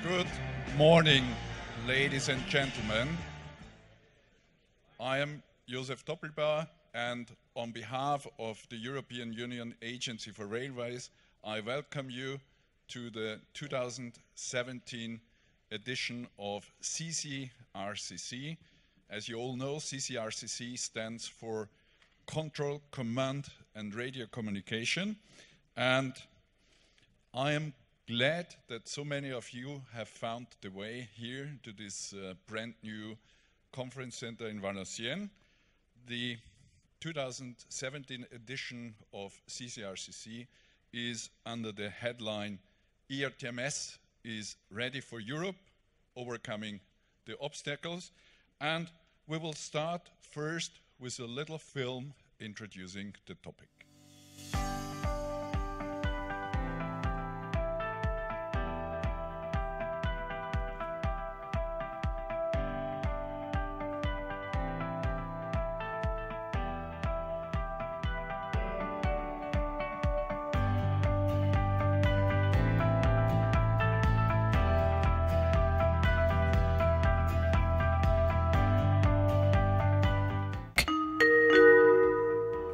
Good morning, ladies and gentlemen. I am Josef Doppelbauer, and on behalf of the European Union Agency for Railways, I welcome you to the 2017 edition of Ccrcc. As you all know, Ccrcc stands for Control, Command and Radio Communication, and I am glad that so many of you have found the way here to this brand new conference center in Valenciennes. The 2017 edition of Ccrcc is under the headline ERTMS is ready for Europe, overcoming the obstacles. And we will start first with a little film introducing the topic.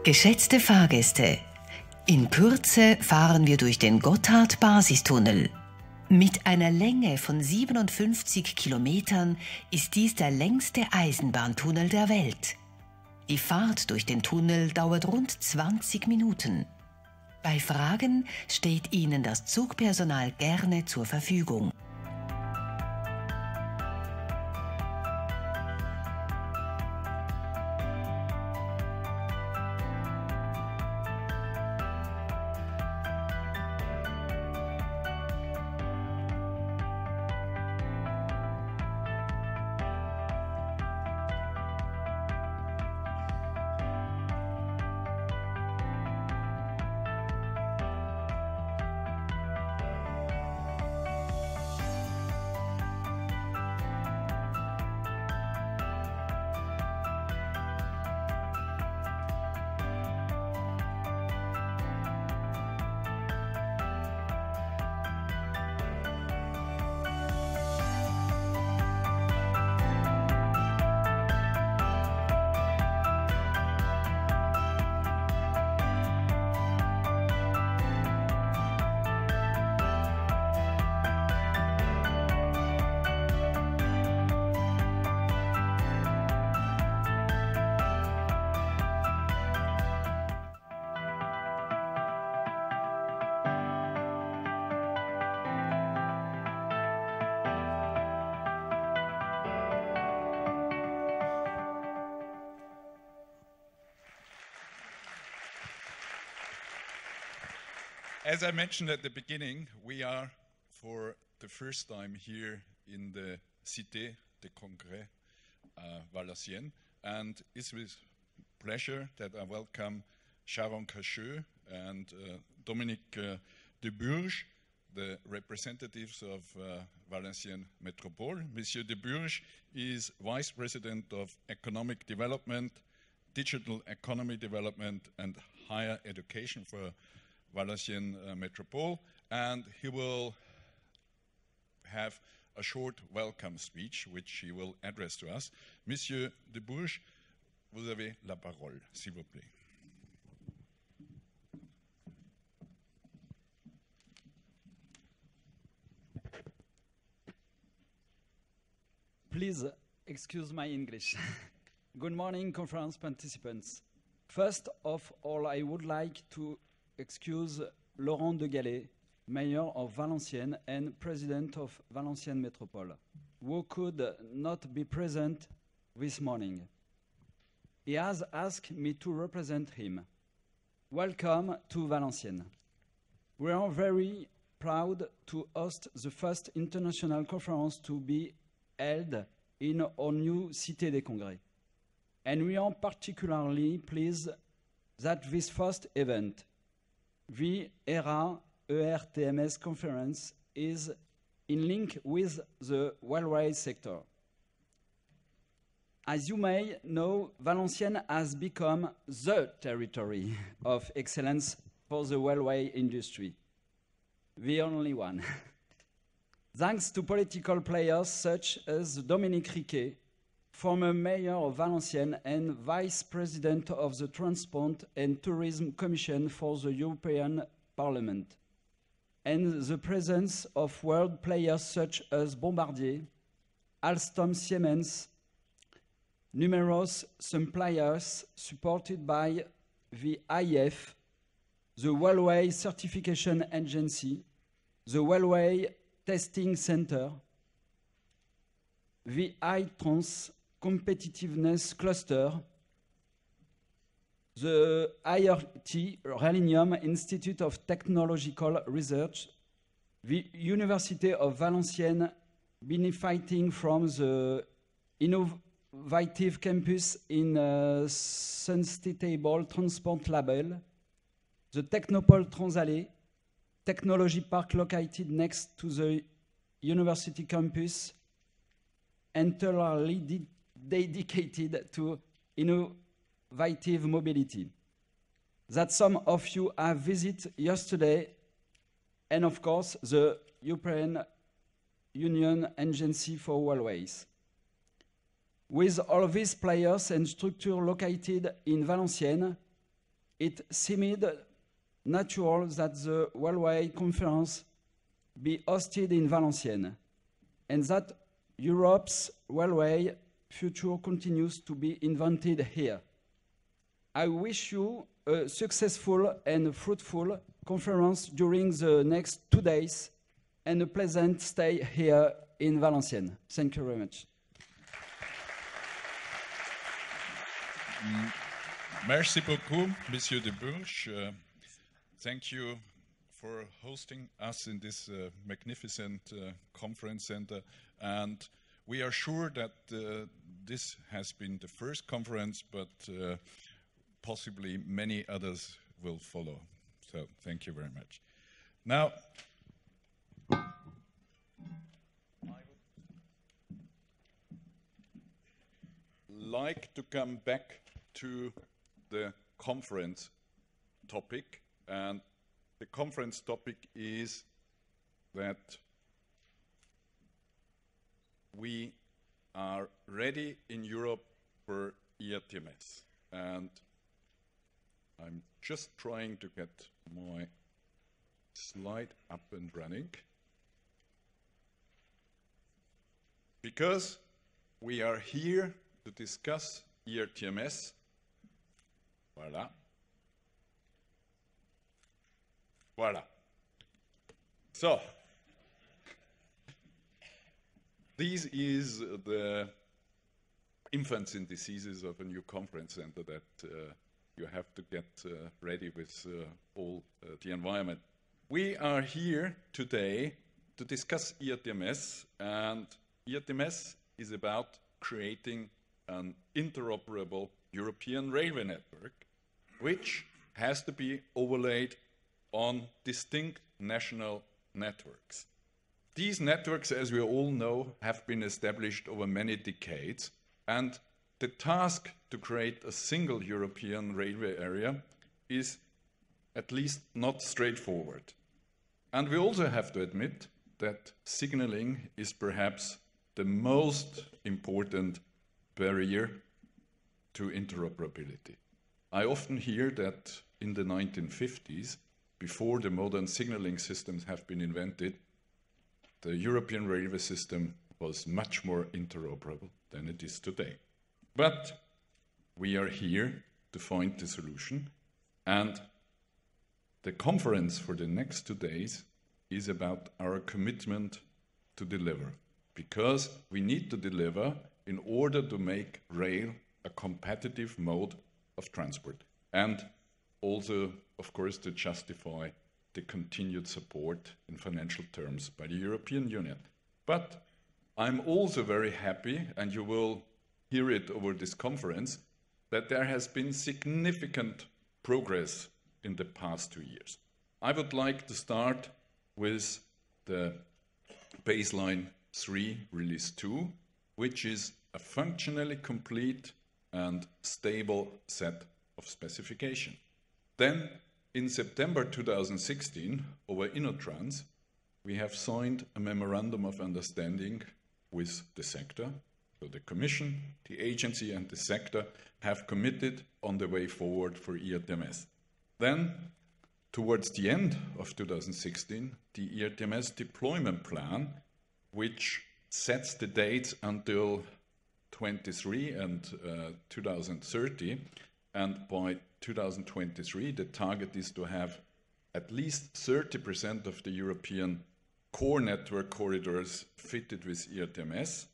Geschätzte Fahrgäste, in Kürze fahren wir durch den Gotthard-Basistunnel. Mit einer Länge von 57 Kilometern ist dies der längste Eisenbahntunnel der Welt. Die Fahrt durch den Tunnel dauert rund 20 Minuten. Bei Fragen steht Ihnen das Zugpersonal gerne zur Verfügung. As I mentioned at the beginning, we are for the first time here in the Cité des Congrès, Valenciennes, and it's with pleasure that I welcome Sharon Cacheux and Dominique de Burge, the representatives of Valenciennes Métropole. Monsieur de Burge is Vice President of Economic Development, Digital Economy Development and Higher Education for Valenciennes Métropole, and he will have a short welcome speech which he will address to us. Monsieur de Burge, vous avez la parole, s'il vous plaît. Please excuse my English. Good morning, conference participants. First of all, I would like to excuse Laurent de Gallet, Mayor of Valenciennes and President of Valenciennes Métropole, who could not be present this morning. He has asked me to represent him. Welcome to Valenciennes. We are very proud to host the first international conference to be held in our new Cité des Congrès. And we are particularly pleased that this first event, the ERTMS conference, is in link with the railway sector. As you may know, Valenciennes has become the territory of excellence for the railway industry. The only one. Thanks to political players such as Dominique Riquet, former mayor of Valenciennes and vice president of the Transport and Tourism Commission for the European Parliament, and the presence of world players such as Bombardier, Alstom Siemens, numerous suppliers supported by the IF, the Railway Certification Agency, the Railway Testing Center, the iTrans Competitiveness Cluster, the IRT, Ralinium Institute of Technological Research, the University of Valenciennes benefiting from the innovative campus in Sustainable Transport Label, the Technopole Transalé, technology park located next to the university campus, entirely dedicated to innovative mobility, that some of you have visited yesterday, and of course the European Union Agency for Railways. With all these players and structures located in Valenciennes, it seemed natural that the Railway Conference be hosted in Valenciennes, and that Europe's railway future continues to be invented here. I wish you a successful and fruitful conference during the next 2 days and a pleasant stay here in Valenciennes. Thank you very much. Merci beaucoup, Monsieur de Bourges. Thank you for hosting us in this magnificent conference center. And we are sure that this has been the first conference, but possibly many others will follow. So thank you very much. Now, I would like to come back to the conference topic. And the conference topic is that we are ready in Europe for ERTMS. And I'm just trying to get my slide up and running, because we are here to discuss ERTMS. Voilà. Voilà. So, this is the infancy and diseases of a new conference center that you have to get ready with all the environment. We are here today to discuss ERTMS, and ERTMS is about creating an interoperable European railway network, which has to be overlaid on distinct national networks. These networks, as we all know, have been established over many decades, and the task to create a single European railway area is at least not straightforward. And we also have to admit that signaling is perhaps the most important barrier to interoperability. I often hear that in the 1950s, before the modern signaling systems have been invented, the European railway system was much more interoperable than it is today. But we are here to find the solution, and the conference for the next 2 days is about our commitment to deliver, because we need to deliver in order to make rail a competitive mode of transport, and also, of course, to justify the continued support in financial terms by the European Union. But I'm also very happy, and you will hear it over this conference, that there has been significant progress in the past 2 years. I would like to start with the baseline 3 release 2, which is a functionally complete and stable set of specification. Then, in September 2016, over InnoTrans, we have signed a memorandum of understanding with the sector. So the Commission, the agency and the sector have committed on the way forward for ERTMS. Then, towards the end of 2016, the ERTMS Deployment Plan, which sets the dates until 23 and 2030, and by 2023 the target is to have at least 30% of the European core network corridors fitted with ERTMS.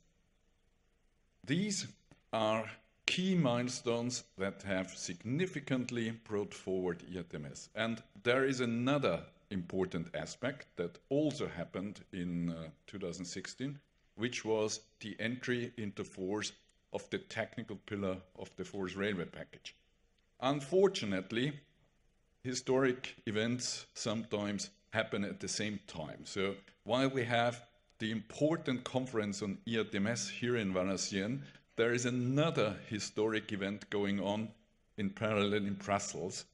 These are key milestones that have significantly brought forward ERTMS. And there is another important aspect that also happened in 2016, which was the entry into force of the technical pillar of the FORCE railway package. Unfortunately, historic events sometimes happen at the same time. So while we have the important conference on ERTMS here in Valenciennes, there is another historic event going on in parallel in Brussels,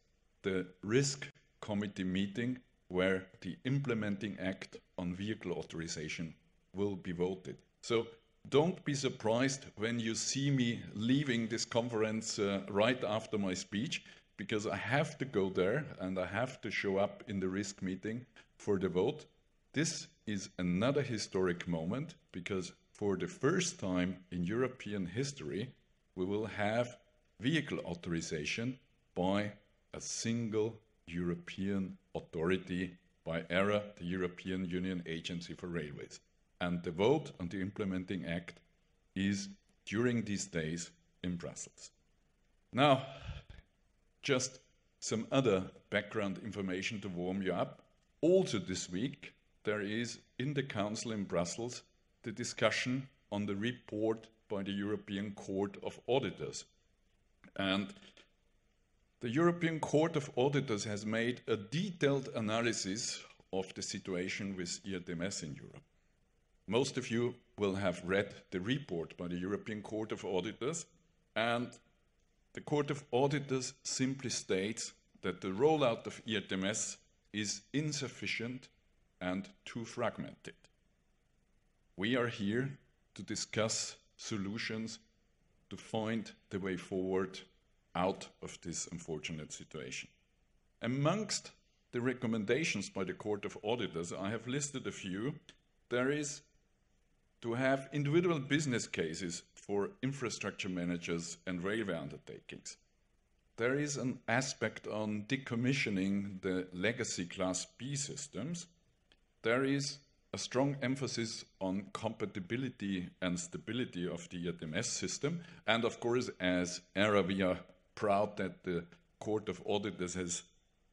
the Risk Committee meeting, where the Implementing Act on Vehicle Authorization will be voted. So don't be surprised when you see me leaving this conference right after my speech, because I have to go there and I have to show up in the risk meeting for the vote. This is another historic moment, because for the first time in European history, we will have vehicle authorization by a single European authority, by ERA, the European Union Agency for Railways. And the vote on the Implementing Act is during these days in Brussels. Now, just some other background information to warm you up. Also this week, there is in the Council in Brussels the discussion on the report by the European Court of Auditors. And the European Court of Auditors has made a detailed analysis of the situation with ERTMS in Europe. Most of you will have read the report by the European Court of Auditors, and the Court of Auditors simply states that the rollout of ERTMS is insufficient and too fragmented. We are here to discuss solutions to find the way forward out of this unfortunate situation. Amongst the recommendations by the Court of Auditors, I have listed a few. There is to have individual business cases for infrastructure managers and railway undertakings. There is an aspect on decommissioning the legacy Class B systems. There is a strong emphasis on compatibility and stability of the ERTMS system. And of course, as ERA, we are proud that the Court of Auditors has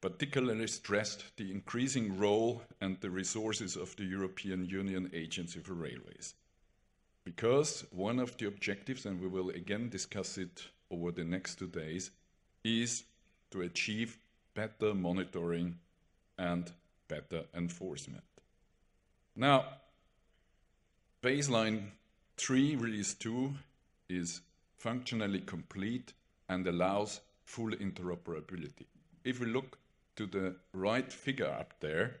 particularly stressed the increasing role and the resources of the European Union Agency for Railways. Because one of the objectives, and we will again discuss it over the next 2 days, is to achieve better monitoring and better enforcement. Now, baseline 3 release 2 is functionally complete and allows full interoperability. If we look to the right figure up there,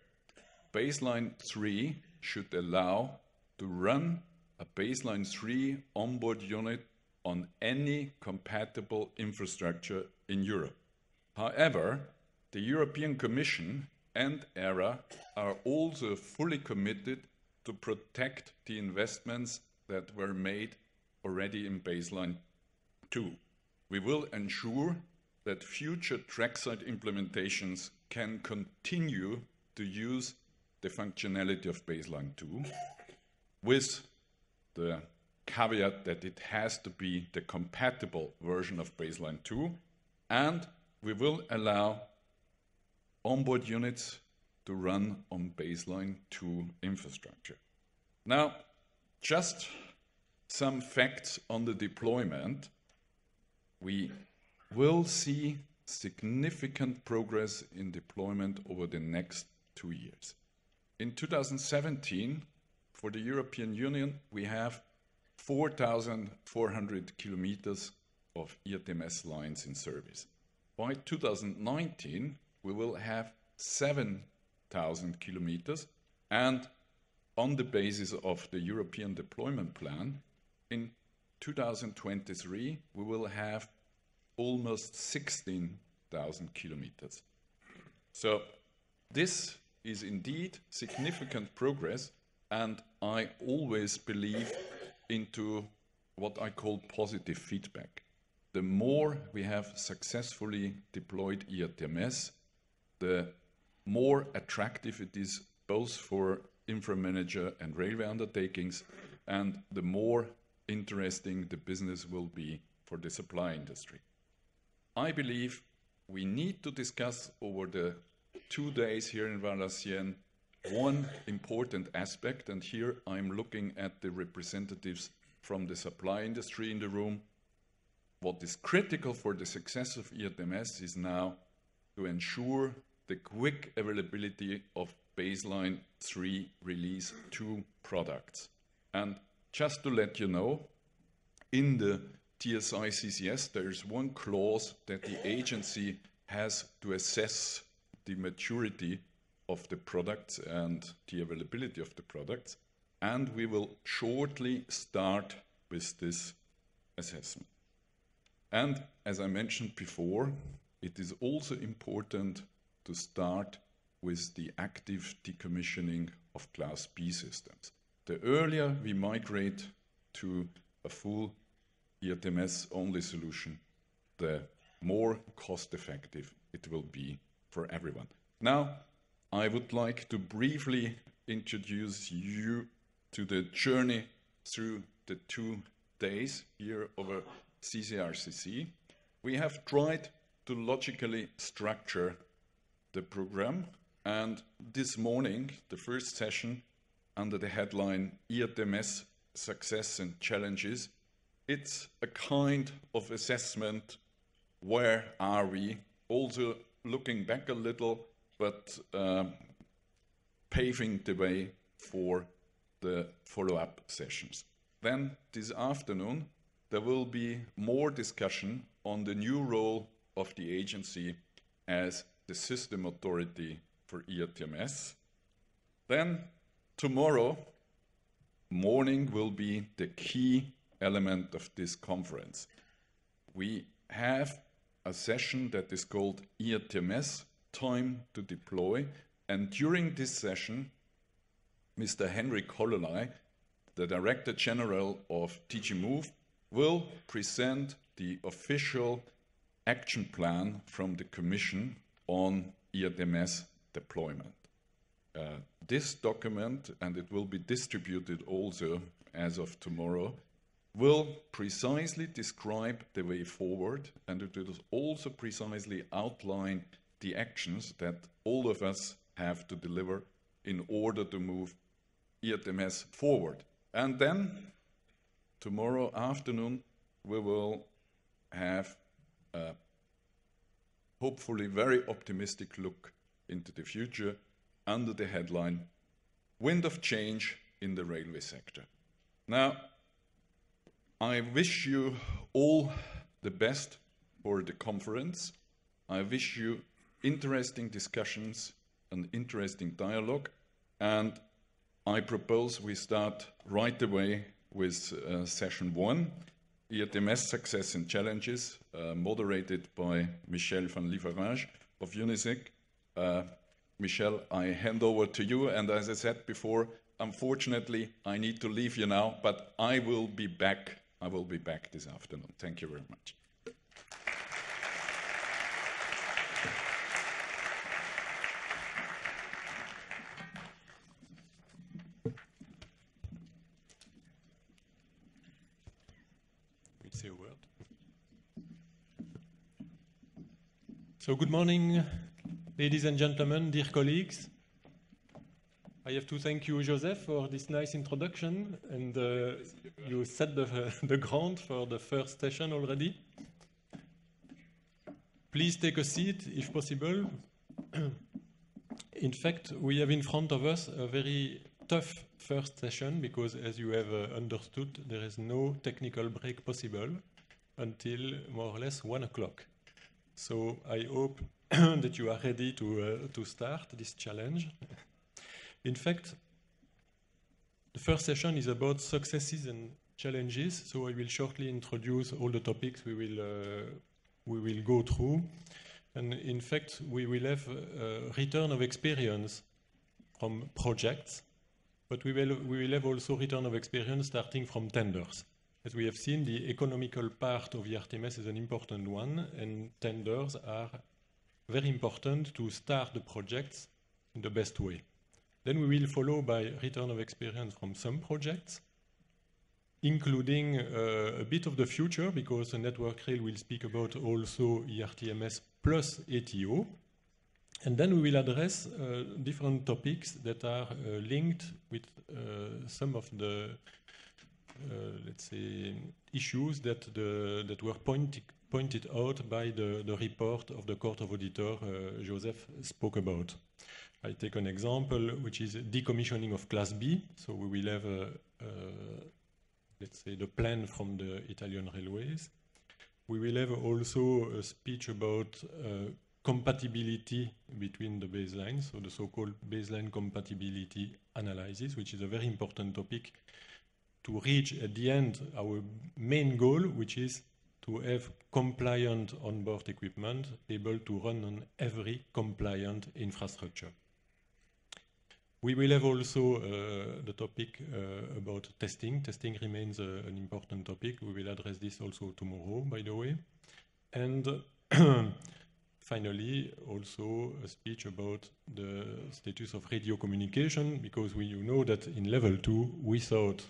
baseline 3 should allow to run a baseline 3 onboard unit on any compatible infrastructure in Europe. However, the European Commission and ERA are also fully committed to protect the investments that were made already in baseline 2. We will ensure that future trackside implementations can continue to use the functionality of baseline 2 with the caveat that it has to be the compatible version of baseline 2, and we will allow onboard units to run on baseline 2 infrastructure. Now, just some facts on the deployment. We will see significant progress in deployment over the next 2 years. In 2017, for the European Union, we have 4,400 kilometers of ERTMS lines in service. By 2019, we will have 7,000 kilometers, and on the basis of the European Deployment Plan, in 2023, we will have almost 16,000 kilometers. So this is indeed significant progress, and I always believe into what I call positive feedback. The more we have successfully deployed ERTMS, the more attractive it is both for infra-manager and railway undertakings, and the more interesting the business will be for the supply industry. I believe we need to discuss over the 2 days here in Valenciennes one important aspect, and here I'm looking at the representatives from the supply industry in the room. What is critical for the success of ERTMS is now to ensure the quick availability of baseline 3 release 2 products. And just to let you know, in the TSI CCS, there is one clause that the agency has to assess the maturity of the products and the availability of the products, and we will shortly start with this assessment. And as I mentioned before, it is also important to start with the active decommissioning of Class B systems. The earlier we migrate to a full ERTMS-only solution, the more cost-effective it will be for everyone. Now, I would like to briefly introduce you to the journey through the 2 days here over Ccrcc. We have tried to logically structure the program, and this morning, the first session under the headline ERTMS Success and Challenges, it's a kind of assessment, where are we, also looking back a little, but paving the way for the follow-up sessions. Then this afternoon, there will be more discussion on the new role of the agency as the system authority for ERTMS. Then tomorrow morning will be the key element of this conference. We have a session that is called ERTMS Time to Deploy, and during this session, Mr. Henrik Hollelai, the Director General of DG Move, will present the official action plan from the Commission on ERTMS deployment. This document, and it will be distributed also as of tomorrow, will precisely describe the way forward, and it will also precisely outline the actions that all of us have to deliver in order to move ERTMS forward. And then, tomorrow afternoon, we will have a hopefully very optimistic look into the future under the headline, Wind of Change in the Railway Sector. Now, I wish you all the best for the conference. I wish you interesting discussions and interesting dialogue, and I propose we start right away with session 1, ERTMS Success and Challenges, moderated by Michel van Lieverage of UNISEC. Michel, I hand over to you, and as I said before, unfortunately, I need to leave you now, but I will be back. I will be back this afternoon. Thank you very much. Say a word. So good morning, ladies and gentlemen, dear colleagues. I have to thank you, Joseph, for this nice introduction, and you set the ground for the first session already. Please take a seat, if possible. In fact, we have in front of us a very tough first session, because as you have understood, there is no technical break possible until more or less 1 o'clock. So I hope that you are ready to start this challenge. In fact, the first session is about successes and challenges. So I will shortly introduce all the topics we will go through. And in fact, we will have a return of experience from projects, but we will have also return of experience starting from tenders. As we have seen, the economical part of ERTMS is an important one, and tenders are very important to start the projects in the best way. Then we will follow by return of experience from some projects, including a bit of the future, because the network rail will speak about also ERTMS plus ATO. And then we will address different topics that are linked with some of the, let's say, issues that were pointed out by the report of the Court of Auditor Joseph spoke about. I take an example, which is decommissioning of Class B. So we will have, let's say, the plan from the Italian railways. We will have also a speech about compatibility between the baselines, so the so-called baseline compatibility analysis, which is a very important topic to reach at the end our main goal, which is to have compliant onboard equipment able to run on every compliant infrastructure. We will have also the topic about testing. Testing remains an important topic. We will address this also tomorrow, by the way. And finally, also a speech about the status of radio communication, because you know that in level 2, without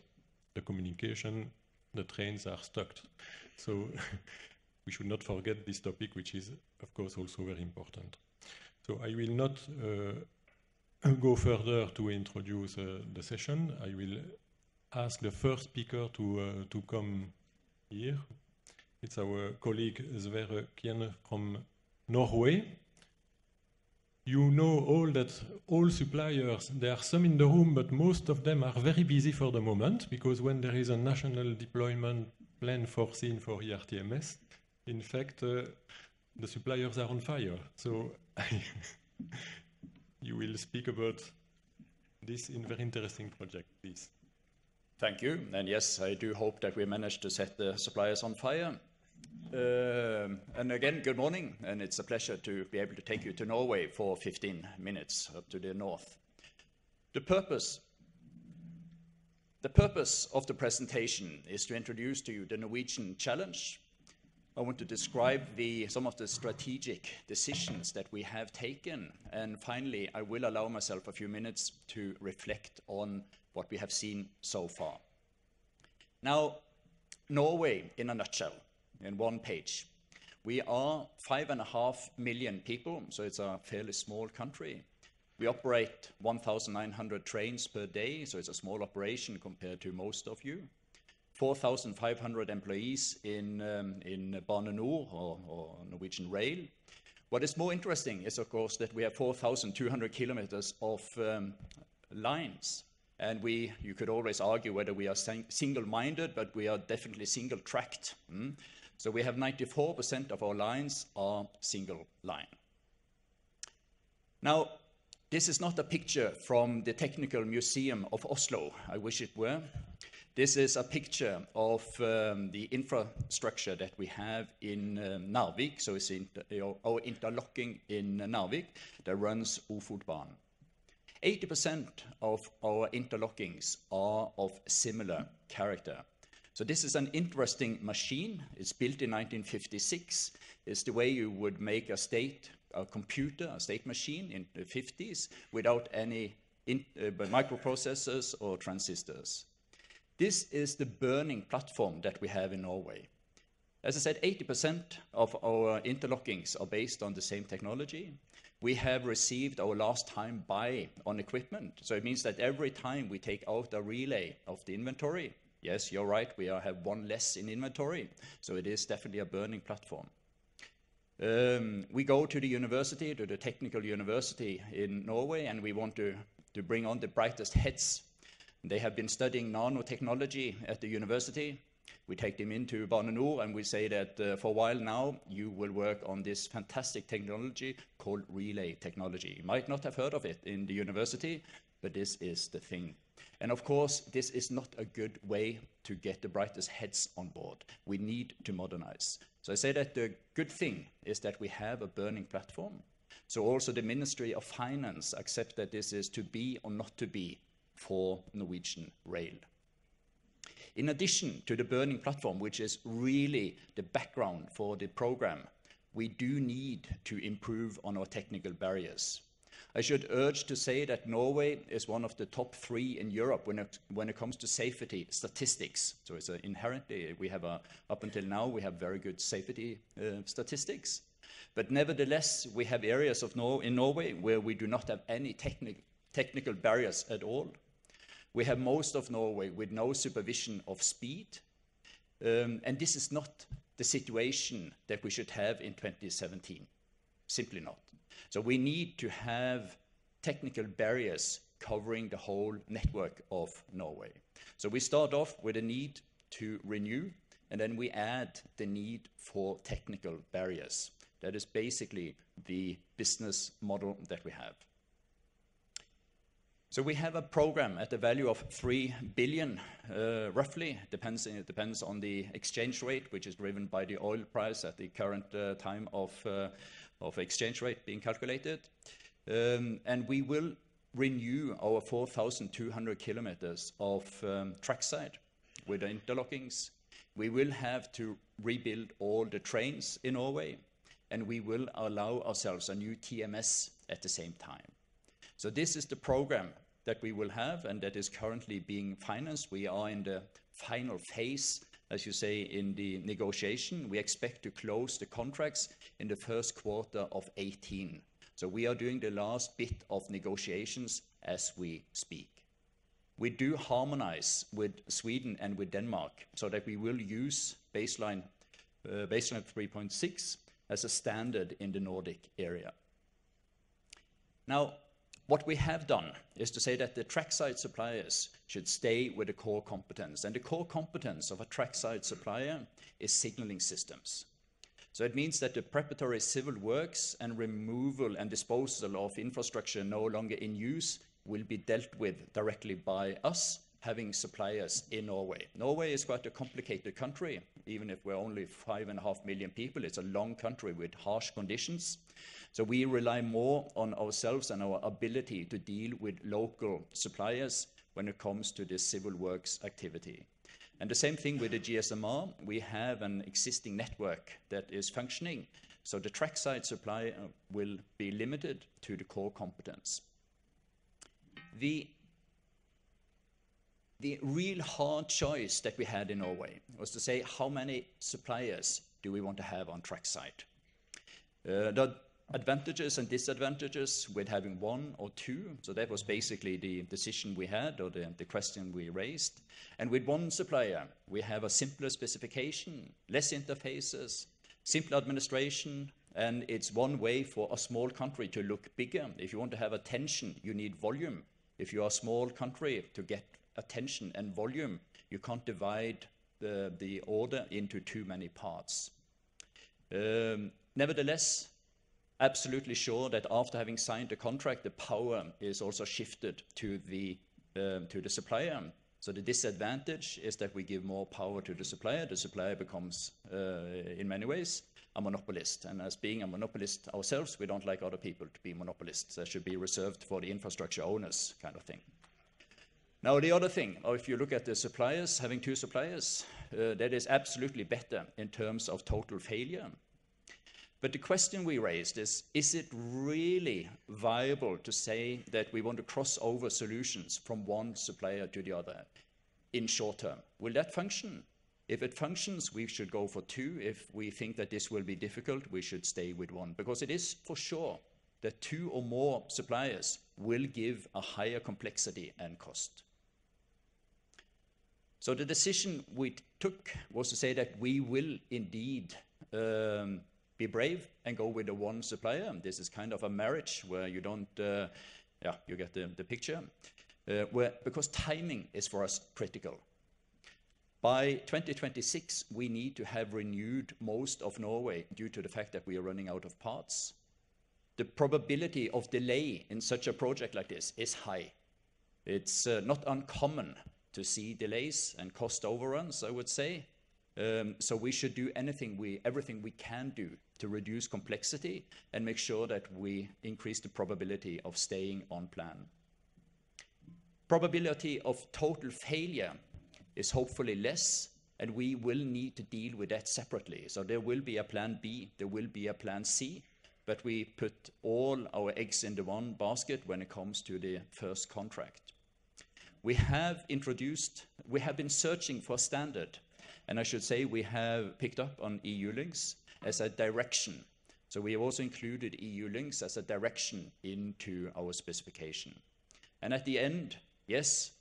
the communication, the trains are stuck. So we should not forget this topic, which is, of course, also very important. So I will not go further to introduce the session. I will ask the first speaker to come here. It's our colleague Sverre Kien from Norway. You know all suppliers, there are some in the room, but most of them are very busy for the moment, because when there is a national deployment plan foreseen for ERTMS, in fact, the suppliers are on fire. So you will speak about this in very interesting project, please. Thank you. And yes, I do hope that we manage to set the suppliers on fire. And again, good morning, and it's a pleasure to be able to take you to Norway for 15 minutes up to the north. The purpose of the presentation is to introduce to you the Norwegian challenge. I want to describe some of the strategic decisions that we have taken, and finally, I will allow myself a few minutes to reflect on what we have seen so far. Now, Norway in a nutshell. In one page. We are 5.5 million people, so it's a fairly small country. We operate 1,900 trains per day, so it's a small operation compared to most of you. 4,500 employees in Bane NOR, or Norwegian Rail. What is more interesting is, of course, that we have 4,200 kilometers of lines. And you could always argue whether we are single-minded, but we are definitely single-tracked. So we have 94% of our lines are single line. Now, this is not a picture from the Technical Museum of Oslo. I wish it were. This is a picture of the infrastructure that we have in Narvik. So it's our interlocking in Narvik that runs Ofotbanen. 80% of our interlockings are of similar character. So this is an interesting machine. It's built in 1956. It's the way you would make a state machine in the 50s without any microprocessors or transistors. This is the burning platform that we have in Norway. As I said, 80% of our interlockings are based on the same technology. We have received our last time buy on equipment. So it means that every time we take out a relay of the inventory, yes, you're right, we have one less in inventory. So it is definitely a burning platform. We go to the university, to the technical university in Norway, and we want to bring on the brightest heads. They have been studying nanotechnology at the university. We take them into Bane NOR and we say that for a while now, you will work on this fantastic technology called relay technology. You might not have heard of it in the university, but this is the thing. And of course, this is not a good way to get the brightest heads on board. We need to modernize. So I say that the good thing is that we have a burning platform. So also the Ministry of Finance accept that this is to be or not to be for Norwegian Rail. In addition to the burning platform, which is really the background for the program, we do need to improve on our technical barriers. I should urge to say that Norway is one of the top 3 in Europe when it comes to safety statistics. So it's inherently, up until now, we have very good safety statistics. But nevertheless, we have areas in Norway where we do not have any technical barriers at all. We have most of Norway with no supervision of speed. And this is not the situation that we should have in 2017. Simply not. So we need to have technical barriers covering the whole network of Norway. So we start off with a need to renew, and then we add the need for technical barriers. That is basically the business model that we have. So we have a program at the value of 3 billion, roughly. It depends on the exchange rate, which is driven by the oil price at the current time of exchange rate being calculated. And we will renew our 4,200 kilometers of trackside with interlockings. We will have to rebuild all the trains in Norway, and we will allow ourselves a new TMS at the same time. So this is the program that we will have, and that is currently being financed. We are in the final phase, as you say, in the negotiation. We expect to close the contracts in the first quarter of 2018. So we are doing the last bit of negotiations as we speak. We do harmonize with Sweden and with Denmark so that we will use baseline 3.6 as a standard in the Nordic area. Now, what we have done is to say that the trackside suppliers should stay with the core competence. And the core competence of a trackside supplier is signaling systems. So it means that the preparatory civil works and removal and disposal of infrastructure no longer in use will be dealt with directly by us, having suppliers in Norway. Norway is quite a complicated country. Even if we're only 5.5 million people, it's a long country with harsh conditions. So we rely more on ourselves and our ability to deal with local suppliers when it comes to the civil works activity. And the same thing with the GSMR. We have an existing network that is functioning, so the trackside supply will be limited to the core competence. The real hard choice that we had in Norway was to say, how many suppliers do we want to have on trackside? The advantages and disadvantages with having 1 or 2, so that was basically the decision we had, or the question we raised. And with 1 supplier, we have a simpler specification, less interfaces, simpler administration, and it's one way for a small country to look bigger. If you want to have attention, you need volume. If you are a small country, to get attention and volume, you can't divide the order into too many parts. Nevertheless, absolutely sure that after having signed the contract, the power is also shifted to the supplier. So the disadvantage is that we give more power to the supplier. The supplier becomes, in many ways, a monopolist. And as being a monopolist ourselves, we don't like other people to be monopolists. That should be reserved for the infrastructure owners, kind of thing. Now, the other thing, or if you look at the suppliers, having 2 suppliers, that is absolutely better in terms of total failure. But the question we raised is it really viable to say that we want to cross over solutions from one supplier to the other in short term? Will that function? If it functions, we should go for 2. If we think that this will be difficult, we should stay with 1. Because it is for sure that 2 or more suppliers will give a higher complexity and cost. So the decision we took was to say that we will indeed be brave and go with the 1 supplier. This is kind of a marriage where you don't, you get the picture. Because timing is for us critical. By 2026, we need to have renewed most of Norway due to the fact that we are running out of parts. The probability of delay in such a project like this is high. It's not uncommon to see delays and cost overruns, I would say. So we should do everything we can do to reduce complexity and make sure that we increase the probability of staying on plan. Probability of total failure is hopefully less, and we will need to deal with that separately. So there will be a plan B, there will be a plan C, but we put all our eggs in the one basket when it comes to the first contract. We have been searching for a standard, and I should say we have picked up on EU links as a direction. So we have also included EU links as a direction into our specification. And at the end, yes,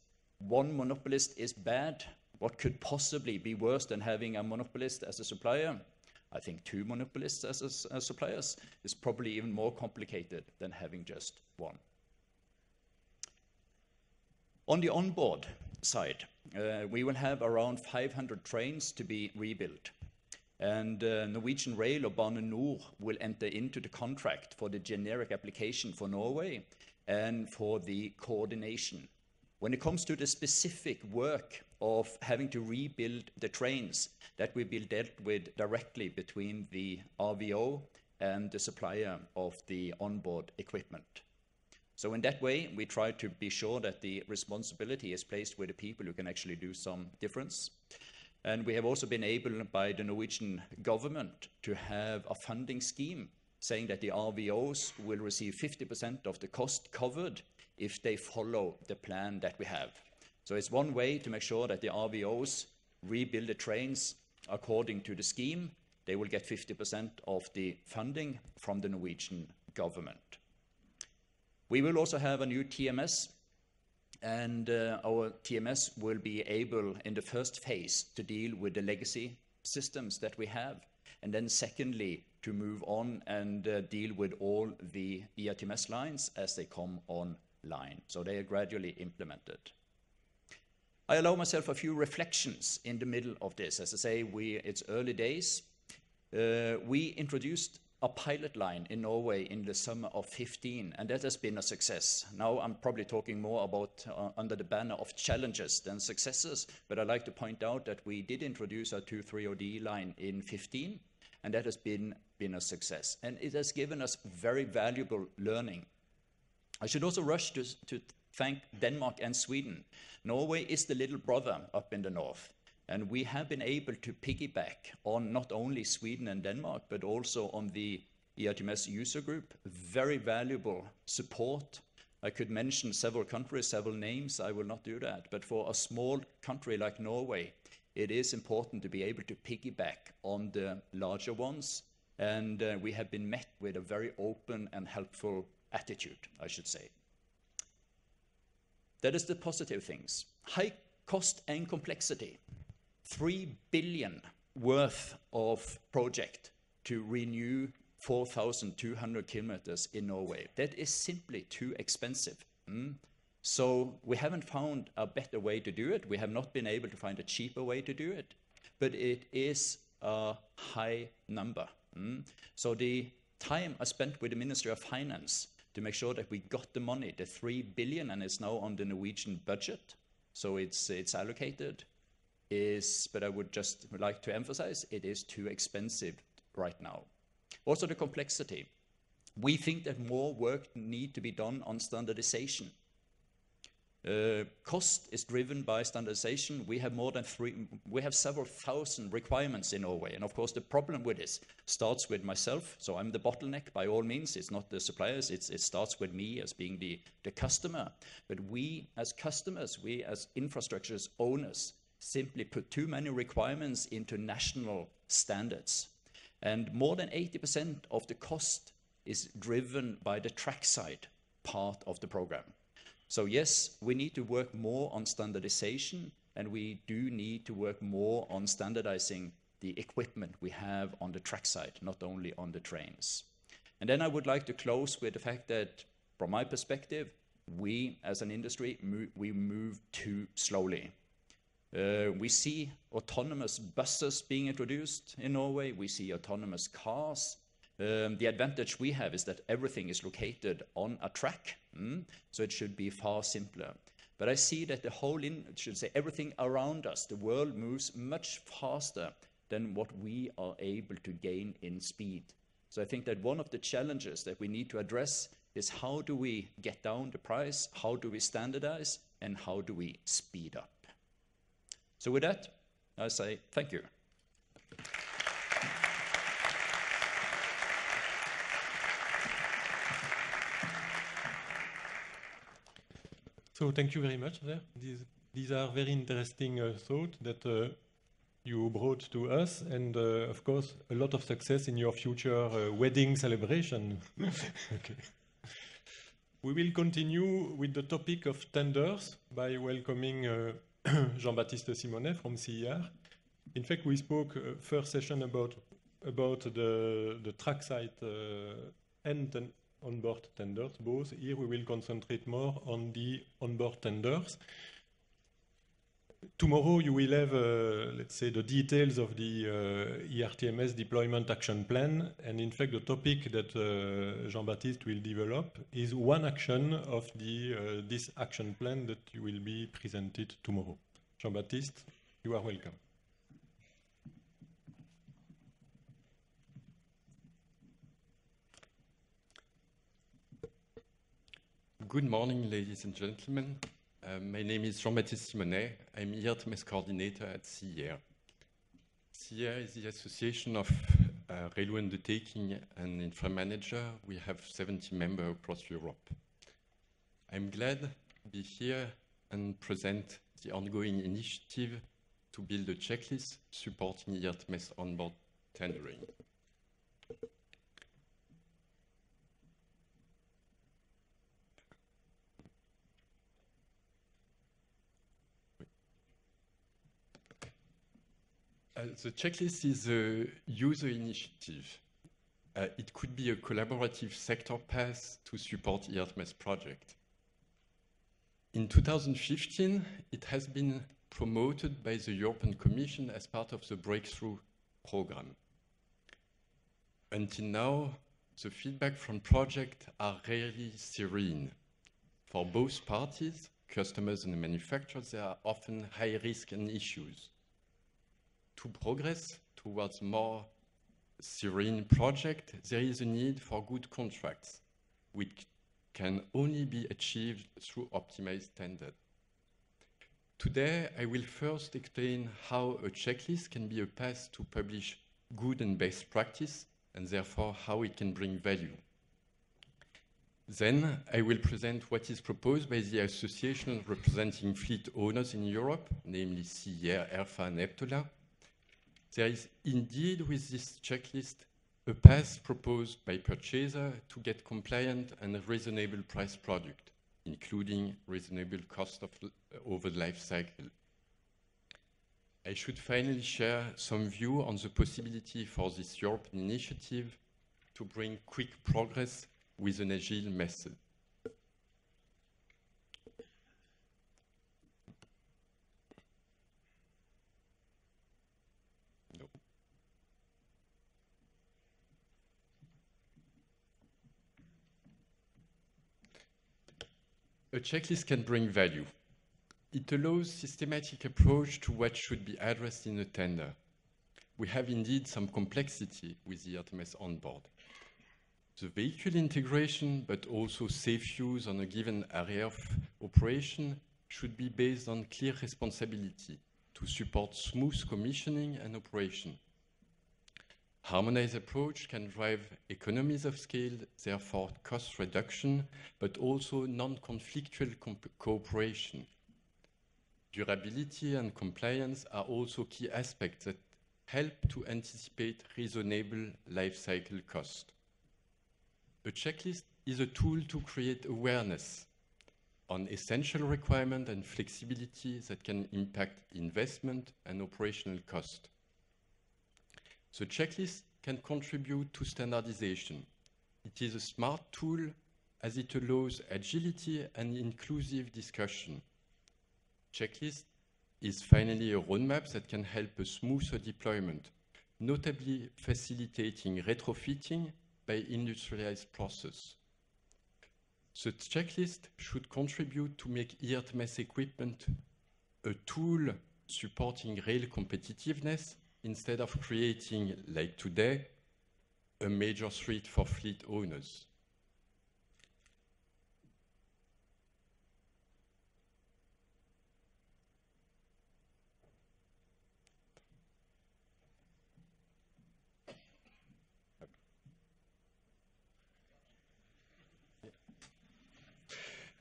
one monopolist is bad. What could possibly be worse than having a monopolist as a supplier? I think two monopolists as suppliers is probably even more complicated than having just one. On the onboard side, we will have around 500 trains to be rebuilt. And Norwegian Rail or Bane Nor will enter into the contract for the generic application for Norway and for the coordination. When it comes to the specific work of having to rebuild the trains, that will be dealt with directly between the RVO and the supplier of the onboard equipment. So in that way, we try to be sure that the responsibility is placed with the people who can actually do some difference. And we have also been able by the Norwegian government to have a funding scheme saying that the RVOs will receive 50% of the cost covered if they follow the plan that we have. So it's one way to make sure that the RVOs rebuild the trains according to the scheme. They will get 50% of the funding from the Norwegian government. We will also have a new TMS, and our TMS will be able in the first phase to deal with the legacy systems that we have, and then secondly to move on and deal with all the ERTMS lines as they come online. So they are gradually implemented. I allow myself a few reflections in the middle of this. As I say, it's early days. We introduced a pilot line in Norway in the summer of 2015, and that has been a success. Now I'm probably talking more about under the banner of challenges than successes, but I'd like to point out that we did introduce our 2.3 OD line in 2015, and that has been a success. And it has given us very valuable learning. I should also rush to thank Denmark and Sweden. Norway is the little brother up in the north. And we have been able to piggyback on not only Sweden and Denmark, but also on the ERTMS user group. Very valuable support. I could mention several countries, several names. I will not do that. But for a small country like Norway, it is important to be able to piggyback on the larger ones. And we have been met with a very open and helpful attitude, I should say. That is the positive things. High cost and complexity. 3 billion worth of project to renew 4,200 kilometers in Norway. That is simply too expensive. So we haven't found a better way to do it. We have not been able to find a cheaper way to do it, but it is a high number. So the time I spent with the Ministry of Finance to make sure that we got the money, the 3 billion, and it's now on the Norwegian budget, so it's allocated, but I would just like to emphasize, it is too expensive right now. Also the complexity. We think that more work needs to be done on standardization. Cost is driven by standardization. We have several thousand requirements in Norway, and of course the problem with this starts with myself, so I'm the bottleneck by all means. It's not the suppliers, it starts with me as being the customer. But we as customers, we as infrastructure owners, simply put too many requirements into national standards. And more than 80% of the cost is driven by the trackside part of the program. So yes, we need to work more on standardization, and we do need to work more on standardizing the equipment we have on the trackside, not only on the trains. And then I would like to close with the fact that, from my perspective, we as an industry, we move too slowly. We see autonomous buses being introduced in Norway. We see autonomous cars. The advantage we have is that everything is located on a track, so it should be far simpler. But I see that the whole, everything around us, the world moves much faster than what we are able to gain in speed. So I think that one of the challenges that we need to address is how do we get down the price, how do we standardize, and how do we speed up? So with that, I say thank you. So thank you very much there. These are very interesting thoughts that you brought to us, and of course a lot of success in your future wedding celebration. Okay. We will continue with the topic of tenders by welcoming Jean-Baptiste Simonet from CER. In fact, we spoke first session about the trackside and onboard tenders, both. Here we will concentrate more on the onboard tenders. Tomorrow you will have, let's say, the details of the ERTMS Deployment Action Plan, and in fact the topic that Jean-Baptiste will develop is one action of this action plan that will be presented tomorrow. Jean-Baptiste, you are welcome. Good morning, ladies and gentlemen. My name is Jean-Baptiste Simonet. I'm ERTMS coordinator at CER. CER is the Association of Railway Undertaking and Infra Manager. We have 70 members across Europe. I'm glad to be here and present the ongoing initiative to build a checklist supporting ERTMS onboard tendering. The checklist is a user initiative. It could be a collaborative sector path to support ERTMS project. In 2015, it has been promoted by the European Commission as part of the Breakthrough Program. Until now, the feedback from projects are rarely serene. For both parties, customers and manufacturers, there are often high risk and issues. To progress towards more serene project, there is a need for good contracts, which can only be achieved through optimized tender. Today, I will first explain how a checklist can be a path to publish good and best practice, and therefore how it can bring value. Then, I will present what is proposed by the association representing fleet owners in Europe, namely CER, ERFA, and EPTOLA. There is indeed with this checklist a path proposed by purchaser to get compliant and reasonable price product, including reasonable cost of over the life cycle. I should finally share some view on the possibility for this European initiative to bring quick progress with an agile method. A checklist can bring value. It allows systematic approach to what should be addressed in a tender. We have indeed some complexity with the ERTMS onboard. The vehicle integration, but also safe use on a given area of operation should be based on clear responsibility to support smooth commissioning and operation. Harmonized approach can drive economies of scale, therefore cost reduction, but also non-conflictual cooperation. Durability and compliance are also key aspects that help to anticipate reasonable life cycle cost. A checklist is a tool to create awareness on essential requirements and flexibility that can impact investment and operational cost. The checklist can contribute to standardization. It is a smart tool as it allows agility and inclusive discussion. Checklist is finally a roadmap that can help a smoother deployment, notably facilitating retrofitting by industrialized process. The checklist should contribute to make ERTMS equipment a tool supporting rail competitiveness instead of creating, like today, a major threat for fleet owners.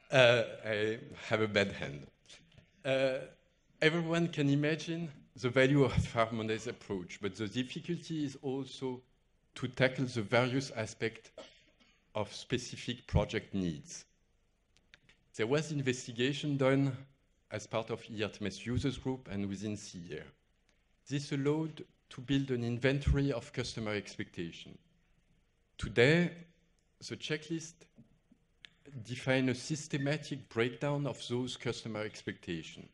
I have a bad hand. Everyone can imagine the value of harmonized approach, but the difficulty is also to tackle the various aspects of specific project needs. There was investigation done as part of ERTMS users group and within CER. This allowed to build an inventory of customer expectation. Today, the checklist defines a systematic breakdown of those customer expectations.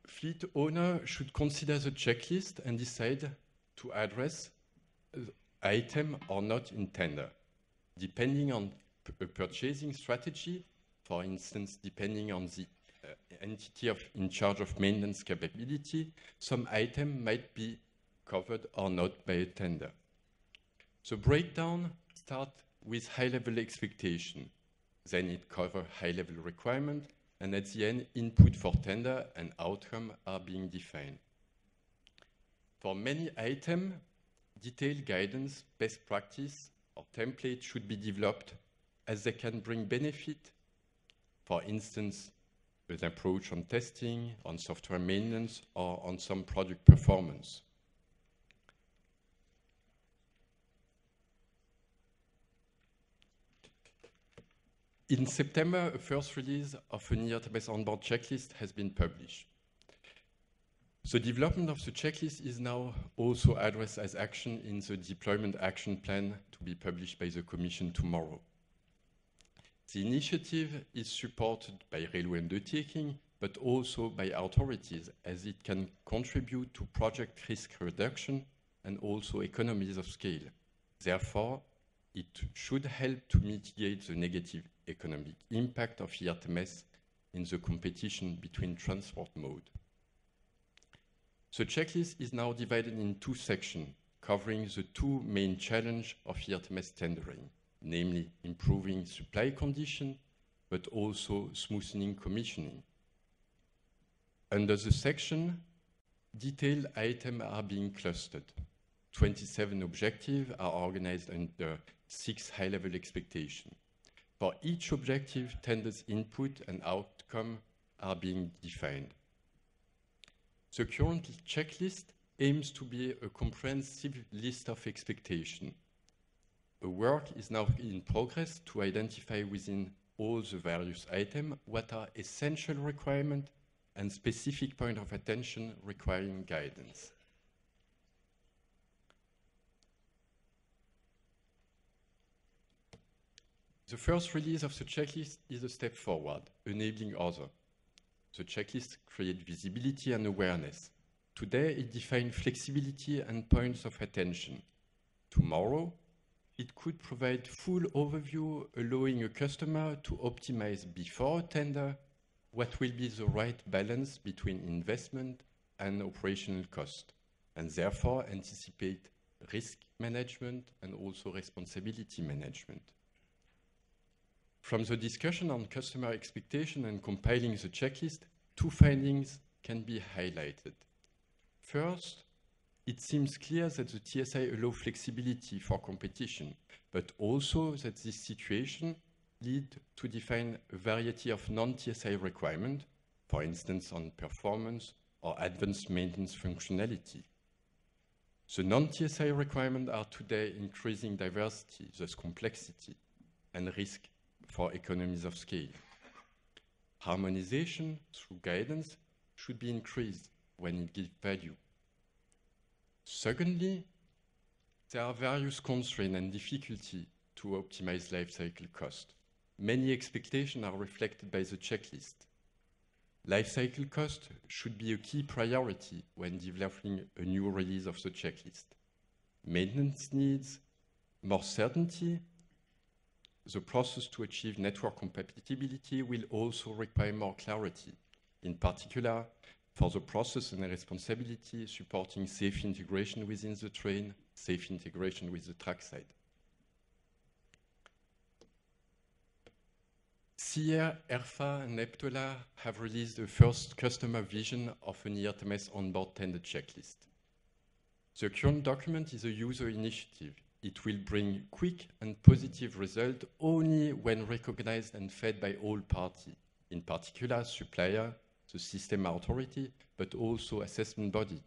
Fleet owner should consider the checklist and decide to address the item or not in tender, depending on a purchasing strategy, for instance, depending on the entity in charge of maintenance capability, some item might be covered or not by a tender. The breakdown starts with high-level expectation, then it covers high-level requirement, and at the end, input for tender and outcome are being defined. For many items, detailed guidance, best practice, or template should be developed as they can bring benefit, for instance, an approach on testing, on software maintenance, or on some product performance. In September, a first release of an ERTMS onboard checklist has been published. The development of the checklist is now also addressed as action in the Deployment Action Plan to be published by the Commission tomorrow. The initiative is supported by railway undertaking, but also by authorities, as it can contribute to project risk reduction and also economies of scale. Therefore, it should help to mitigate the negative economic impact of ERTMS in the competition between transport modes. The checklist is now divided in two sections, covering the two main challenges of ERTMS tendering, namely improving supply conditions, but also smoothening commissioning. Under the section, detailed items are being clustered. 27 objectives are organized under 6 high-level expectations. For each objective, tenders input and outcome are being defined. The current checklist aims to be a comprehensive list of expectations. A work is now in progress to identify within all the various items what are essential requirements and specific points of attention requiring guidance. The first release of the checklist is a step forward, enabling others. The checklist creates visibility and awareness. Today, it defines flexibility and points of attention. Tomorrow, it could provide full overview, allowing a customer to optimize before a tender what will be the right balance between investment and operational cost, and therefore anticipate risk management and also responsibility management. From the discussion on customer expectation and compiling the checklist, two findings can be highlighted. First, it seems clear that the TSI allows flexibility for competition, but also that this situation leads to define a variety of non-TSI requirements, for instance on performance or advanced maintenance functionality. The non-TSI requirements are today increasing diversity, thus complexity, and risk for economies of scale. Harmonization through guidance should be increased when it gives value. Secondly, there are various constraints and difficulties to optimize lifecycle cost. Many expectations are reflected by the checklist. Lifecycle cost should be a key priority when developing a new release of the checklist. Maintenance needs more certainty the process to achieve network compatibility will also require more clarity, in particular for the process and responsibility supporting safe integration within the train, safe integration with the trackside. CR, ERFA, and EPTOLA have released the first customer vision of an ERTMS onboard tender checklist. The current document is a user initiative. It will bring quick and positive results only when recognized and fed by all parties, in particular supplier, the system authority, but also assessment body.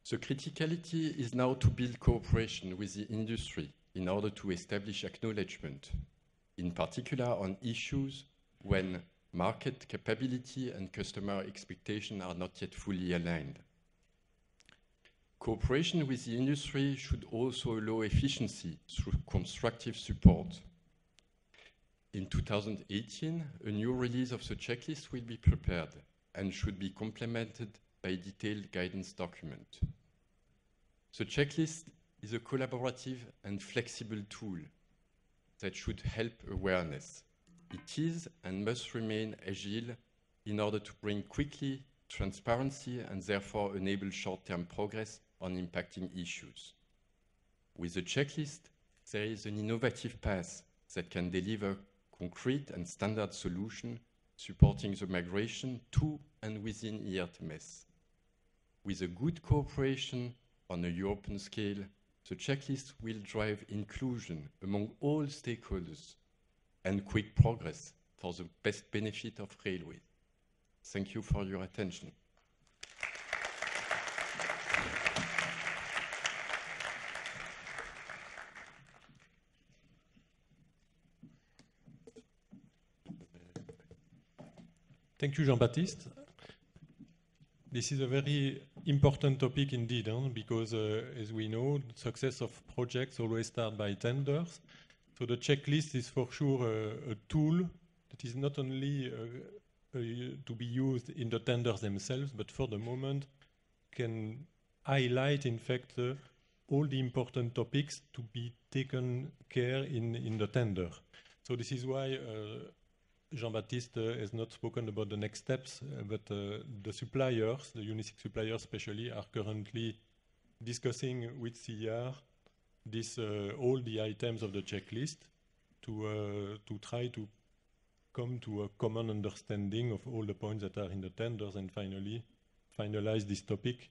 The criticality is now to build cooperation with the industry in order to establish acknowledgement, in particular on issues when market capability and customer expectation are not yet fully aligned. Cooperation with the industry should also allow efficiency through constructive support. In 2018, a new release of the checklist will be prepared and should be complemented by a detailed guidance document. The checklist is a collaborative and flexible tool that should help awareness. It is and must remain agile in order to bring quickly transparency and therefore enable short-term progress on impacting issues. With the checklist, there is an innovative path that can deliver concrete and standard solutions supporting the migration to and within ERTMS. With a good cooperation on a European scale, the checklist will drive inclusion among all stakeholders and quick progress for the best benefit of railways. Thank you for your attention. Thank you, Jean-Baptiste. This is a very important topic indeed, because as we know, the success of projects always start by tenders. So the checklist is for sure a tool that is not only to be used in the tenders themselves, but for the moment can highlight, in fact, all the important topics to be taken care in the tender. So this is why Jean-Baptiste has not spoken about the next steps, but the suppliers, the UNISIC suppliers especially, are currently discussing with CER all the items of the checklist to try to come to a common understanding of all the points that are in the tenders and finally finalize this topic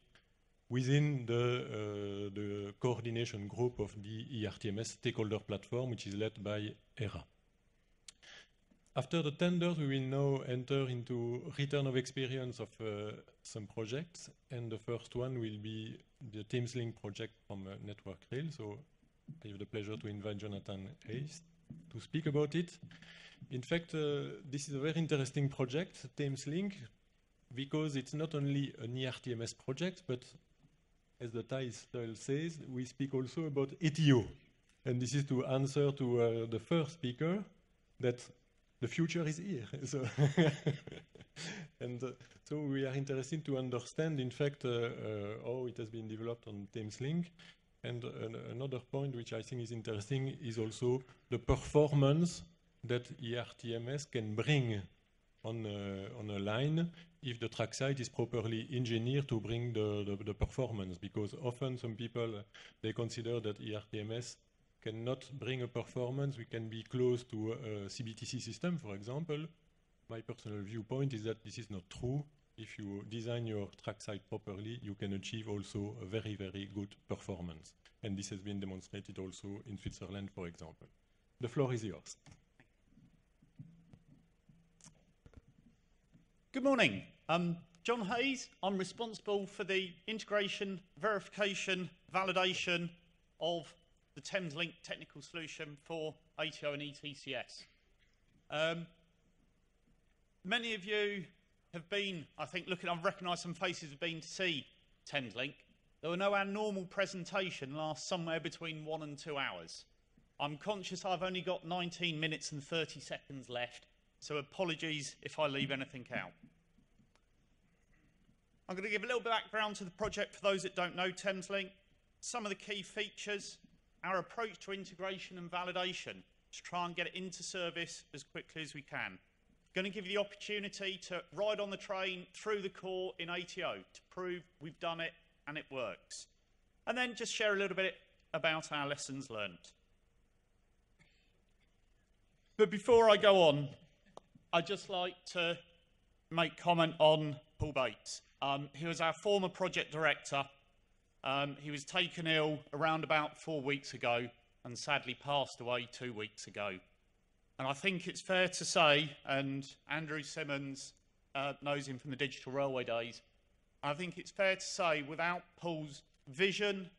within the coordination group of the ERTMS stakeholder platform, which is led by ERA. After the tenders, we will now enter into return of experience of some projects, and the first one will be the Thameslink project from Network Rail. So I have the pleasure to invite Jonathan Hayes to speak about it. In fact, this is a very interesting project, Thameslink, because it's not only an ERTMS project, but as the title says, we speak also about ETO. And this is to answer to the first speaker that the future is here. So, so we are interested to understand, in fact, how it has been developed on Thameslink. And another point which I think is interesting is also the performance that ERTMS can bring on a line if the trackside is properly engineered to bring the performance. Because often some people, they consider that ERTMS cannot bring a performance. We can be close to a CBTC system, for example. My personal viewpoint is that this is not true. If you design your trackside properly, you can achieve also a very, very good performance. And this has been demonstrated also in Switzerland, for example. The floor is yours. Good morning. John Hayes. I'm responsible for the integration, verification, validation of the Thameslink technical solution for ATO and ETCS. Many of you have been, I think, I've recognised some faces have been to see Thameslink. Though I know our normal presentation lasts somewhere between 1 and 2 hours. I'm conscious I've only got 19 minutes and 30 seconds left, so apologies if I leave anything out. I'm going to give a little bit of background to the project for those that don't know Thameslink, some of the key features, our approach to integration and validation to try and get it into service as quickly as we can. Going to give you the opportunity to ride on the train through the core in ATO to prove we've done it and it works. And then just share a little bit about our lessons learned. But before I go on, I'd just like to make comment on Paul Bates. He was our former project director. He was taken ill around about 4 weeks ago and sadly passed away 2 weeks ago. And I think it's fair to say, and Andrew Simmons knows him from the Digital Railway days, I think it's fair to say without Paul's vision,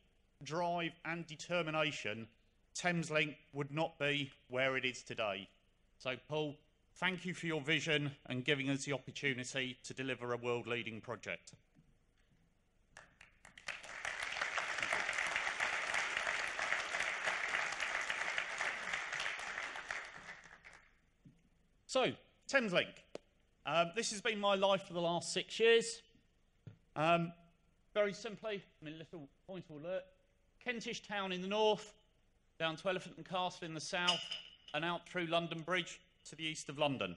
drive and determination, Thameslink would not be where it is today. So Paul, thank you for your vision and giving us the opportunity to deliver a world-leading project. So, Thameslink. This has been my life for the last 6 years. Very simply, I mean, little pointer alert, Kentish town in the north, down to Elephant and Castle in the south, and out through London Bridge to the east of London.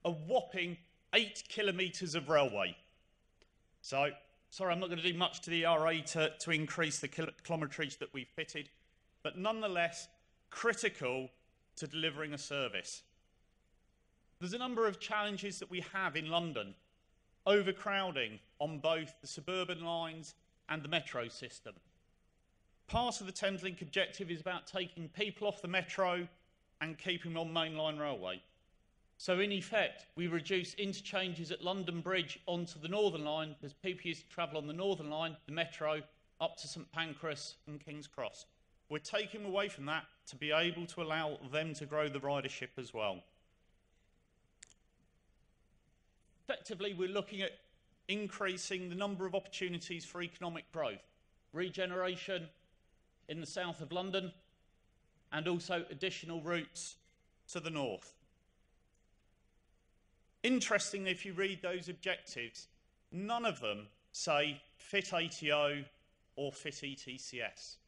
A whopping 8 kilometres of railway. So, sorry, I'm not going to do much to the ERA to increase the kilometrage that we've fitted, but nonetheless, critical to delivering a service. There's a number of challenges that we have in London. Overcrowding on both the suburban lines and the metro system. Part of the Thameslink objective is about taking people off the metro and keeping them on mainline railway. So in effect, we reduce interchanges at London Bridge onto the Northern Line because people used to travel on the Northern Line, the metro, up to St Pancras and King's Cross. We're taking away from that to be able to allow them to grow the ridership as well. Effectively, we're looking at increasing the number of opportunities for economic growth, regeneration in the south of London, and also additional routes to the north. Interestingly, if you read those objectives, none of them say FIET ATO or FIET ETCS.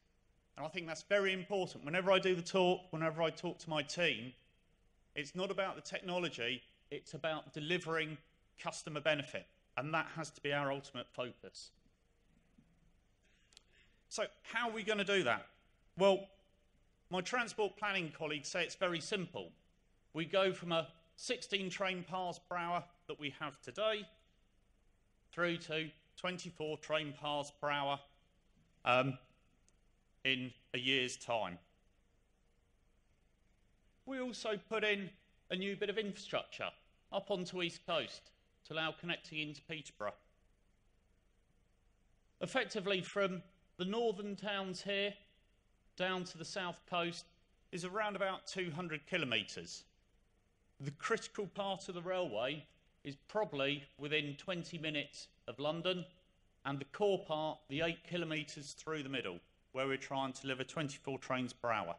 And I think that's very important. Whenever I do the talk, whenever I talk to my team, it's not about the technology, it's about delivering customer benefit, and that has to be our ultimate focus. So how are we going to do that? Well, my transport planning colleagues say it's very simple. We go from a 16 train paths per hour that we have today through to 24 train paths per hour in a year's time. We also put in a new bit of infrastructure up onto East Coast to allow connecting into Peterborough. Effectively, from the northern towns here down to the south coast is around about 200 kilometres. The critical part of the railway is probably within 20 minutes of London, and the core part, the 8 kilometres through the middle, where we're trying to deliver 24 trains per hour.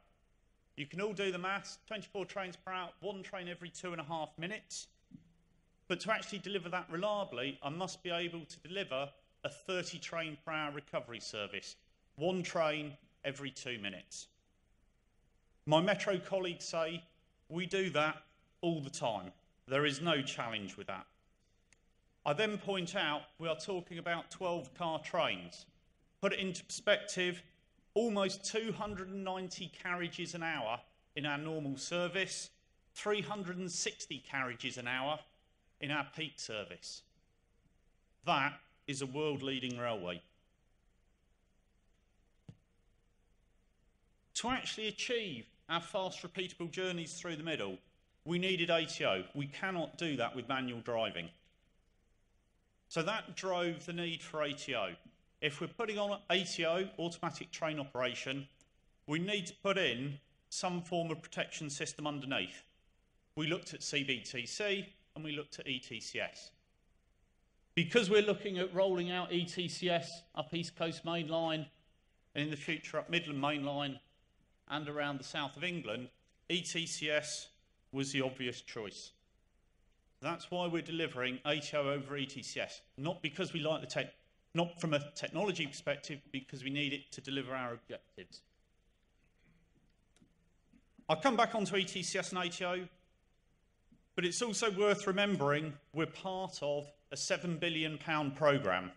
You can all do the maths, 24 trains per hour, 1 train every 2.5 minutes. But to actually deliver that reliably, I must be able to deliver a 30 train per hour recovery service, 1 train every 2 minutes. My metro colleagues say we do that all the time. There is no challenge with that. I then point out we are talking about 12-car trains. Put it into perspective, almost 290 carriages an hour in our normal service, 360 carriages an hour in our peak service. That is a world-leading railway. To actually achieve our fast, repeatable journeys through the middle, we needed ATO. We cannot do that with manual driving. So that drove the need for ATO. If we're putting on ATO, automatic train operation, we need to put in some form of protection system underneath. We looked at CBTC and we looked at ETCS. Because we're looking at rolling out ETCS up East Coast Main Line and in the future up Midland Main Line and around the south of England, ETCS was the obvious choice. That's why we're delivering ATO over ETCS, not because we like the tech, not from a technology perspective, because we need it to deliver our objectives. I'll come back onto ETCS and ATO, but it's also worth remembering we're part of a £7 billion programme.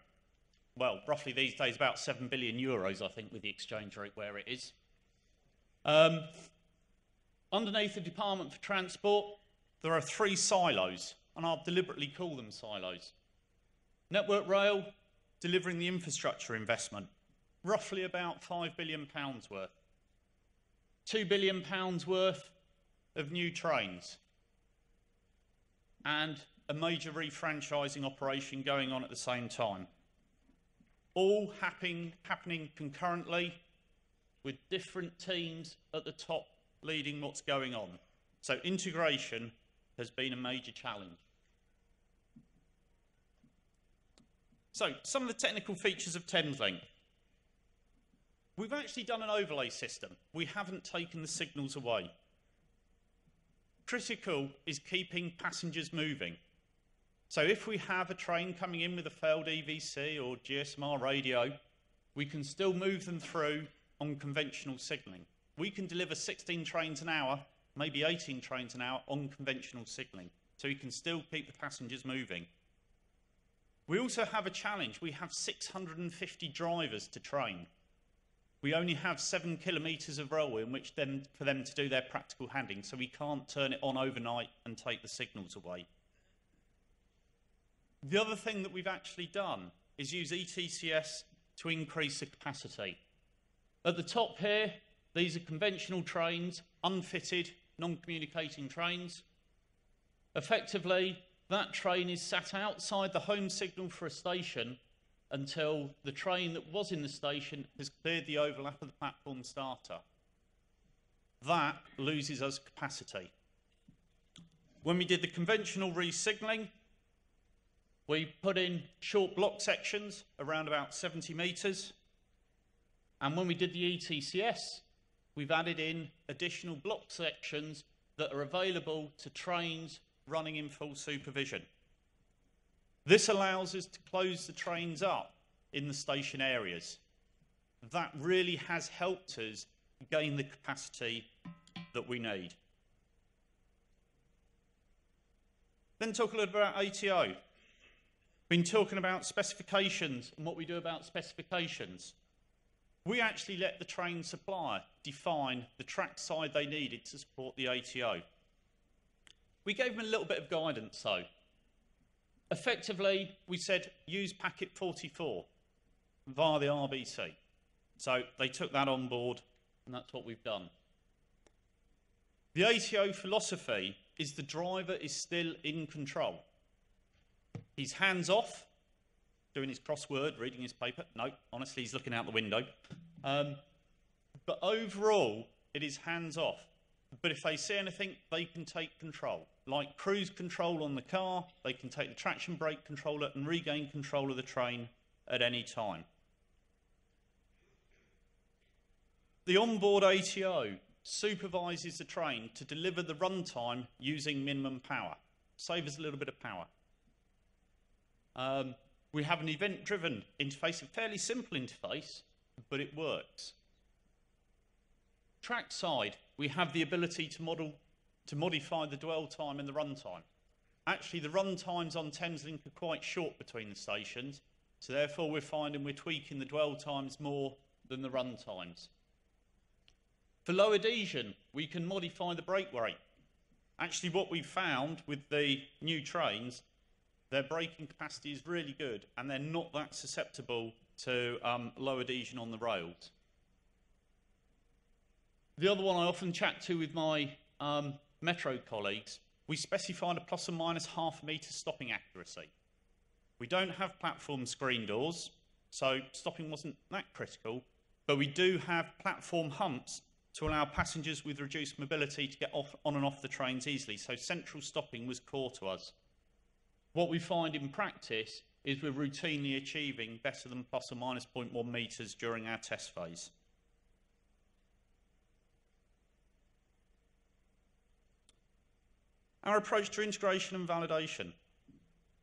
Well, roughly these days about €7 billion, I think, with the exchange rate where it is. Underneath the Department for Transport, there are 3 silos, and I'll deliberately call them silos. Network Rail, delivering the infrastructure investment, roughly about £5 billion worth. £2 billion worth of new trains, and a major refranchising operation going on at the same time. All happening concurrently, with different teams at the top leading what's going on. So integration has been a major challenge. So some of the technical features of Thameslink. We've actually done an overlay system. We haven't taken the signals away. Critical is keeping passengers moving. So if we have a train coming in with a failed EVC or GSMR radio, we can still move them through on conventional signalling. We can deliver 16 trains an hour, maybe 18 trains an hour on conventional signalling. So we can still keep the passengers moving. We also have a challenge. We have 650 drivers to train. We only have 7 kilometres of railway in which for them to do their practical handling, so we can't turn it on overnight and take the signals away. The other thing that we've actually done is use ETCS to increase the capacity. At the top here, these are conventional trains, unfitted, non-communicating trains. Effectively, that train is sat outside the home signal for a station until the train that was in the station has cleared the overlap of the platform starter. That loses us capacity. When we did the conventional re-signalling, we put in short block sections around about 70 metres. And when we did the ETCS, we've added in additional block sections that are available to trains running in full supervision. This allows us to close the trains up in the station areas. That really has helped us gain the capacity that we need. Then talk a little bit about ATO. Been talking about specifications and what we do about specifications. We actually let the train supplier define the track side they needed to support the ATO. We gave them a little bit of guidance though. Effectively, we said use packet 44 via the RBC. So they took that on board, and that's what we've done. The ATO philosophy is the driver is still in control. He's hands off, doing his crossword, reading his paper. No, honestly, he's looking out the window. But overall, it is hands off. But if they see anything, they can take control. Like cruise control on the car, they can take the traction brake controller and regain control of the train at any time. The onboard ATO supervises the train to deliver the runtime using minimum power. Save us a little bit of power. We have an event-driven interface, a fairly simple interface, but it works. Track side, we have the ability to modify the dwell time and the run time. Actually, the run times on Thameslink are quite short between the stations, so therefore we're finding we're tweaking the dwell times more than the run times. For low adhesion, we can modify the brake rate. Actually, what we've found with the new trains, their braking capacity is really good, and they're not that susceptible to low adhesion on the rails. The other one I often chat to with my metro colleagues, we specified a plus or minus ½ metre stopping accuracy. We don't have platform screen doors, so stopping wasn't that critical, but we do have platform humps to allow passengers with reduced mobility to get on and off the trains easily, so central stopping was core to us. What we find in practice is we're routinely achieving better than plus or minus 0.1 metres during our test phase. Our approach to integration and validation.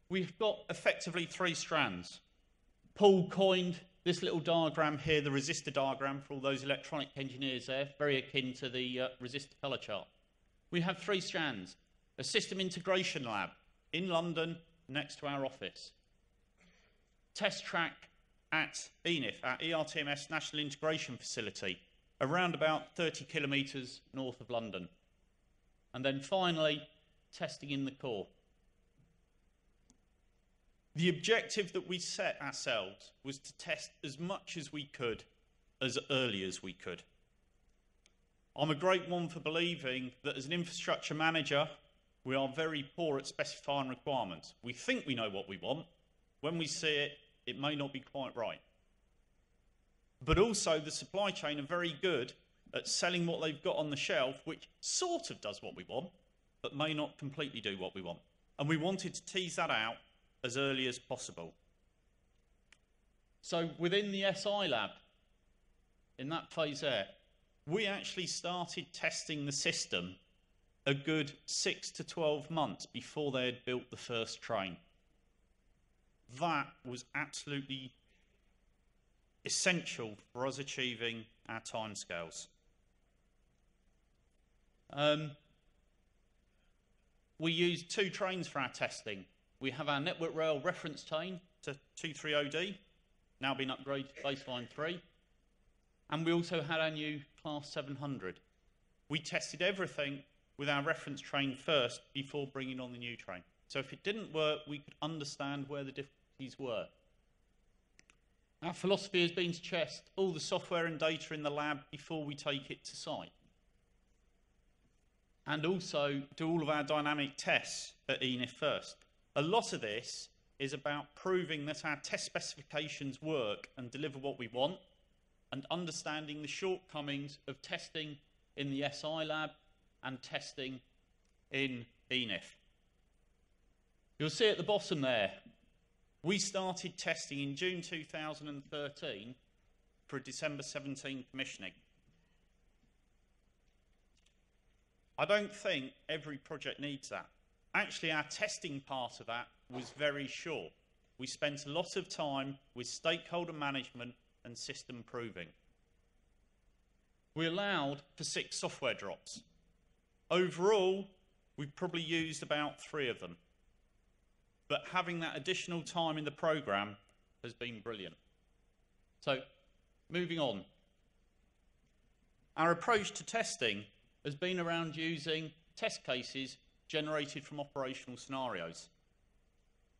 We've got effectively 3 strands. Paul coined this little diagram here, the resistor diagram for all those electronic engineers there, very akin to the resistor colour chart. We have 3 strands. A system integration lab in London next to our office. Test track at ENIF, our ERTMS National Integration Facility, around about 30 kilometres north of London. And then finally, testing in the core. The objective that we set ourselves was to test as much as we could, as early as we could. I'm a great one for believing that as an infrastructure manager, we are very poor at specifying requirements. We think we know what we want. When we see it, it may not be quite right. But also the supply chain are very good at selling what they've got on the shelf, which sort of does what we want, but may not completely do what we want. And we wanted to tease that out as early as possible. So within the SI lab, in that phase there, we actually started testing the system a good 6 to 12 months before they had built the first train. That was absolutely essential for us achieving our timescales. We used 2 trains for our testing. We have our network rail reference train to 230D, now been upgraded to baseline 3. And we also had our new Class 700. We tested everything with our reference train first before bringing on the new train. So if it didn't work, we could understand where the difficulties were. Our philosophy has been to test all the software and data in the lab before we take it to site. And also do all of our dynamic tests at ENIF first. A lot of this is about proving that our test specifications work and deliver what we want, and understanding the shortcomings of testing in the SI lab and testing in ENIF. You'll see at the bottom there, we started testing in June 2013 for a December 17 commissioning. I don't think every project needs that. Actually, our testing part of that was very short. We spent a lot of time with stakeholder management and system proving. We allowed for 6 software drops. Overall, we've probably used about 3 of them. But having that additional time in the program has been brilliant. So, moving on. Our approach to testing has been around using test cases generated from operational scenarios.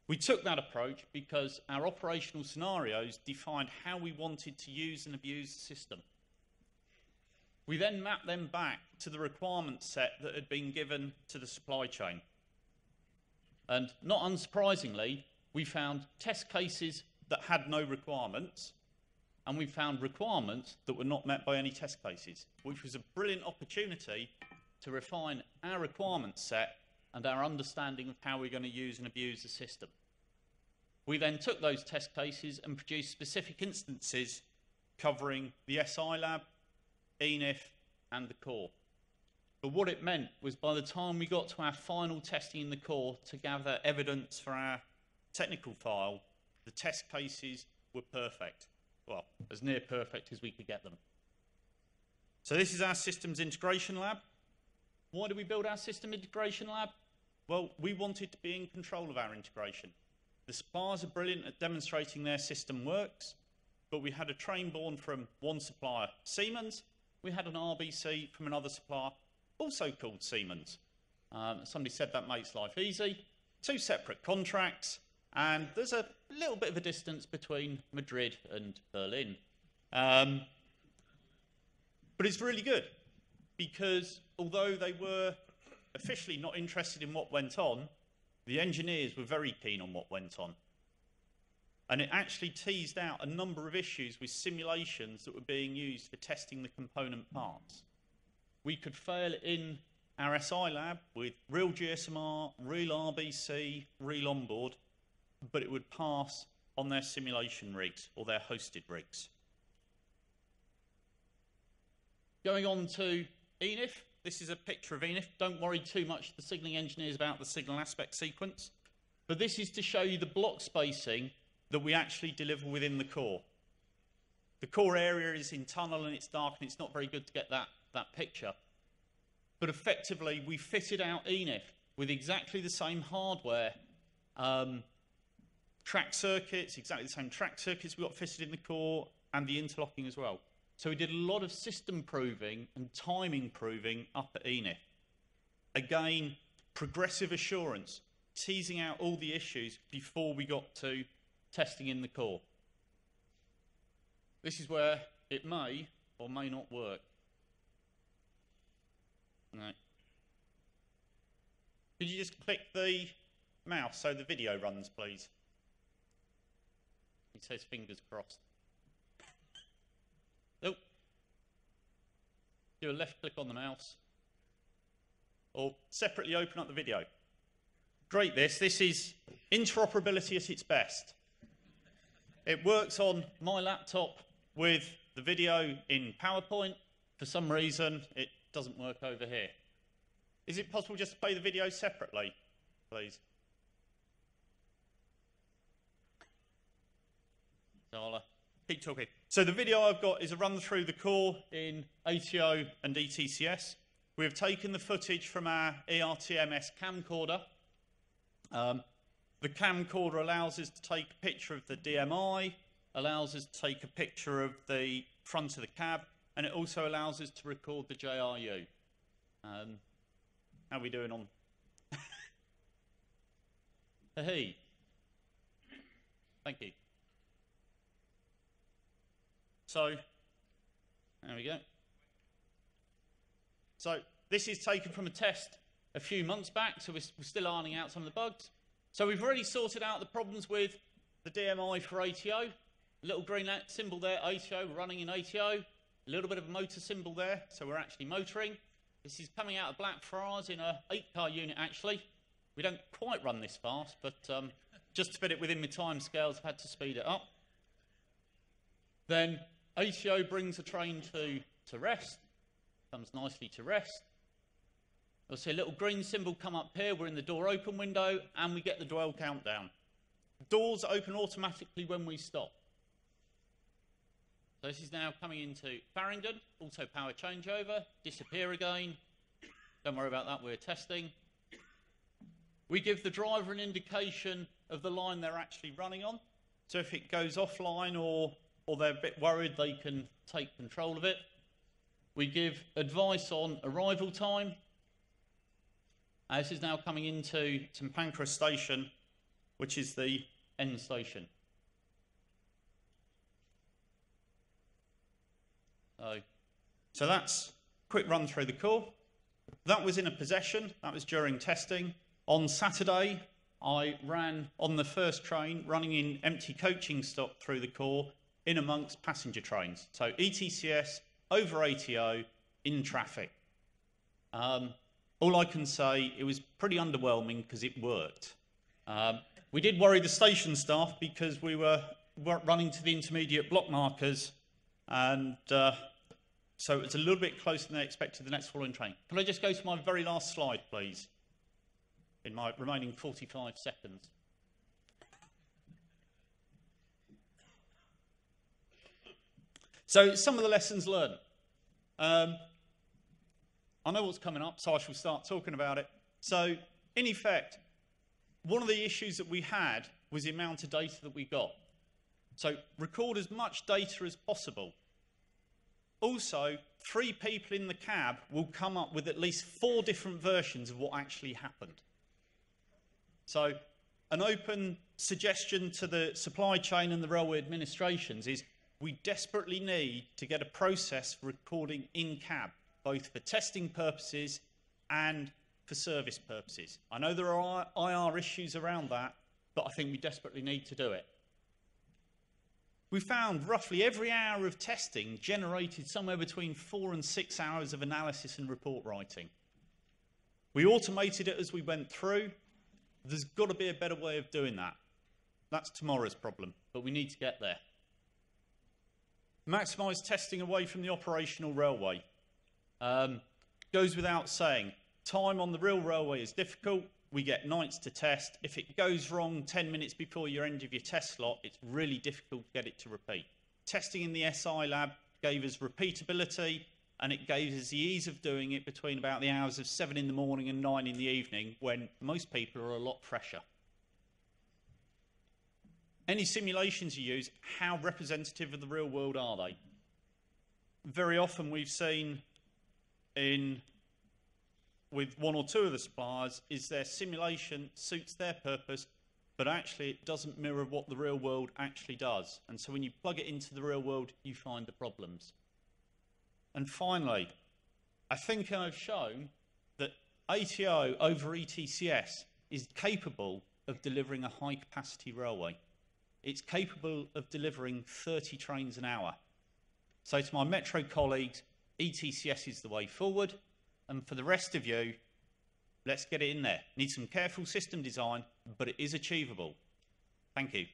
We took that approach because our operational scenarios defined how we wanted to use and abuse the system. We then mapped them back to the requirement set that had been given to the supply chain. And not unsurprisingly, we found test cases that had no requirements, and we found requirements that were not met by any test cases, which was a brilliant opportunity to refine our requirement set and our understanding of how we're going to use and abuse the system. We then took those test cases and produced specific instances covering the SI lab, ENIF, and the core. But what it meant was by the time we got to our final testing in the core to gather evidence for our technical file, the test cases were perfect. Well, as near perfect as we could get them. So this is our systems integration lab. Why did we build our system integration lab? Well, we wanted to be in control of our integration. The suppliers are brilliant at demonstrating their system works, but we had a train born from one supplier, Siemens. We had an RBC from another supplier, also called Siemens. Somebody said that makes life easy. 2 separate contracts, and there's a little bit of a distance between Madrid and Berlin. But it's really good, because although they were officially not interested in what went on, the engineers were very keen on what went on. And it actually teased out a number of issues with simulations that were being used for testing the component parts. We could fail in our SI lab with real GSMR, real RBC, real onboard, but it would pass on their simulation rigs or their hosted rigs. Going on to ENIF. This is a picture of ENIF. Don't worry too much, the signalling engineers, about the signal aspect sequence. But this is to show you the block spacing that we actually deliver within the core. the core area is in tunnel and it's dark and it's not very good to get that picture. But effectively, we fitted out ENIF with exactly the same hardware, track circuits, exactly the same track circuits we got fitted in the core, and the interlocking as well. So we did a lot of system proving and timing proving up at ENIF. Again, progressive assurance, teasing out all the issues before we got to testing in the core. This is where it may or may not work. No. Could you just click the mouse so the video runs, please? It says fingers crossed. Nope. Do a left click on the mouse. Or separately open up the video. Great, this is interoperability at its best. It works on my laptop with the video in PowerPoint. For some reason, it doesn't work over here. Is it possible just to play the video separately, please? So I'll keep talking. So the video I've got is a run through the core in ATO and ETCS. We have taken the footage from our ERTMS camcorder. The camcorder allows us to take a picture of the DMI, allows us to take a picture of the front of the cab, and it also allows us to record the JRU. How are we doing on? Hey. Thank you. So, there we go. So, this is taken from a test a few months back, so we're still ironing out some of the bugs. So we've already sorted out the problems with the DMI for ATO. A little green symbol there, ATO, running in ATO. A little bit of a motor symbol there, so we're actually motoring. This is coming out of Blackfriars in a 8-car unit, actually. We don't quite run this fast, but just to fit it within my time scales, I've had to speed it up. Then ATO brings the train to rest, comes nicely to rest. You'll see a little green symbol come up here. We're in the door open window, and we get the dwell countdown. Doors open automatically when we stop. So this is now coming into Farringdon, also power changeover, disappear again. Don't worry about that, we're testing. We give the driver an indication of the line they're actually running on. So if it goes offline or they're a bit worried, they can take control of it. We give advice on arrival time. This is now coming into St Pancras Station, which is the end station. So that's a quick run through the core. That was in a possession. That was during testing. On Saturday, I ran on the first train, running in empty coaching stock through the core in amongst passenger trains. So ETCS, over ATO, in traffic. All I can say, it was pretty underwhelming because it worked. We did worry the station staff because we were running to the intermediate block markers, and so it was a little bit closer than they expected the next following train. Can I just go to my very last slide, please, in my remaining 45 seconds? So some of the lessons learned. I know what's coming up, so I shall start talking about it. So, in effect, one of the issues that we had was the amount of data that we got. So, record as much data as possible. Also, 3 people in the cab will come up with at least 4 different versions of what actually happened. So, an open suggestion to the supply chain and the railway administrations is we desperately need to get a process for recording in cab, both for testing purposes and for service purposes. I know there are IR issues around that, but I think we desperately need to do it. We found roughly every hour of testing generated somewhere between 4 and 6 hours of analysis and report writing. We automated it as we went through. There's got to be a better way of doing that. That's tomorrow's problem, but we need to get there. Maximise testing away from the operational railway. Goes without saying, time on the real railway is difficult. We get nights to test. If it goes wrong 10 minutes before your end of your test slot, it's really difficult to get it to repeat. testing in the SI lab gave us repeatability, and it gave us the ease of doing it between about the hours of 7 in the morning and 9 in the evening, when most people are a lot fresher. Any simulations you use, how representative of the real world are they? Very often we've seen with one or two of the suppliers is their simulation suits their purpose, but actually it doesn't mirror what the real world actually does. And so when you plug it into the real world, you find the problems. And finally, I think I've shown that ATO over ETCS is capable of delivering a high-capacity railway. It's capable of delivering 30 trains an hour. So to my Metro colleagues, ETCS is the way forward. And for the rest of you, let's get it in there. Need some careful system design, but it is achievable. Thank you.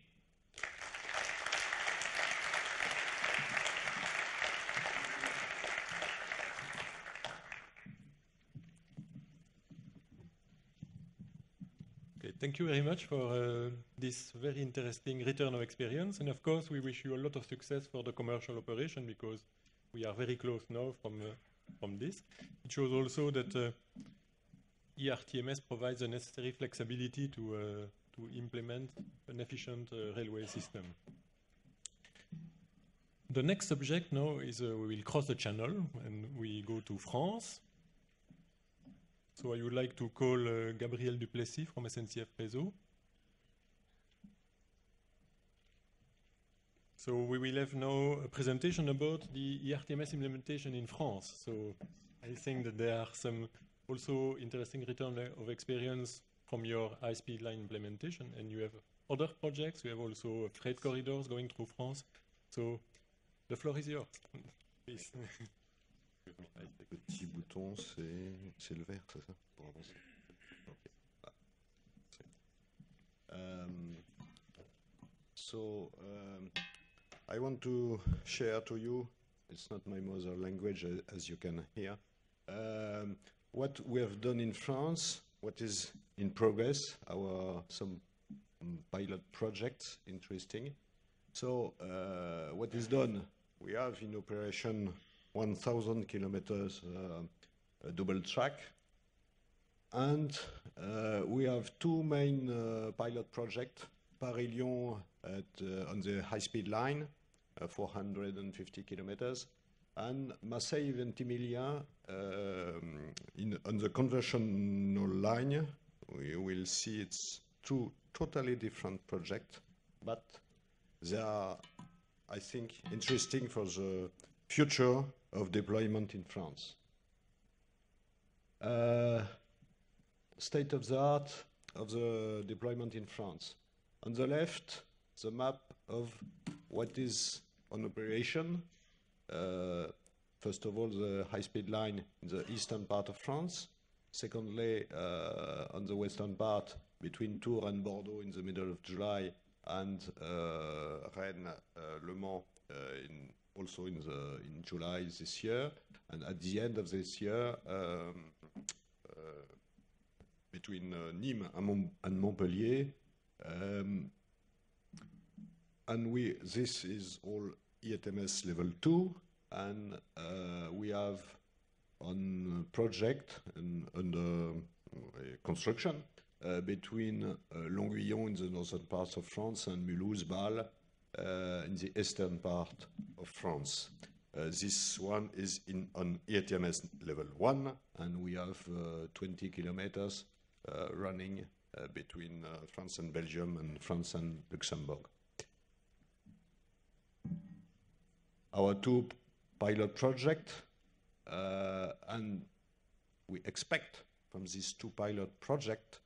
Thank you very much for this very interesting return of experience. And of course, we wish you a lot of success for the commercial operation, because we are very close now from this. It shows also that ERTMS provides the necessary flexibility to implement an efficient railway system. The next subject now is we will cross the channel and we go to France. So I would like to call Gabriel Duplessis from SNCF Réseau. So we will have now a presentation about the ERTMS implementation in France. So I think that there are some also interesting return of experience from your high-speed line implementation, and you have other projects. You have also freight corridors going through France. So the floor is yours. Please. Le petit bouton, c'est le vert, c'est ça, pour avancer. Okay. I want to share to you, it's not my mother language, as you can hear, what we have done in France, what is in progress, some pilot projects, interesting. So what is done? We have in operation 1,000 kilometers double track, and we have two main pilot projects: Paris-Lyon on the high-speed line, 450 kilometers, and Marseille-Ventimiglia on the conventional line. We will see it's two totally different projects, but they are, I think, interesting for the future of deployment in France. State of the art of the deployment in France. On the left, the map of what is on operation. First of all, the high-speed line in the eastern part of France. Secondly, on the western part, between Tours and Bordeaux in the middle of July, and Rennes, Le Mans also in July this year, and at the end of this year, between Nîmes and Montpellier, and this is all ERTMS level 2, and we have on project and under construction between Longuillon in the northern part of France and Mulhouse-Bâle in the eastern part of France. This one is on ERTMS level 1, and we have 20 kilometers running between France and Belgium and France and Luxembourg. Our two pilot projects, and we expect from these two pilot projects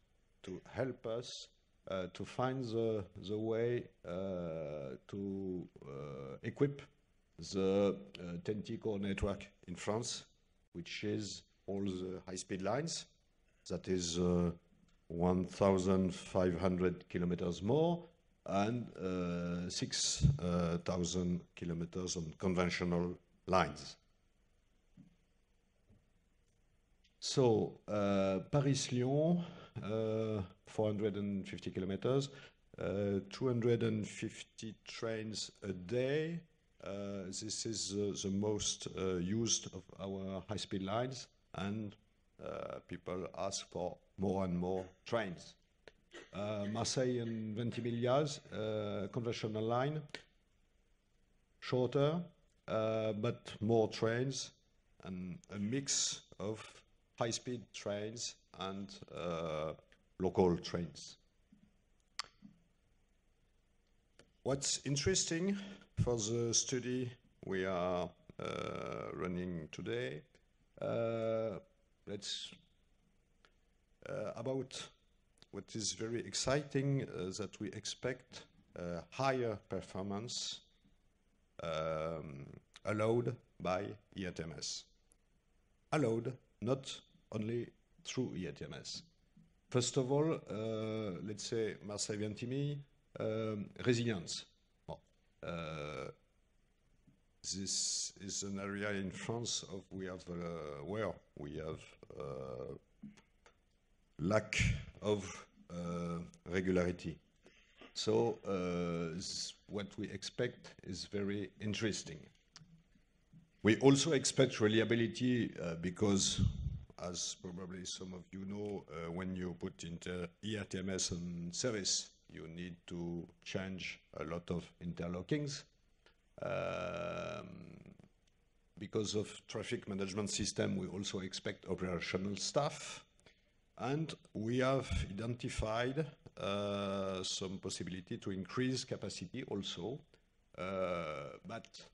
to help us to find the way to equip the TEN-T core network in France, which is all the high-speed lines. That is 1,500 kilometers more, and 6,000 kilometers on conventional lines. So Paris-Lyon, 450 kilometers, 250 trains a day, This is the most used of our high-speed lines, and people ask for more and more trains. Marseille and Ventimiglia, conventional line, shorter, but more trains, and a mix of high-speed trains and local trains. What's interesting for the study we are running today, about what is very exciting that we expect higher performance allowed by ERTMS. Allowed not only through ERTMS. First of all, let's say Marseille-Ventimille, resilience. This is an area in France where we have lack of regularity. So what we expect is very interesting. We also expect reliability because, as probably some of you know, when you put into ERTMS on service, you need to change a lot of interlockings. Because of traffic management system, we also expect operational staff. And we have identified some possibility to increase capacity also, but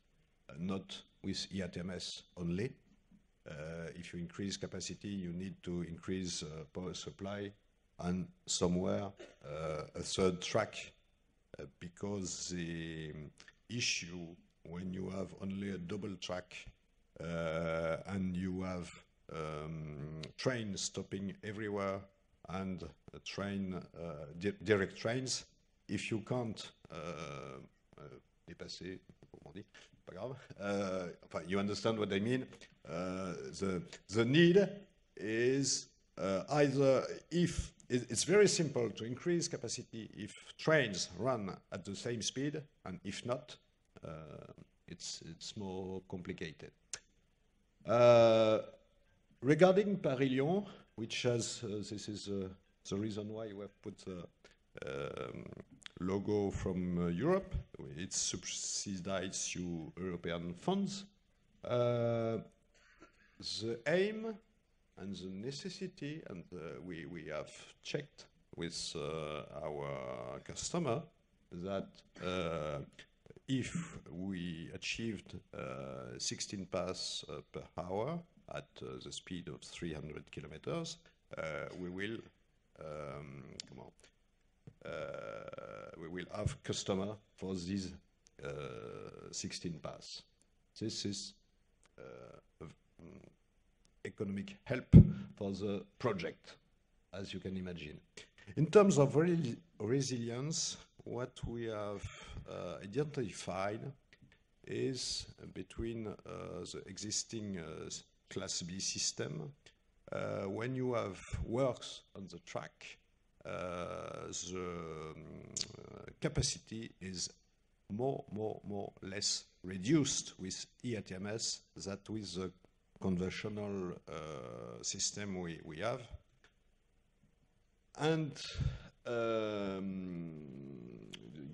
not with ERTMS only. If you increase capacity, you need to increase power supply and somewhere a third track, because the issue when you have only a double track and you have trains stopping everywhere and a train, direct trains, if you can't dépasser, comment on dit, pas grave, you understand what I mean. The need is either, if it's very simple to increase capacity if trains run at the same speed, and if not, it's more complicated. Regarding Paris-Lyon, which has, this is the reason why we have put the logo from Europe, it's subsidized through European funds. The aim and the necessity, and we have checked with our customer that if we achieved 16 pass per hour at the speed of 300 kilometers, we will have customer for these 16 pass. This is economic help for the project, as you can imagine. In terms of resilience, what we have identified is between the existing Class B system. When you have works on the track, the capacity is more less reduced with ERTMS than with the conventional system we have. And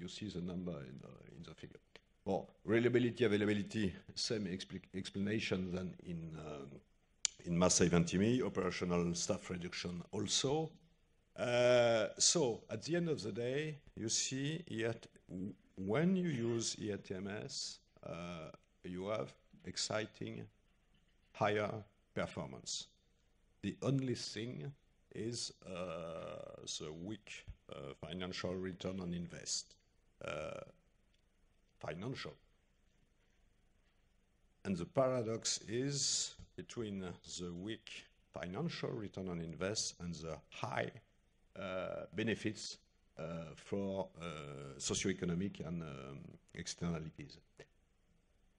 you see the number in the figure. Well, reliability, availability, same explanation than in Marseille-Ventimille, operational staff reduction also. So at the end of the day, you see when you use ERTMS, you have exciting higher performance. The only thing is the weak financial return on invest. Financial. And the paradox is between the weak financial return on invest and the high benefits for socioeconomic and externalities.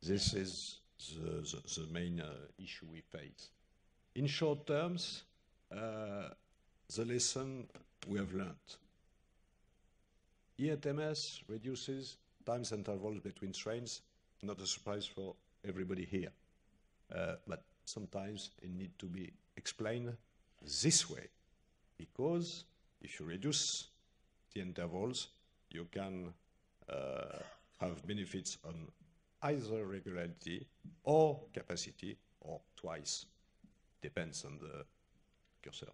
This is the main issue we face. In short terms, the lesson we have learned. ERTMS reduces times intervals between trains not a surprise for everybody here. But sometimes it needs to be explained this way, because if you reduce the intervals, you can have benefits on either regularity or capacity, or twice. Depends on the cursor.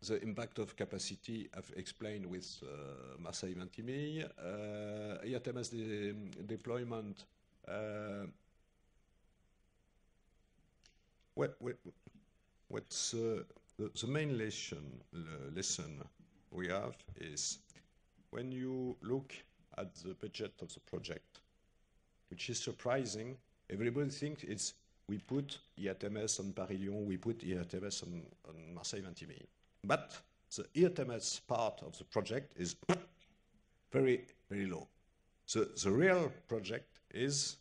The impact of capacity I've explained with Marseille-Vintimille. ERTMS deployment. What's the main lesson we have is when you look at the budget of the project, which is surprising. Everybody thinks it's we put ERTMS on Paris-Lyon, we put ERTMS on Marseille-Vintimille. But the ERTMS part of the project is very, very low. So the real project is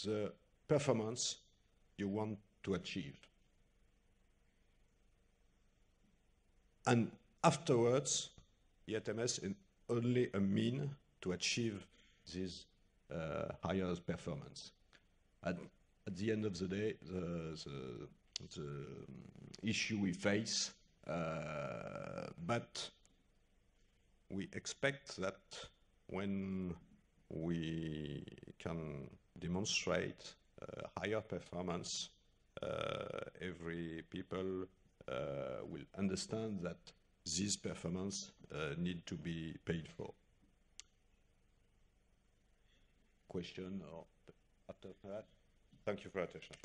the performance you want to achieve. And afterwards, ERTMS is only a mean to achieve this higher performance. At the end of the day, the issue we face, but we expect that when we can demonstrate higher performance, every people will understand that this performance need to be paid for. Question or after that? Thank you for your attention.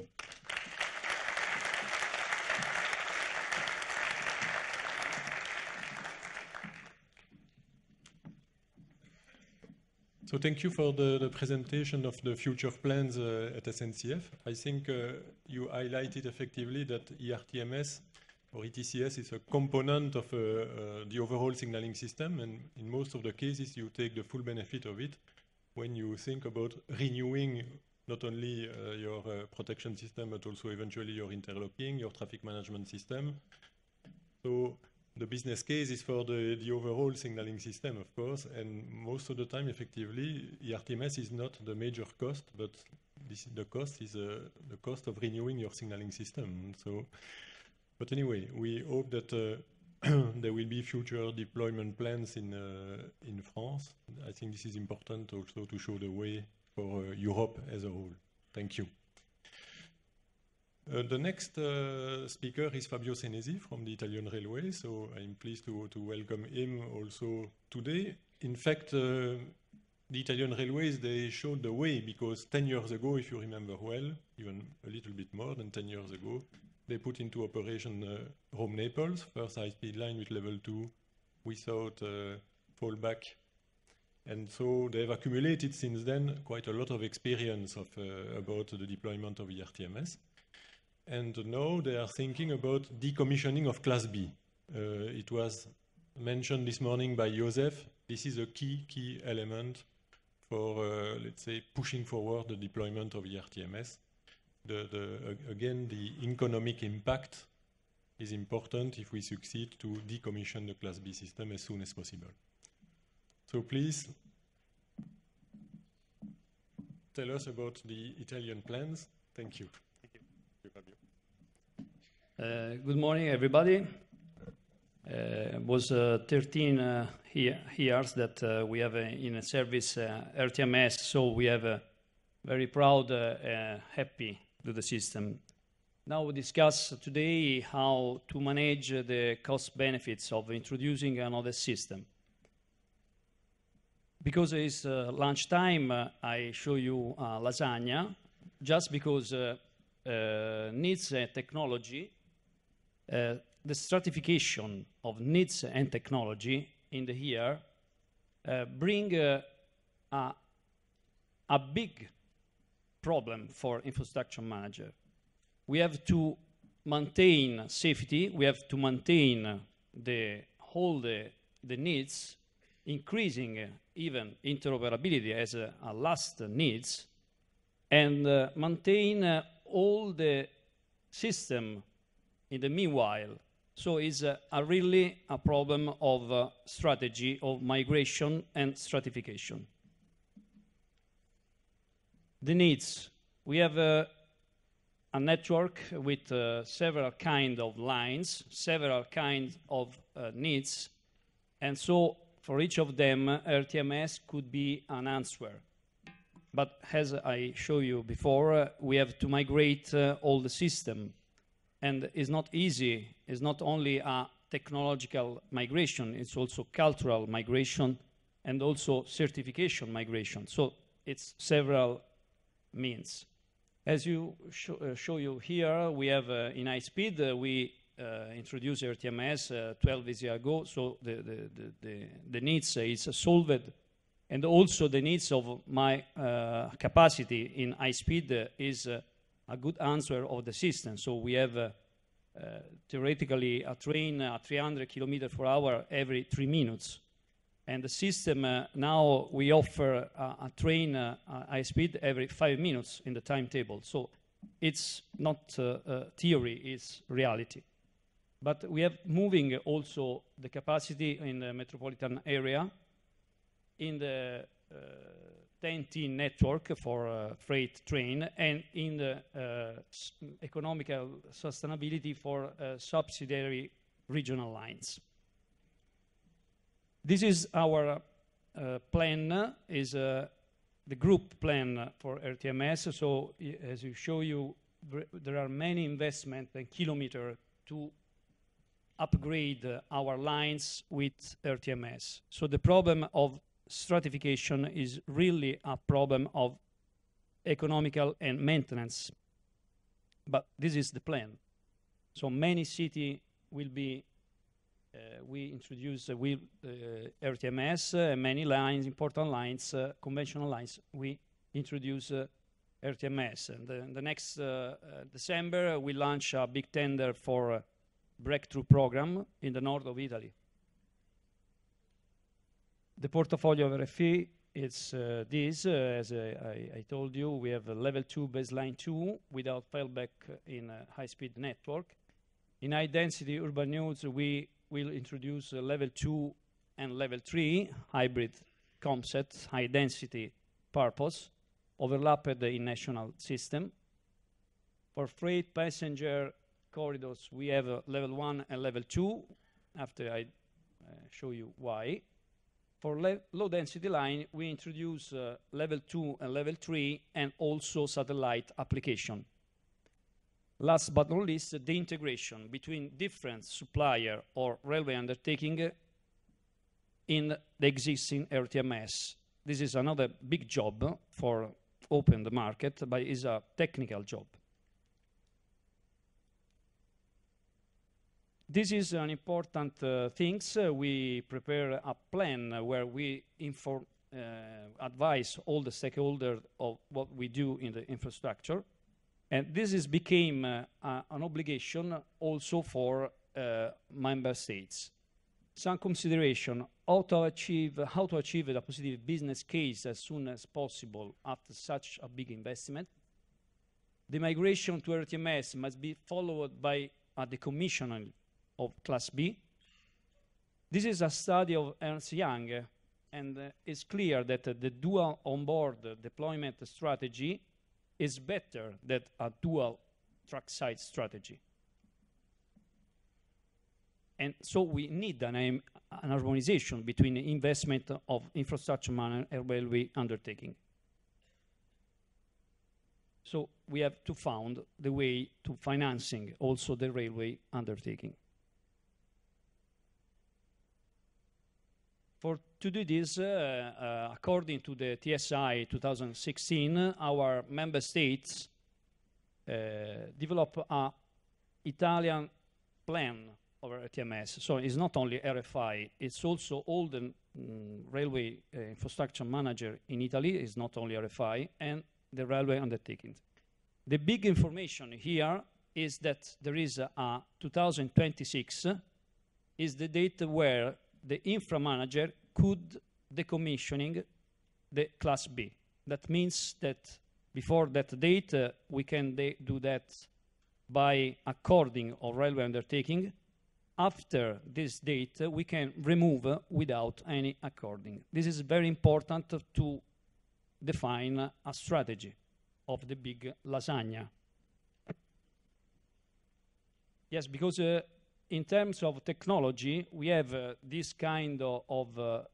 So thank you for the presentation of the future plans at SNCF. I think you highlighted effectively that ERTMS or ETCS is a component of the overall signaling system, and in most of the cases you take the full benefit of it when you think about renewing not only your protection system but also eventually your interlocking, your traffic management system. So the business case is for the overall signaling system, of course, and most of the time, effectively, ERTMS is not the major cost, but the cost is the cost of renewing your signaling system. So, but anyway, we hope that there will be future deployment plans in France. I think this is important also to show the way for Europe as a whole. Thank you. The next speaker is Fabio Senesi from the Italian Railway, so I'm pleased to welcome him also today. In fact, the Italian Railways, they showed the way because 10 years ago, if you remember well, even a little bit more than 10 years ago, they put into operation Rome-Naples, first high-speed line with level 2 without fallback. And so they've accumulated since then quite a lot of experience about the deployment of ERTMS. And now they are thinking about decommissioning of Class B. It was mentioned this morning by Joseph. This is a key element for, let's say, pushing forward the deployment of ERTMS. Again, the economic impact is important if we succeed to decommission the Class B system as soon as possible. So please tell us about the Italian plans. Thank you. Good morning, everybody. It was 13 years that we have in service ERTMS, so we have very proud, happy with the system. Now we discuss today how to manage the cost benefits of introducing another system. Because it's lunchtime, I show you lasagna, just because needs technology. The stratification of needs and technology in the year bring a big problem for infrastructure manager. We have to maintain safety, we have to maintain all the needs, increasing even interoperability as a last needs, and maintain all the system in the meanwhile So it's really a problem of strategy, of migration and stratification. The needs. We have a network with several kinds of lines, several kinds of needs, and so for each of them, ERTMS could be an answer. But as I showed you before, we have to migrate all the system. And it's not easy. It's not only a technological migration, it's also cultural migration and also certification migration. So it's several means. As you show you here, we have in high speed, we introduced ERTMS 12 years ago, so the needs is solved. And also the needs of my capacity in high speed is a good answer of the system. So we have theoretically a train at 300 kilometers per hour every 3 minutes. And the system, now we offer a train high speed every 5 minutes in the timetable. So it's not theory, it's reality. But we have moving also the capacity in the metropolitan area, in the TEN-T network for freight train, and in the economical sustainability for subsidiary regional lines. This is our plan, is the group plan for ERTMS. So as you show you, there are many investment and kilometers to upgrade our lines with ERTMS. So the problem of stratification is really a problem of economical and maintenance. But this is the plan. So many cities will be, we introduce with ERTMS, many lines, important lines, conventional lines, we introduce ERTMS. And the next December, we launch a big tender for breakthrough program in the north of Italy. The portfolio of RFE is this, as I told you, we have a level 2 baseline 2 without failback in a high-speed network. In high-density urban nodes, we will introduce level 2 and level 3 hybrid concept, high-density purpose, overlapped in national system. For freight passenger corridors, we have level 1 and level 2, after I show you why. For low-density line, we introduce level 2 and level 3, and also satellite application. Last but not least, the integration between different supplier or railway undertaking in the existing ERTMS. This is another big job for open the market, but it's a technical job. This is an important thing. We prepare a plan where we advise all the stakeholders of what we do in the infrastructure. And this is became an obligation also for member states. Some consideration how to achieve a positive business case as soon as possible after such a big investment. The migration to ERTMS must be followed by a decommissioning of Class B. This is a study of Ernst Young, and it's clear that the dual onboard deployment strategy is better than a dual trackside strategy. And so we need an harmonization between the investment of infrastructure and railway undertaking. So we have to find the way to financing also the railway undertaking. To do this, according to the TSI 2016, our member states develop an Italian plan over ERTMS. So it's not only RFI, it's also all the railway infrastructure manager in Italy, it's not only RFI, and the railway undertakings. The big information here is that there is a 2026 is the date where the infra manager could decommissioning the Class B. That means that before that date, we can do that by according of railway undertaking, after this date, we can remove without any according. This is very important to define a strategy of the big lasagna. Yes, because in terms of technology, we have this kind of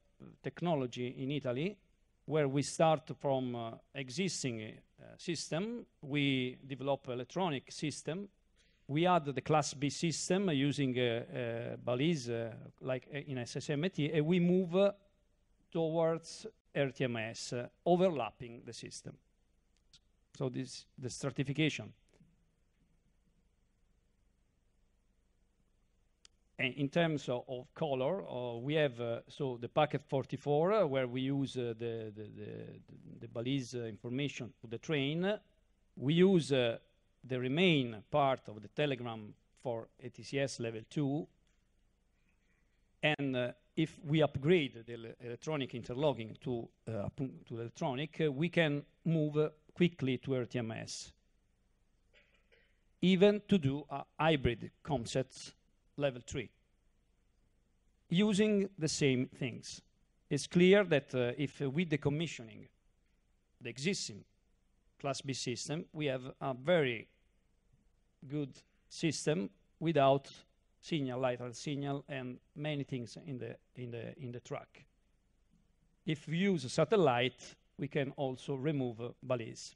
technology in Italy, where we start from existing system, we develop electronic system, we add the Class B system using balise like in SSMT, and we move towards ERTMS, overlapping the system. So this is the stratification. And in terms of color, we have so the packet 44, where we use the balise information to the train. We use the remain part of the telegram for ATCS level 2. And if we upgrade the electronic interlogging to electronic, we can move quickly to ERTMS, even to do a hybrid concept level 3, using the same things. It's clear that if with decommissioning the existing Class B system, we have a very good system without signal, lateral signal, and many things in the track. If we use a satellite, we can also remove balise.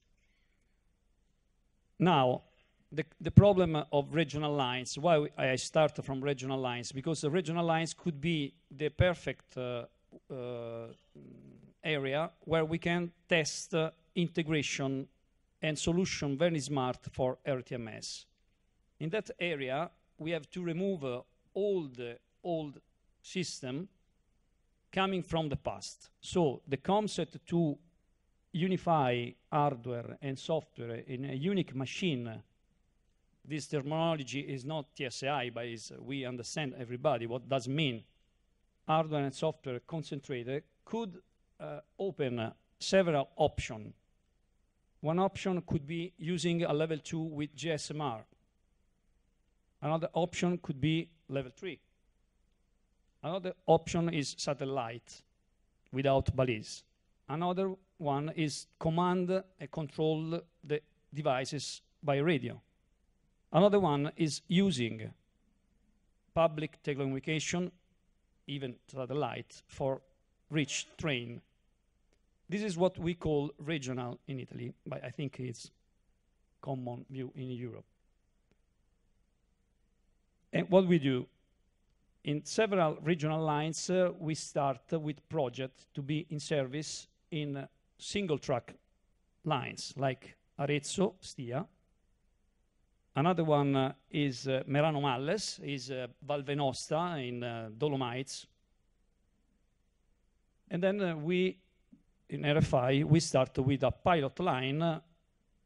Now, the problem of regional lines, why I start from regional lines, because the regional lines could be the perfect area where we can test integration and solution very smart for ERTMS. In that area, we have to remove all the old system coming from the past. So the concept to unify hardware and software in a unique machine, this terminology is not TSI, but we understand everybody what does mean. Hardware and software concentrated could open several options. One option could be using a level 2 with GSMR. Another option could be level 3. Another option is satellite without balise. Another one is command and control the devices by radio. Another one is using public telecommunication, even satellite, for rich train. This is what we call regional in Italy, but I think it's common view in Europe. And what we do, in several regional lines, we start with projects to be in service in single track lines, like Arezzo, Stia. Another one is Merano Malles, is Valvenosta in Dolomites. And then we, in RFI, we start with a pilot line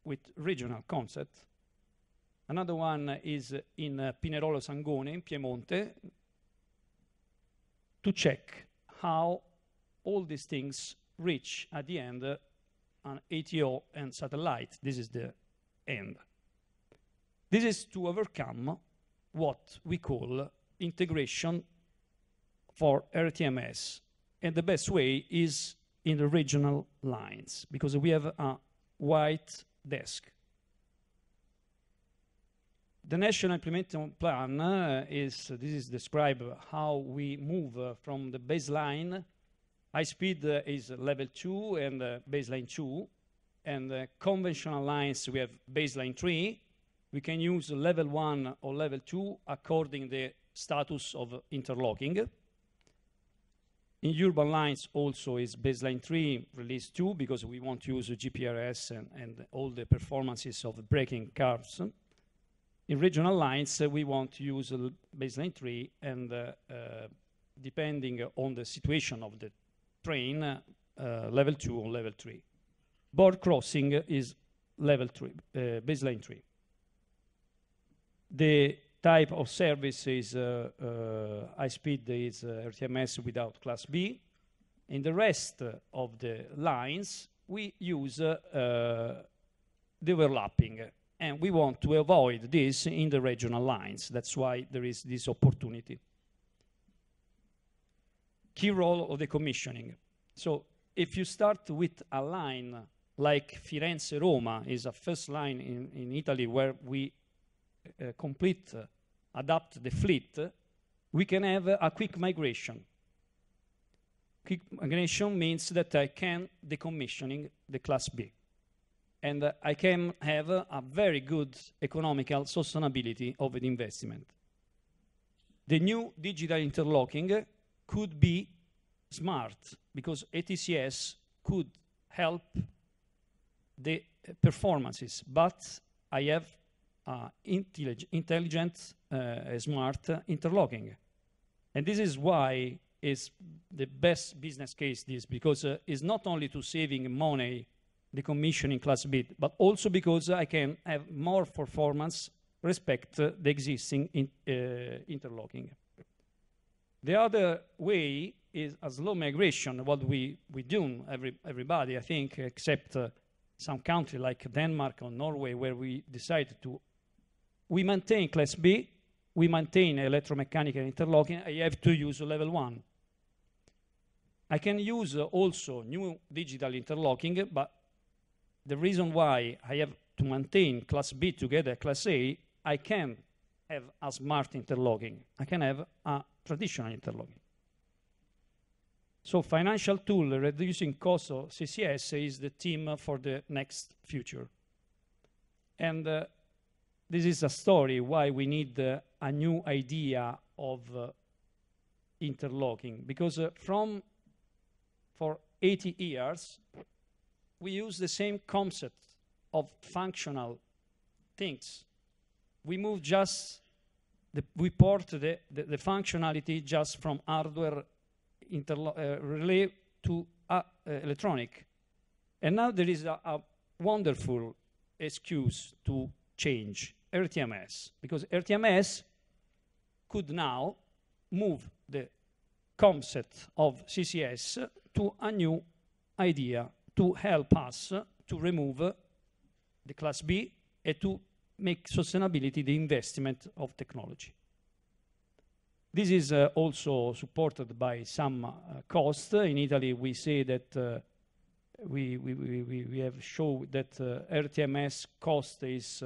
with regional concept. Another one is in Pinerolo Sangone, in Piemonte, to check how all these things reach at the end an ATO and satellite. This is the end. This is to overcome what we call integration for ERTMS. And the best way is in the regional lines, because we have a white desk. The National Implementation Plan this is describe how we move from the baseline. High speed is level 2 and baseline 2. And conventional lines, we have baseline 3. We can use level 1 or level 2 according to the status of interlocking. In urban lines also is baseline 3, release 2, because we want to use GPRS and all the performances of braking curves. In regional lines, we want to use baseline 3, and depending on the situation of the train, level 2 or level 3. Board crossing is level 3, baseline 3. The type of service is high speed is ERTMS without Class B. In the rest of the lines, we use the overlapping. And we want to avoid this in the regional lines. That's why there is this opportunity. Key role of the commissioning. So if you start with a line like Firenze-Roma is a first line in Italy where we adapt the fleet, we can have a quick migration. Quick migration means that I can decommissioning the Class B. And I can have a very good economical sustainability of the investment. The new digital interlocking could be smart because ATCS could help the performances, but I have intelligent, smart interlocking. And this is why it's the best business case, this, because it's not only to saving money, decommissioning Class B, but also because I can have more performance respect the existing interlocking. The other way is a slow migration, what we do, everybody, I think, except some country like Denmark or Norway, where we decided we maintain Class B, we maintain electromechanical interlocking, I have to use level 1. I can use also new digital interlocking, but the reason why I have to maintain Class B together Class A, I can have a smart interlocking. I can have a traditional interlocking. So financial tool reducing cost of CCS is the theme for the next future. And this is a story why we need a new idea of interlocking. Because for 80 years, we use the same concept of functional things. We move just, we port the functionality just from hardware relay to electronic. And now there is a wonderful excuse to change ERTMS, because ERTMS could now move the concept of CCS to a new idea to help us to remove the Class B and to make sustainability the investment of technology. This is also supported by some cost. In Italy, we say that we have shown that ERTMS cost is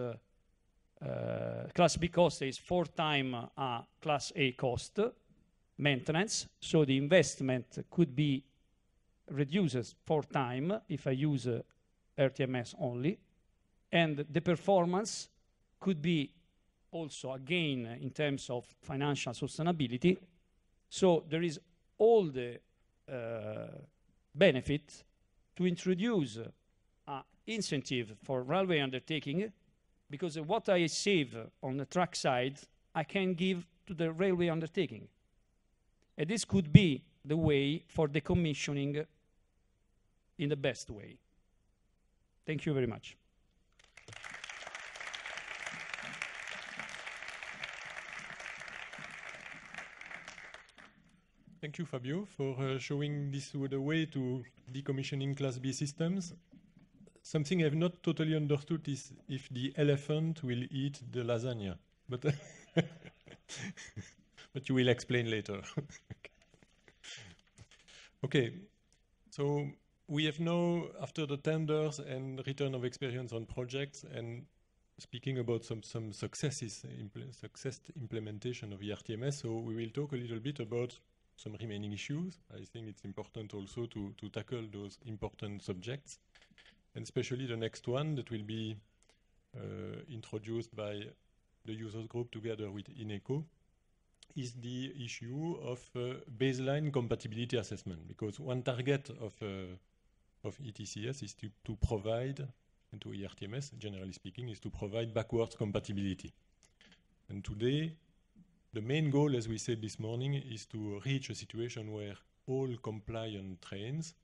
Class B cost is 4 times Class A cost maintenance. So the investment could be reduced 4 times if I use ERTMS only, and the performance could be also a gain in terms of financial sustainability. So there is all the benefit to introduce an incentive for railway undertaking, because what I save on the track side, I can give to the railway undertaking. And this could be the way for decommissioning in the best way. Thank you very much. Thank you, Fabio, for showing this the way to decommissioning Class B systems. Something I've not totally understood is if the elephant will eat the lasagna, but but you will explain later. Okay, so we have now, after the tenders and return of experience on projects, and speaking about some success implementation of ERTMS, so we will talk a little bit about some remaining issues. I think it's important also to tackle those important subjects, and especially the next one that will be introduced by the users group together with INECO, is the issue of baseline compatibility assessment. Because one target of ETCS is to provide, and to ERTMS, generally speaking, is to provide backwards compatibility. And today, the main goal, as we said this morning, is to reach a situation where all compliant trains,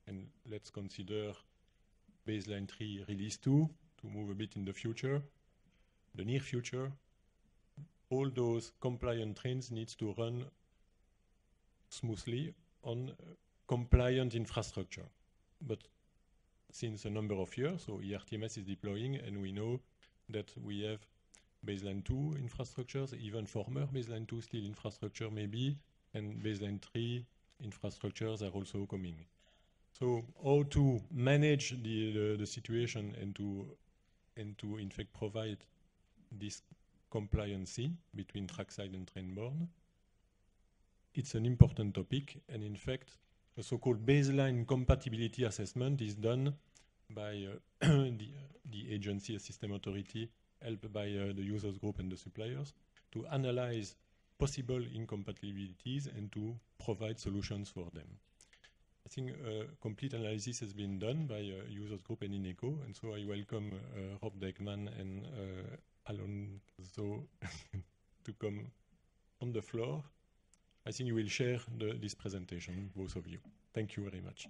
and let's consider baseline 3 release 2 to move a bit in the future, the near future, all those compliant trains needs to run smoothly on compliant infrastructure. But since a number of years, so ERTMS is deploying, and we know that we have baseline 2 infrastructures, even former baseline 2 still infrastructure maybe, and baseline 3 infrastructures are also coming. So how to manage the situation and to in fact provide this compliancy between trackside and train-borne. It's an important topic, and in fact, a so-called baseline compatibility assessment is done by the agency, a system authority, helped by the users group and the suppliers, to analyze possible incompatibilities and to provide solutions for them. I think a complete analysis has been done by users group and INECO, and so I welcome Rob Degman and Alonso to come on the floor. I think you will share this presentation, both of you. Thank you very much.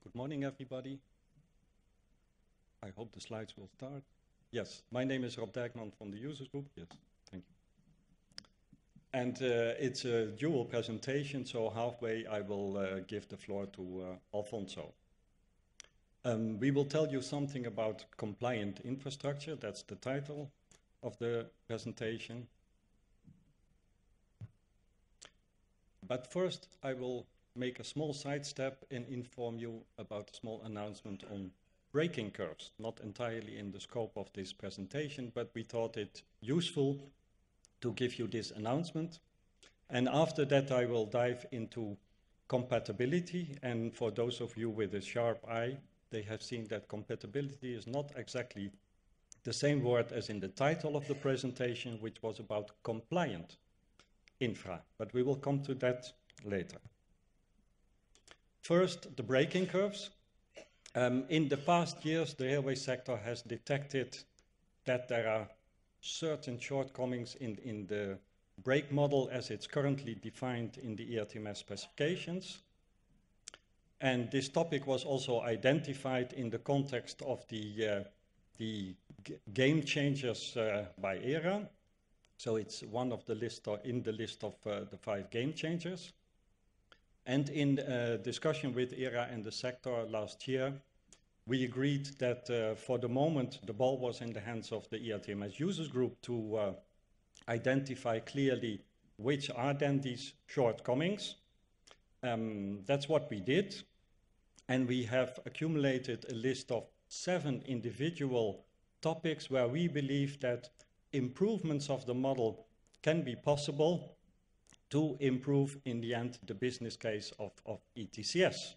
Good morning, everybody. I hope the slides will start. Yes, my name is Rob Degman from the users group. Yes, thank you. And it's a dual presentation, so halfway I will give the floor to Alfonso. We will tell you something about compliant infrastructure. That's the title of the presentation. But first, I will make a small sidestep and inform you about a small announcement on braking curves, not entirely in the scope of this presentation, but we thought it useful to give you this announcement. And after that, I will dive into compatibility. And for those of you with a sharp eye, they have seen that compatibility is not exactly the same word as in the title of the presentation, which was about compliant infra, but we will come to that later. First, the braking curves. In the past years, the railway sector has detected that there are certain shortcomings in the brake model as it's currently defined in the ERTMS specifications. And this topic was also identified in the context of the game changers by ERA. So it's one of the list, or in the list of the 5 game changers. And in discussion with ERA and the sector last year, we agreed that for the moment, the ball was in the hands of the ERTMS users group to identify clearly which are then these shortcomings. That's what we did. And we have accumulated a list of 7 individual topics where we believe that improvements of the model can be possible to improve, in the end, the business case of ETCS.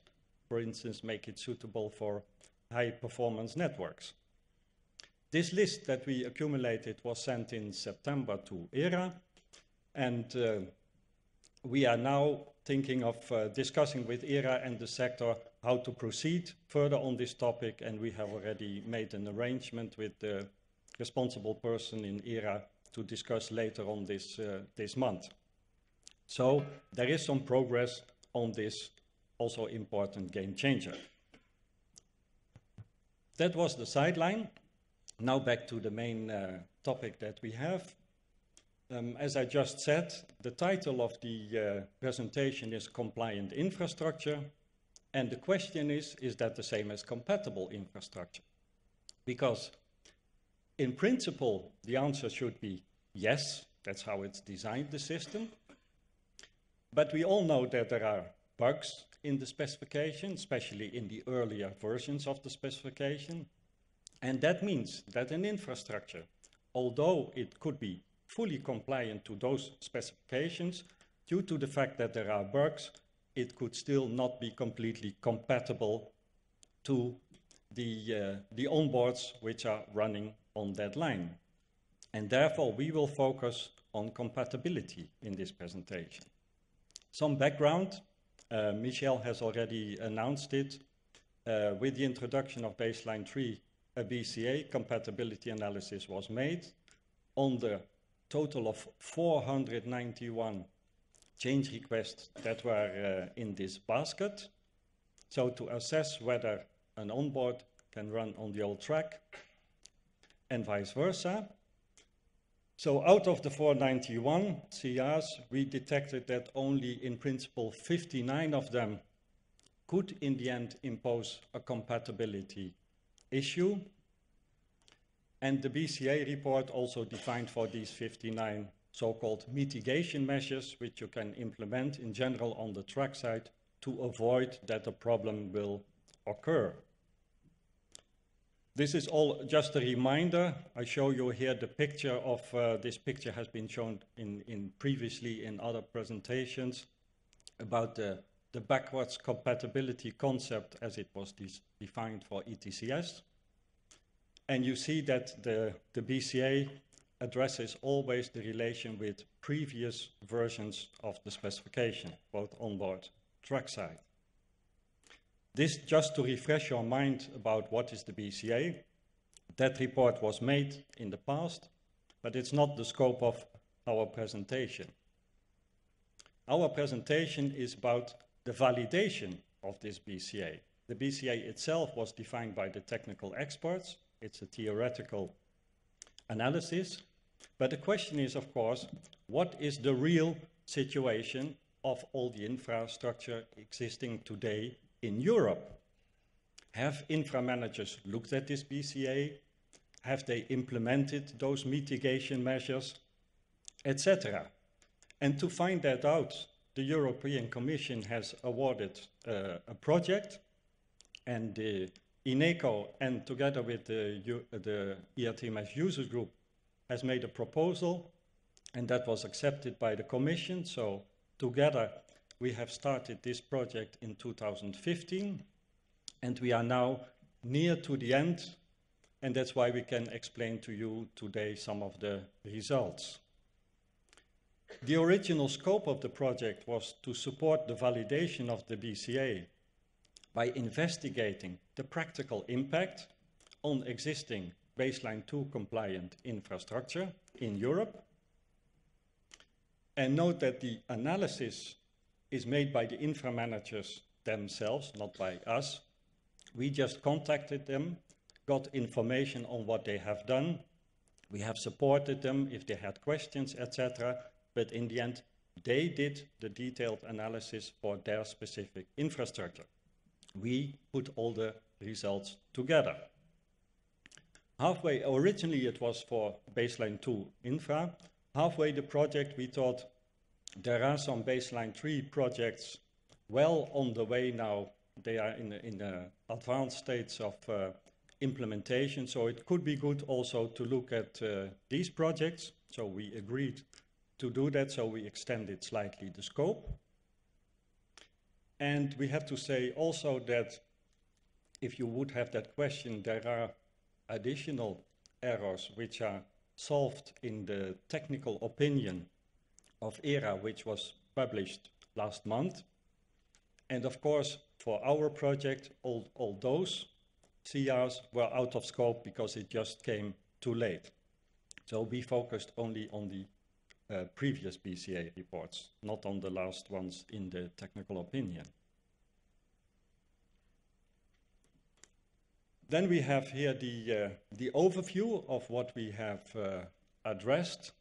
For instance, make it suitable for high-performance networks. This list that we accumulated was sent in September to ERA, and we are now thinking of discussing with ERA and the sector how to proceed further on this topic, and we have already made an arrangement with the responsible person in ERA to discuss later on this month. So there is some progress on this also important game changer. That was the sideline. Now back to the main topic that we have. As I just said, the title of the presentation is Compliant Infrastructure. And the question is that the same as compatible infrastructure? Because in principle, the answer should be yes. That's how it's designed, the system. But we all know that there are bugs in the specification, especially in the earlier versions of the specification. And that means that an infrastructure, although it could be fully compliant to those specifications, due to the fact that there are bugs, it could still not be completely compatible to the onboards which are running on that line. And therefore, we will focus on compatibility in this presentation. Some background, Michel has already announced it. With the introduction of baseline 3, a BCA compatibility analysis was made on the total of 491 change requests that were in this basket. So to assess whether an onboard can run on the old track and vice versa. So out of the 491 CRs, we detected that only in principle 59 of them could in the end impose a compatibility issue. And the BCA report also defined for these 59 so-called mitigation measures, which you can implement in general on the track side to avoid that a problem will occur. This is all just a reminder. I show you here the picture of, this picture has been shown previously in other presentations about the backwards compatibility concept as it was defined for ETCS. And you see that the BCA addresses always the relation with previous versions of the specification, both onboard, trackside. This just to refresh your mind about what is the BCA. That report was made in the past, but it's not the scope of our presentation. Our presentation is about the validation of this BCA. The BCA itself was defined by the technical experts. It's a theoretical analysis. But the question is, of course, what is the real situation of all the infrastructure existing today in Europe? Have infra managers looked at this BCA? Have they implemented those mitigation measures, etc.? And to find that out, the European Commission has awarded a project, and INECO, and together with the ERTMS users group, has made a proposal, and that was accepted by the Commission. So together we have started this project in 2015, and we are now near to the end, and that's why we can explain to you today some of the results. The original scope of the project was to support the validation of the BCA by investigating the practical impact on existing baseline 2 compliant infrastructure in Europe. And note that the analysis is made by the infra managers themselves, not by us. We just contacted them, got information on what they have done. We have supported them if they had questions, etc. But in the end, they did the detailed analysis for their specific infrastructure. We put all the results together. Halfway, originally it was for baseline 2 infra. Halfway the project, we thought there are some baseline 3 projects well on the way now. They are in the advanced states of implementation, so it could be good also to look at these projects. So we agreed to do that, so we extended slightly the scope. And we have to say also that if you would have that question, there are additional errors which are solved in the technical opinion of ERA, which was published last month. And of course, for our project, all those CRs were out of scope because it just came too late. So we focused only on the previous BCA reports, not on the last ones in the technical opinion. Then we have here the overview of what we have addressed.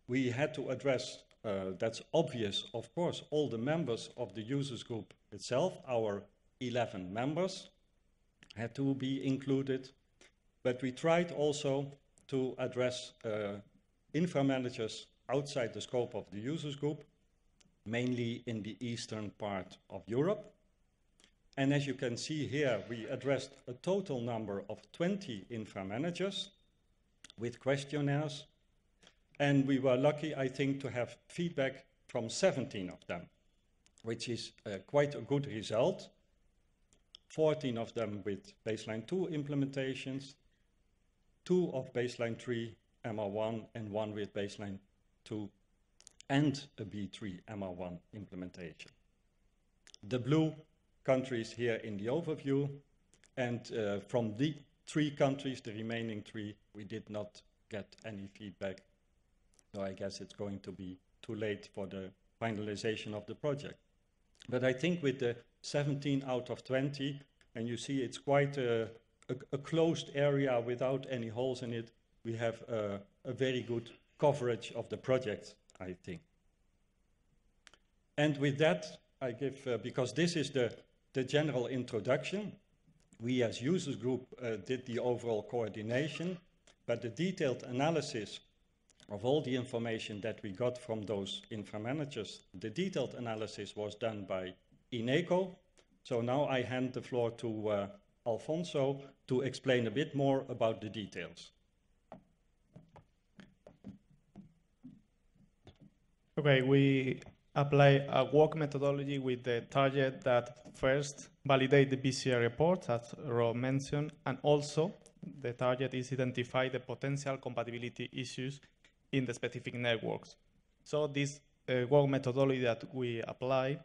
We had to address, that's obvious, of course, all the members of the users group itself. Our 11 members had to be included, but we tried also to address infra managers outside the scope of the users group, mainly in the eastern part of Europe. And as you can see here, we addressed a total number of 20 infra managers with questionnaires. And we were lucky, I think, to have feedback from 17 of them, which is quite a good result. 14 of them with baseline 2 implementations, 2 of baseline 3 MR1, and 1 with baseline 2 and a B3 MR1 implementation. The blue countries here in the overview, and from the 3 countries, the remaining 3, we did not get any feedback. So I guess it's going to be too late for the finalization of the project. But I think with the 17 out of 20, and you see it's quite a closed area without any holes in it, we have a very good coverage of the project, I think. And with that, I give, because this is the the general introduction. We as users group did the overall coordination, but the detailed analysis of all the information that we got from those inframanagers, the detailed analysis was done by Ineco. So now I hand the floor to Alfonso to explain a bit more about the details. Okay, we apply a work methodology with the target that first validate the BCR report, as Rob mentioned, and also the target is identify the potential compatibility issues in the specific networks. So this work methodology that we apply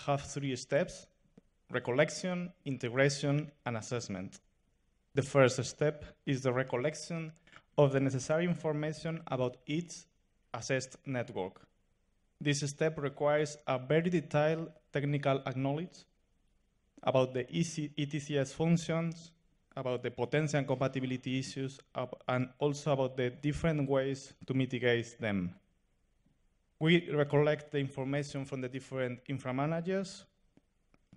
have 3 steps: recollection, integration, and assessment. The first step is the recollection of the necessary information about each assessed network. This step requires a very detailed technical acknowledge about the ETCS functions, about the potential compatibility issues, and also about the different ways to mitigate them. We recollect the information from the different inframanagers,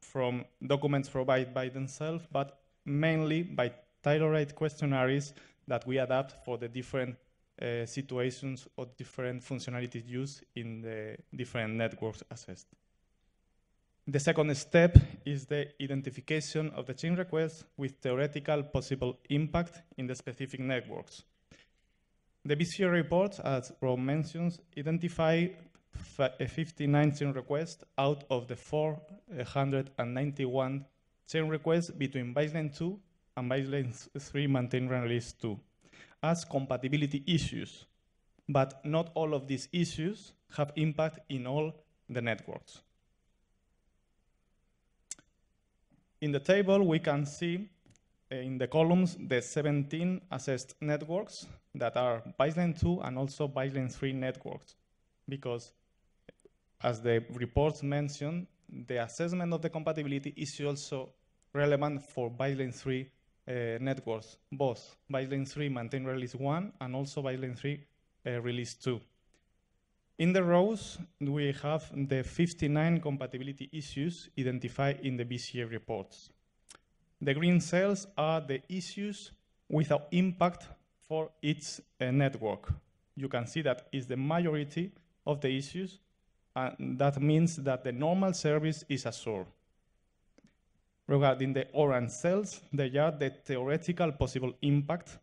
from documents provided by themselves, but mainly by tailored questionnaires that we adapt for the different situations or different functionalities used in the different networks assessed. The second step is the identification of the change requests with theoretical possible impact in the specific networks. The BCR report, as Rob mentions, identify 59 change requests out of the 491 change requests between baseline 2 and baseline 3 maintain release 2 as compatibility issues, but not all of these issues have impact in all the networks. In the table, we can see in the columns the 17 assessed networks that are baseline 2 and also baseline 3 networks, because as the reports mention, the assessment of the compatibility is also relevant for baseline 3 networks, both baseline 3 maintain release 1 and also baseline 3 release 2. In the rows, we have the 59 compatibility issues identified in the BCA reports. The green cells are the issues without impact for each network. You can see that is the majority of the issues, and that means that the normal service is assured. Regarding the orange cells, they are the theoretical possible impact.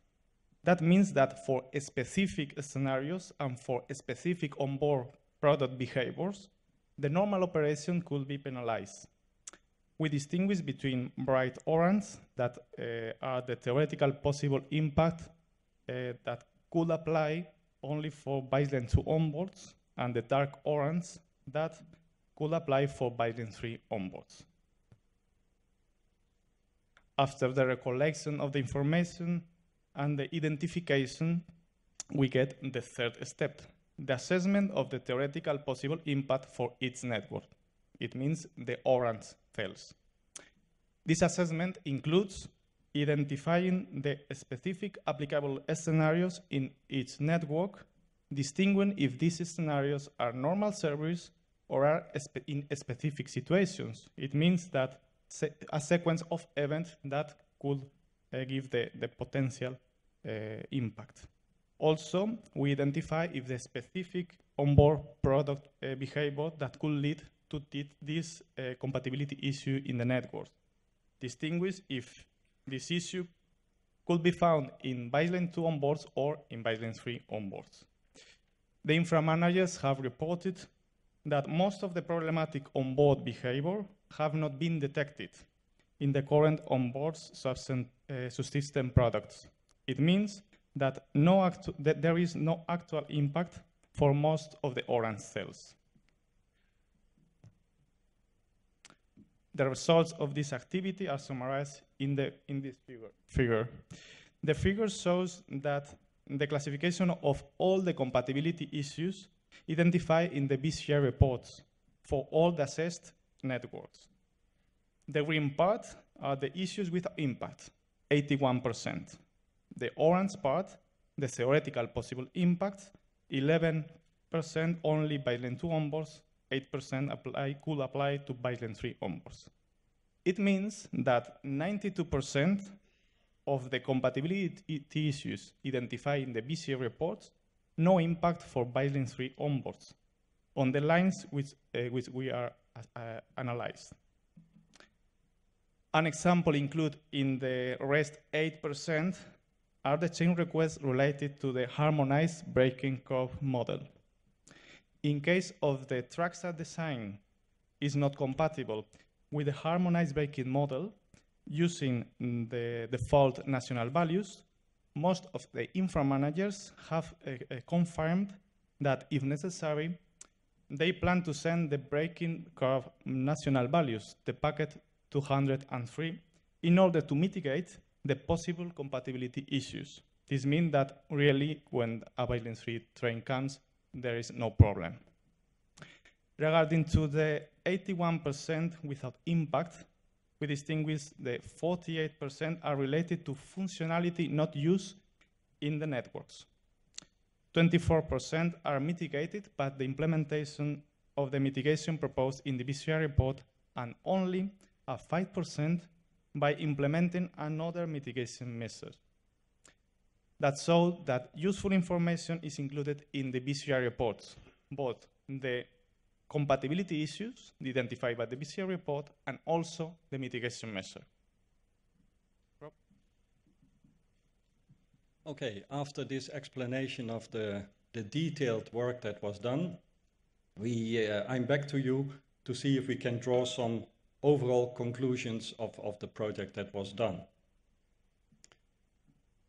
That means that for specific scenarios and for specific onboard product behaviors, the normal operation could be penalized. We distinguish between bright orange, that are the theoretical possible impact that could apply only for baseline 2 onboards, and the dark orange that could apply for baseline 3 onboards. After the recollection of the information and the identification, we get the third step, the assessment of the theoretical possible impact for each network. It means the orange cells. This assessment includes identifying the specific applicable scenarios in each network, distinguishing if these scenarios are normal service or are in specific situations. It means that a sequence of events that could give the potential impact. Also, we identify if the specific onboard product behavior that could lead to this compatibility issue in the network. Distinguish if this issue could be found in baseline 2 onboards or in baseline 3 onboards. The inframanagers have reported that most of the problematic onboard behavior have not been detected in the current onboard subsystem products. It means that there is no actual impact for most of the orange cells. The results of this activity are summarized in this figure. The figure shows that the classification of all the compatibility issues identified in the BCR reports for all the assessed networks. The green part are the issues with impact, 81%. The orange part, the theoretical possible impact, 11% only baseline 2 onboards, 8% could apply to baseline 3 onboards. It means that 92% of the compatibility issues identified in the BCA reports no impact for baseline 3 onboards on the lines which we are analyzed. An example included in the rest 8% are the change requests related to the harmonized braking curve model. In case of the trackside design is not compatible with the harmonized braking model using the default national values, most of the infra managers have confirmed that if necessary, they plan to send the braking curve national values, the packet 203, in order to mitigate the possible compatibility issues. This means that really when a baseline 3 train comes, there is no problem. Regarding to the 81% without impact, we distinguish the 48% are related to functionality not used in the networks. 24% are mitigated by the implementation of the mitigation proposed in the BCR report, and only a 5% by implementing another mitigation measure. That shows that useful information is included in the BCR reports, both the compatibility issues identified by the BCR report and also the mitigation measure. Rob? Okay, after this explanation of the detailed work that was done, I'm back to you to see if we can draw some overall conclusions of the project that was done.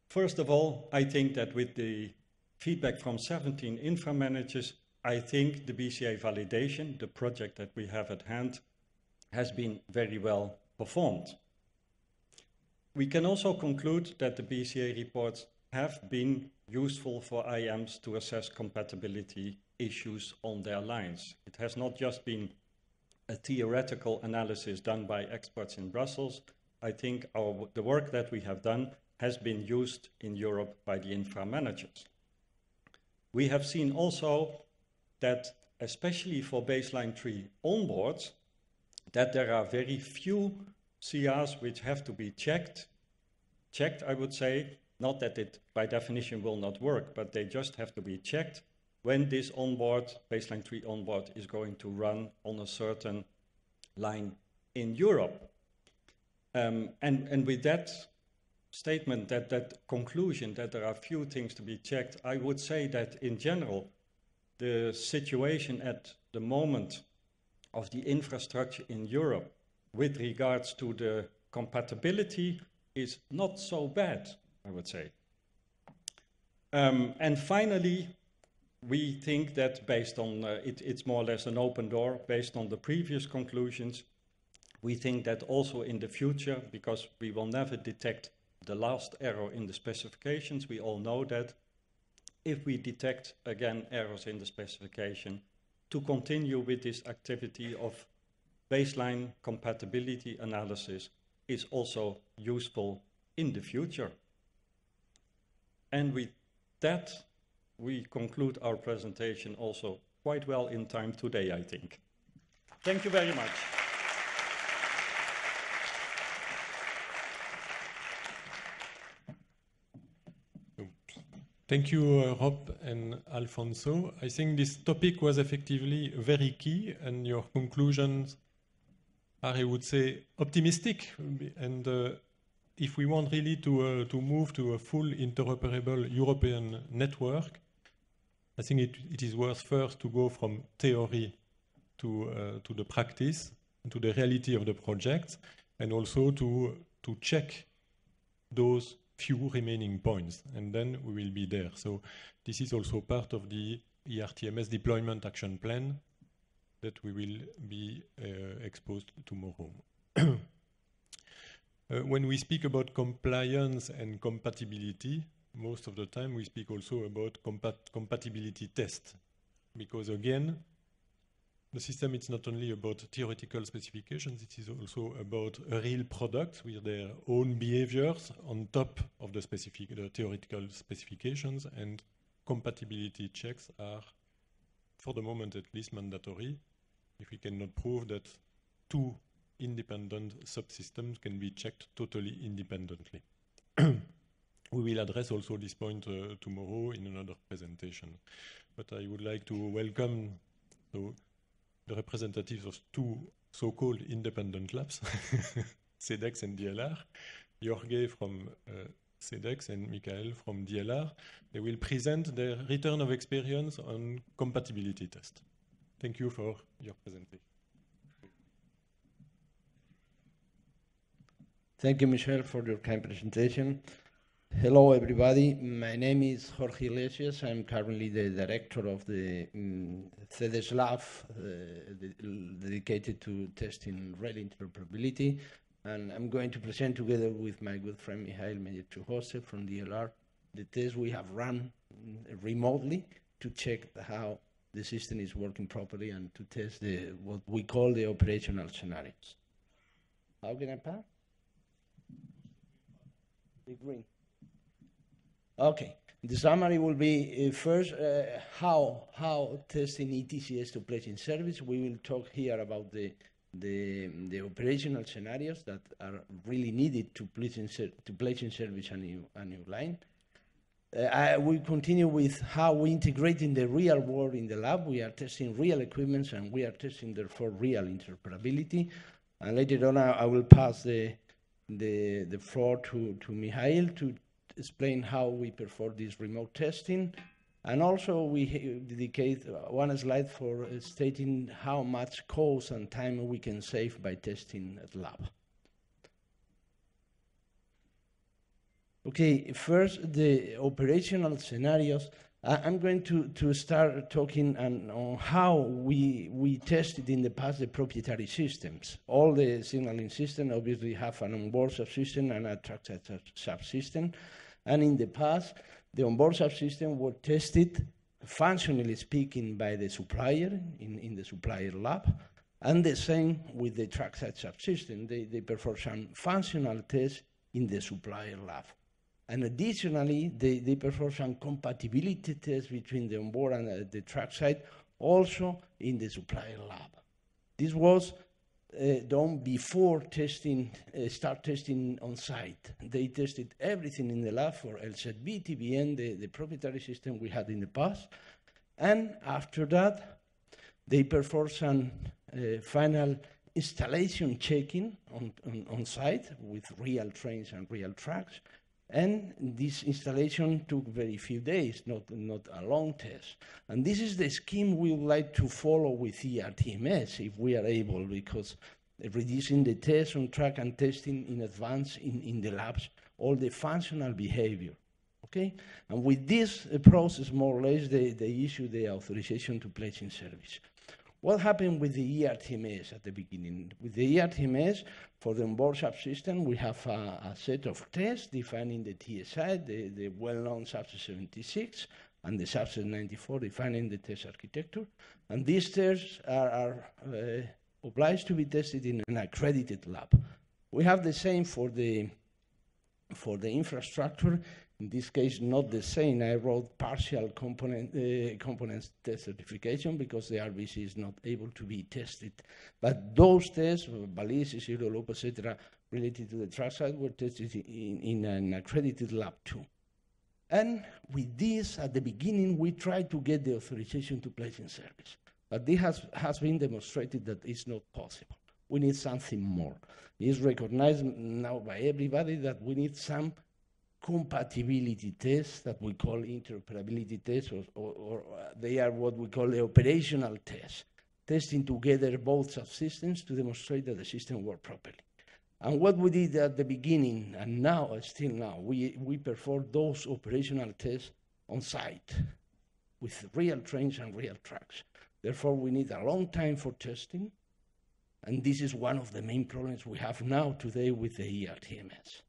First of all, I think that with the feedback from 17 infra managers, I think the BCA validation, the project that we have at hand, has been very well performed. We can also conclude that the BCA reports have been useful for IMs to assess compatibility issues on their lines. It has not just been a theoretical analysis done by experts in Brussels. I think the work that we have done has been used in Europe by the infra managers. We have seen also that, especially for baseline 3 onboards, that there are very few CRs which have to be checked, I would say, not that it by definition will not work, but they just have to be checked when this onboard, baseline 3 onboard, is going to run on a certain line in Europe. And with that statement, that conclusion that there are few things to be checked, I would say that in general, the situation at the moment of the infrastructure in Europe with regards to the compatibility is not so bad, I would say. And finally, we think that based on, it's more or less an open door, based on the previous conclusions, we think that also in the future, because we will never detect the last error in the specifications, we all know that, if we detect again errors in the specification, to continue with this activity of baseline compatibility analysis is also useful in the future. And with that, we conclude our presentation also quite well in time today, I think. Thank you very much. Thank you, Rob and Alfonso. I think this topic was effectively very key, and your conclusions are, I would say, optimistic. And if we want really to move to a full interoperable European network, I think it is worth first to go from theory to the practice, to the reality of the project, and also to check those few remaining points, and then we will be there. So this is also part of the ERTMS Deployment Action Plan that we will be exposed tomorrow. When we speak about compliance and compatibility, most of the time we speak also about compatibility test, because again, the system is not only about theoretical specifications, it is also about a real product with their own behaviors on top of the theoretical specifications, and compatibility checks are, for the moment at least, mandatory. If we cannot prove that two independent subsystems can be checked totally independently. We will address also this point tomorrow in another presentation. But I would like to welcome the representatives of two so-called independent labs, CEDEX and DLR, Jorge from CEDEX and Michael from DLR. They will present their return of experience on compatibility test. Thank you for your presentation. Thank you, Michel, for your kind presentation. Hello, everybody. My name is Jorge Iglesias. I'm currently the director of the CEDEX lab dedicated to testing rail interoperability. And I'm going to present together with my good friend Michael Meyer-Trujose from DLR the test we have run remotely to check how the system is working properly and to test what we call the operational scenarios. How can I pass? The green. Okay. The summary will be first how testing ETCS to place in service. We will talk here about the operational scenarios that are really needed to place in service a new line. I will continue with how we integrate in the real world in the lab. We are testing real equipments and we are testing therefore real interoperability. And later on, I will pass the floor to Michael to explain how we perform this remote testing. And also we dedicate one slide for stating how much cost and time we can save by testing at lab. Okay, first the operational scenarios. I'm going to start talking on how we tested in the past the proprietary systems. All the signaling systems obviously have an onboard subsystem and a trackside subsystem. And in the past, the onboard subsystem were tested, functionally speaking, by the supplier in the supplier lab. And the same with the trackside subsystem. They perform some functional tests in the supplier lab. And additionally, they perform some compatibility tests between the onboard and the trackside, also in the supplier lab. This was done before start testing on site. They tested everything in the lab for LZB, TBN, the proprietary system we had in the past. And after that, they performed some final installation checking on site with real trains and real tracks. And this installation took very few days, not a long test. And this is the scheme we would like to follow with ERTMS if we are able, because reducing the tests on track and testing in advance in the labs, all the functional behavior, okay? And with this process, more or less, they issue the authorization to place in service. What happened with the ERTMS at the beginning? With the ERTMS, for the onboard subsystem, we have a set of tests defining the TSI, the well-known subset 76, and the subset 94 defining the test architecture. And these tests are obliged to be tested in an accredited lab. We have the same for the infrastructure. In this case, not the same. I wrote partial components test certification because the RBC is not able to be tested. But those tests, ballistics, zero loop, etc., related to the trackside were tested in an accredited lab too. And with this, at the beginning, we tried to get the authorization to place in service. But this has been demonstrated that it's not possible. We need something more. It's recognized now by everybody that we need some compatibility tests that we call interoperability tests, or they are what we call the operational tests, testing together both subsystems to demonstrate that the system works properly. And what we did at the beginning, and now, still now, we perform those operational tests on site with real trains and real tracks. Therefore, we need a long time for testing, and this is one of the main problems we have now today with the ERTMS.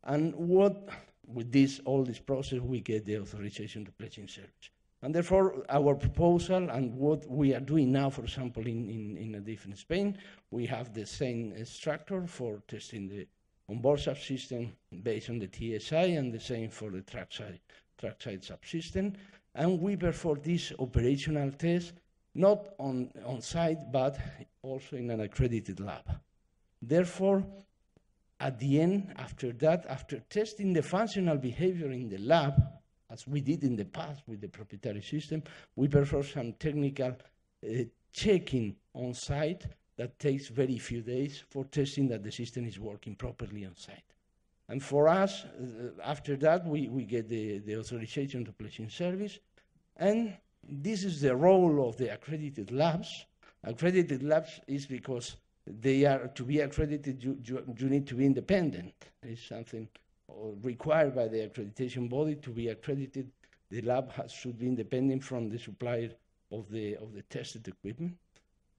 And with all this process, we get the authorization to place in service. And therefore, our proposal and what we are doing now, for example, in a different Spain, we have the same structure for testing the onboard subsystem based on the TSI, and the same for the trackside subsystem. And we perform this operational test not on site, but also in an accredited lab. Therefore, at the end, after that, after testing the functional behavior in the lab, as we did in the past with the proprietary system, we perform some technical checking on site that takes very few days for testing that the system is working properly on site. And for us, after that, we get the authorization to place in service. And this is the role of the accredited labs. Accredited labs is because they are, to be accredited, you need to be independent. It's something required by the accreditation body. To be accredited, the lab should be independent from the supplier of the tested equipment.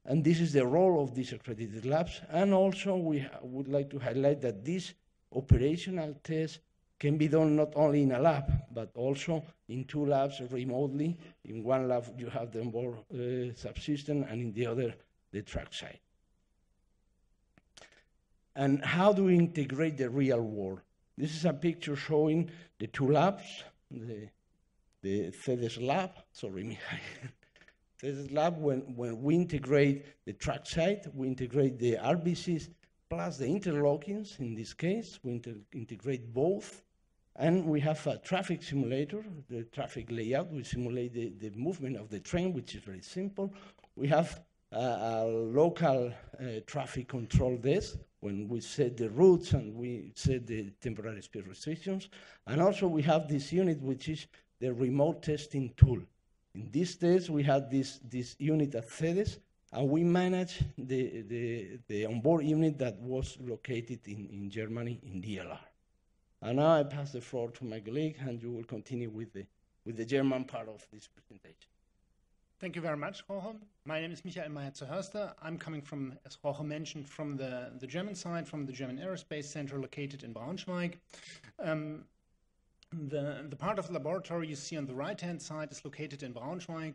And this is the role of these accredited labs. And also, we would like to highlight that this operational test can be done not only in a lab, but also in 2 labs remotely. In one lab, you have the onboard subsystem, and in the other, the track side. And how do we integrate the real world? This is a picture showing the 2 labs, the FIET lab, sorry, Michael. FIET lab, when we integrate the track side, we integrate the RBCs plus the interlockings. In this case, we integrate both. And we have a traffic simulator, the traffic layout. We simulate the movement of the train, which is very simple. We have a local traffic control desk when we set the routes and we set the temporary speed restrictions. And also we have this unit, which is the remote testing tool. In this test, we had this unit at CEDES, and we manage the onboard unit that was located in Germany, in DLR. And now I pass the floor to my colleague, and you will continue with the German part of this presentation. Thank you very much, Jorge. My name is Michael Meyer-Zerhörster. I'm coming from, as Jorge mentioned, from the German side, from the German Aerospace Center located in Braunschweig. The part of the laboratory you see on the right-hand side is located in Braunschweig,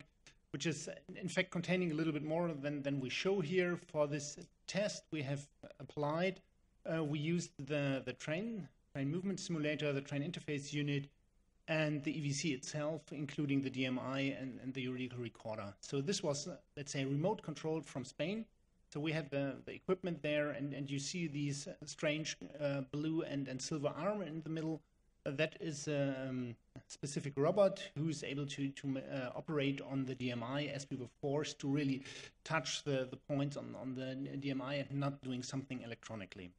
which is in fact containing a little bit more than we show here. For this test we have applied, we used the train movement simulator, the train interface unit, and the EVC itself, including the DMI and the Euridical recorder. So this was, let's say, remote controlled from Spain. So we had the equipment there, and you see these strange blue and silver arm in the middle. That is a specific robot who's able to operate on the DMI, as we were forced to really touch the points on the DMI and not doing something electronically.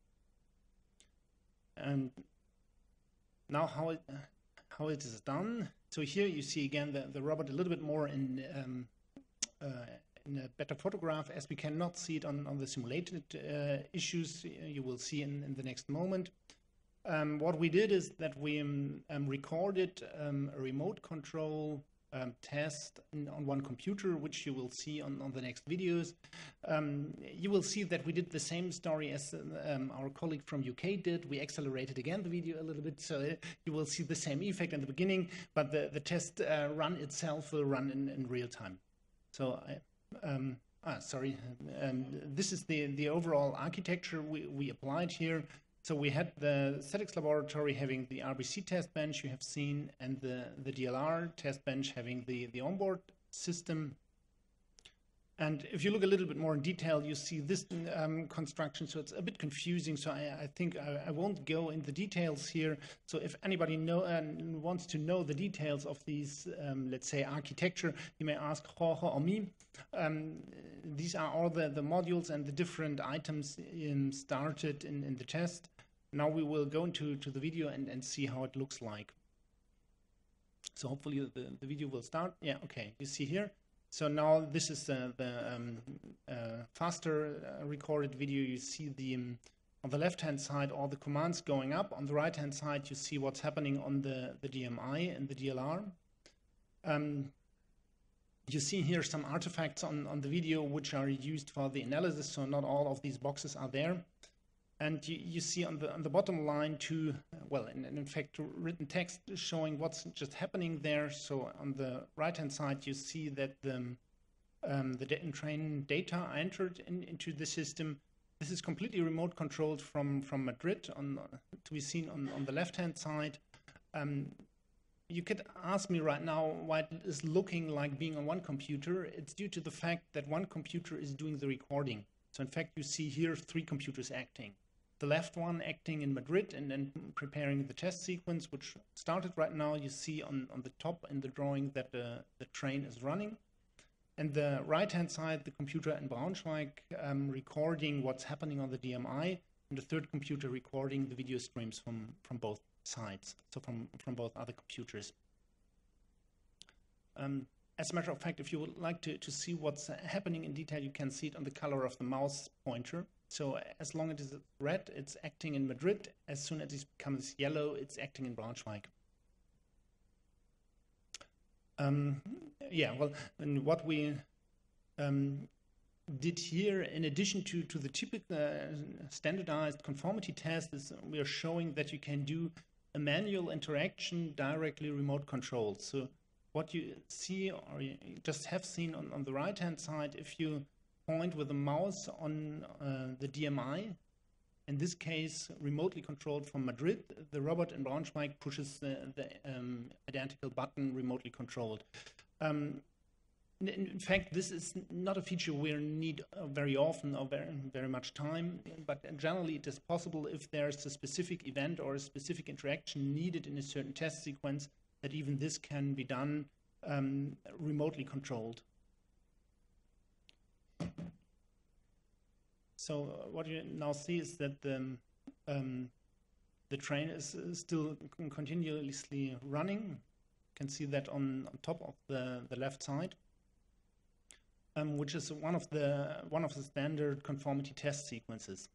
And now how it is done. So here you see again the robot a little bit more in a better photograph, as we cannot see it on the simulated issues. You will see in the next moment. What we did is that we recorded a remote control test on one computer, which you will see on the next videos. You will see that we did the same story as our colleague from UK did. We accelerated again the video a little bit, so you will see the same effect in the beginning, but the test run itself will run in real time. So, this is the overall architecture we applied here. So we had the statics laboratory having the RBC test bench you have seen, and the DLR test bench having the onboard system. And if you look a little bit more in detail, you see this construction, so it's a bit confusing, so I think I won't go in the details here. So if anybody wants to know the details of these, let's say, architecture, you may ask Jorge or me. These are all the modules and the different items started in the test. Now we will go into the video and see how it looks like. So hopefully the video will start. Yeah, okay, you see here. So now this is the faster recorded video. You see on the left-hand side all the commands going up. On the right-hand side you see what's happening on the DMI and the DLR. You see here some artifacts on the video which are used for the analysis, so not all of these boxes are there. And you see on the bottom line two, well, in fact, written text showing what's just happening there. So on the right-hand side, you see that the train data are entered into the system. This is completely remote controlled from Madrid, to be seen on the left-hand side. you could ask me right now why it is looking like being on one computer. It's due to the fact that one computer is doing the recording. So in fact, you see here 3 computers acting. The left one acting in Madrid and then preparing the test sequence, which started right now. You see on the top in the drawing that the train is running. And the right-hand side, the computer in Braunschweig recording what's happening on the DMI, and the third computer recording the video streams from both sides, so from both other computers. As a matter of fact, if you would like to see what's happening in detail, you can see it on the color of the mouse pointer. So as long as it's red, it's acting in Madrid. As soon as it becomes yellow, it's acting in Braunschweig. Yeah, well, and what we did here, in addition to the typical standardized conformity test, is we are showing that you can do a manual interaction directly remote controlled. So what you see, or you just have seen on the right-hand side, if you point with a mouse on the DMI, in this case remotely controlled from Madrid, the robot in Braunschweig pushes the identical button remotely controlled. In fact, this is not a feature we need very often or very much time, but generally it is possible if there's a specific event or a specific interaction needed in a certain test sequence, that even this can be done remotely controlled. So what you now see is that the train is still continuously running. You can see that on top of the left side, which is one of the standard conformity test sequences.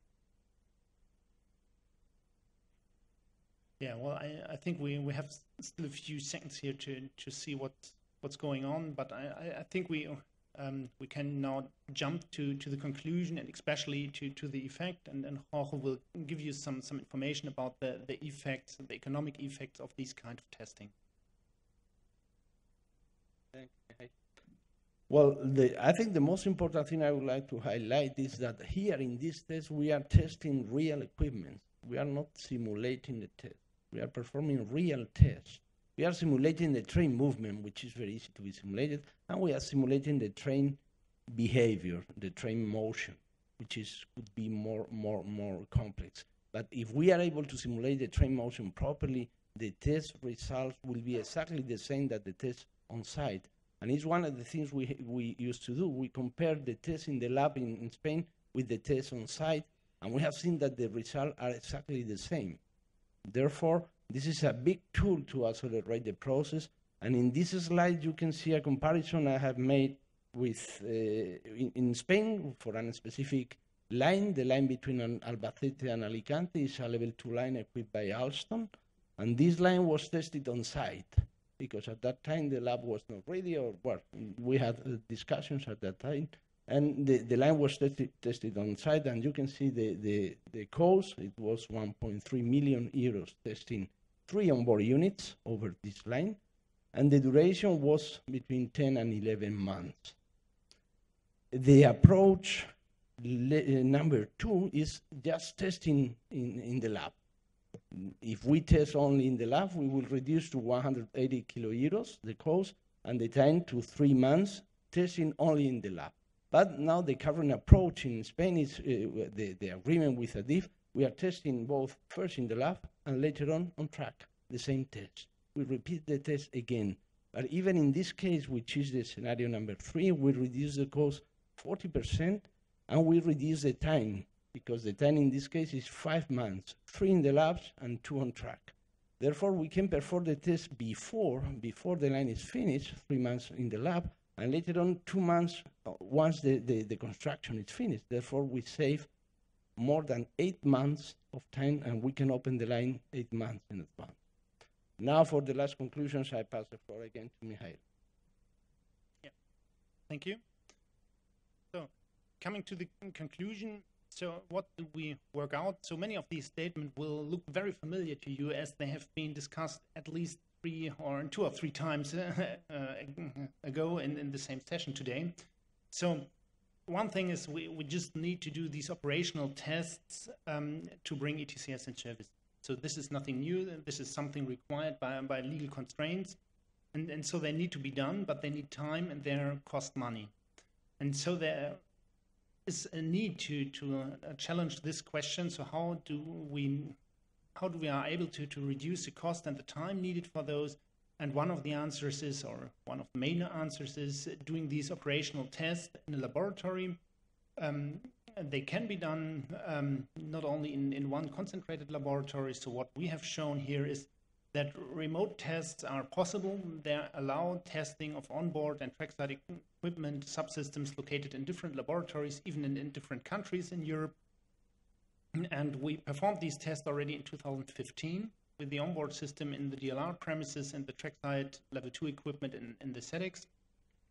Yeah, well, I think we have still a few seconds here to see what's going on, but I think we can now jump to the conclusion, and especially to the effect, and Jorge will give you some information about the effects, the economic effects of these kind of testing. Well, I think the most important thing I would like to highlight is that here in this test we are testing real equipment. We are not simulating the test. We are performing real tests. We are simulating the train movement, which is very easy to be simulated, and we are simulating the train behavior, the train motion, which could be more complex. But if we are able to simulate the train motion properly, the test results will be exactly the same that the test on site. And it's one of the things we used to do. We compared the test in the lab in Spain with the test on site, and we have seen that the results are exactly the same. Therefore, this is a big tool to accelerate the process. And in this slide, you can see a comparison I have made with, in Spain, for a specific line. The line between Albacete and Alicante is a level 2 line equipped by Alstom. And this line was tested on site, because at that time the lab was not ready, or well, we had discussions at that time. And the line was tested on site, and you can see the cost. It was 1.3 million euros testing 3 onboard units over this line, and the duration was between 10 and 11 months. The approach number 2 is just testing in the lab. If we test only in the lab, we will reduce to 180 kilo euros the cost, and the time to 3 months testing only in the lab. But now the current approach in Spain is the agreement with ADIF. We are testing both first in the lab and later on track, the same test. We repeat the test again. But even in this case, which is the scenario number 3, we reduce the cost 40%, and we reduce the time, because the time in this case is 5 months, 3 in the labs and 2 on track. Therefore, we can perform the test before the line is finished, 3 months in the lab, and later on 2 months once the construction is finished. Therefore, we save more than 8 months of time, and we can open the line 8 months in advance. Now, for the last conclusions, I pass the floor again to Michael. Yeah, thank you. So, coming to the conclusion, so what do we work out? So many of these statements will look very familiar to you, as they have been discussed at least 2 or 3 times ago in the same session today. So one thing is we just need to do these operational tests to bring ETCS in service. So this is nothing new. This is something required by legal constraints. And so they need to be done, but they need time and they cost money. And so there is a need to challenge this question. So how do we are able to reduce the cost and the time needed for those? And one of the answers is, or one of the main answers is, doing these operational tests in a laboratory. They can be done not only in one concentrated laboratory. So what we have shown here is that remote tests are possible. They allow testing of onboard and trackside equipment subsystems located in different laboratories, even in different countries in Europe. And we performed these tests already in 2015 with the onboard system in the DLR premises and the trackside level 2 equipment in the SEDEX.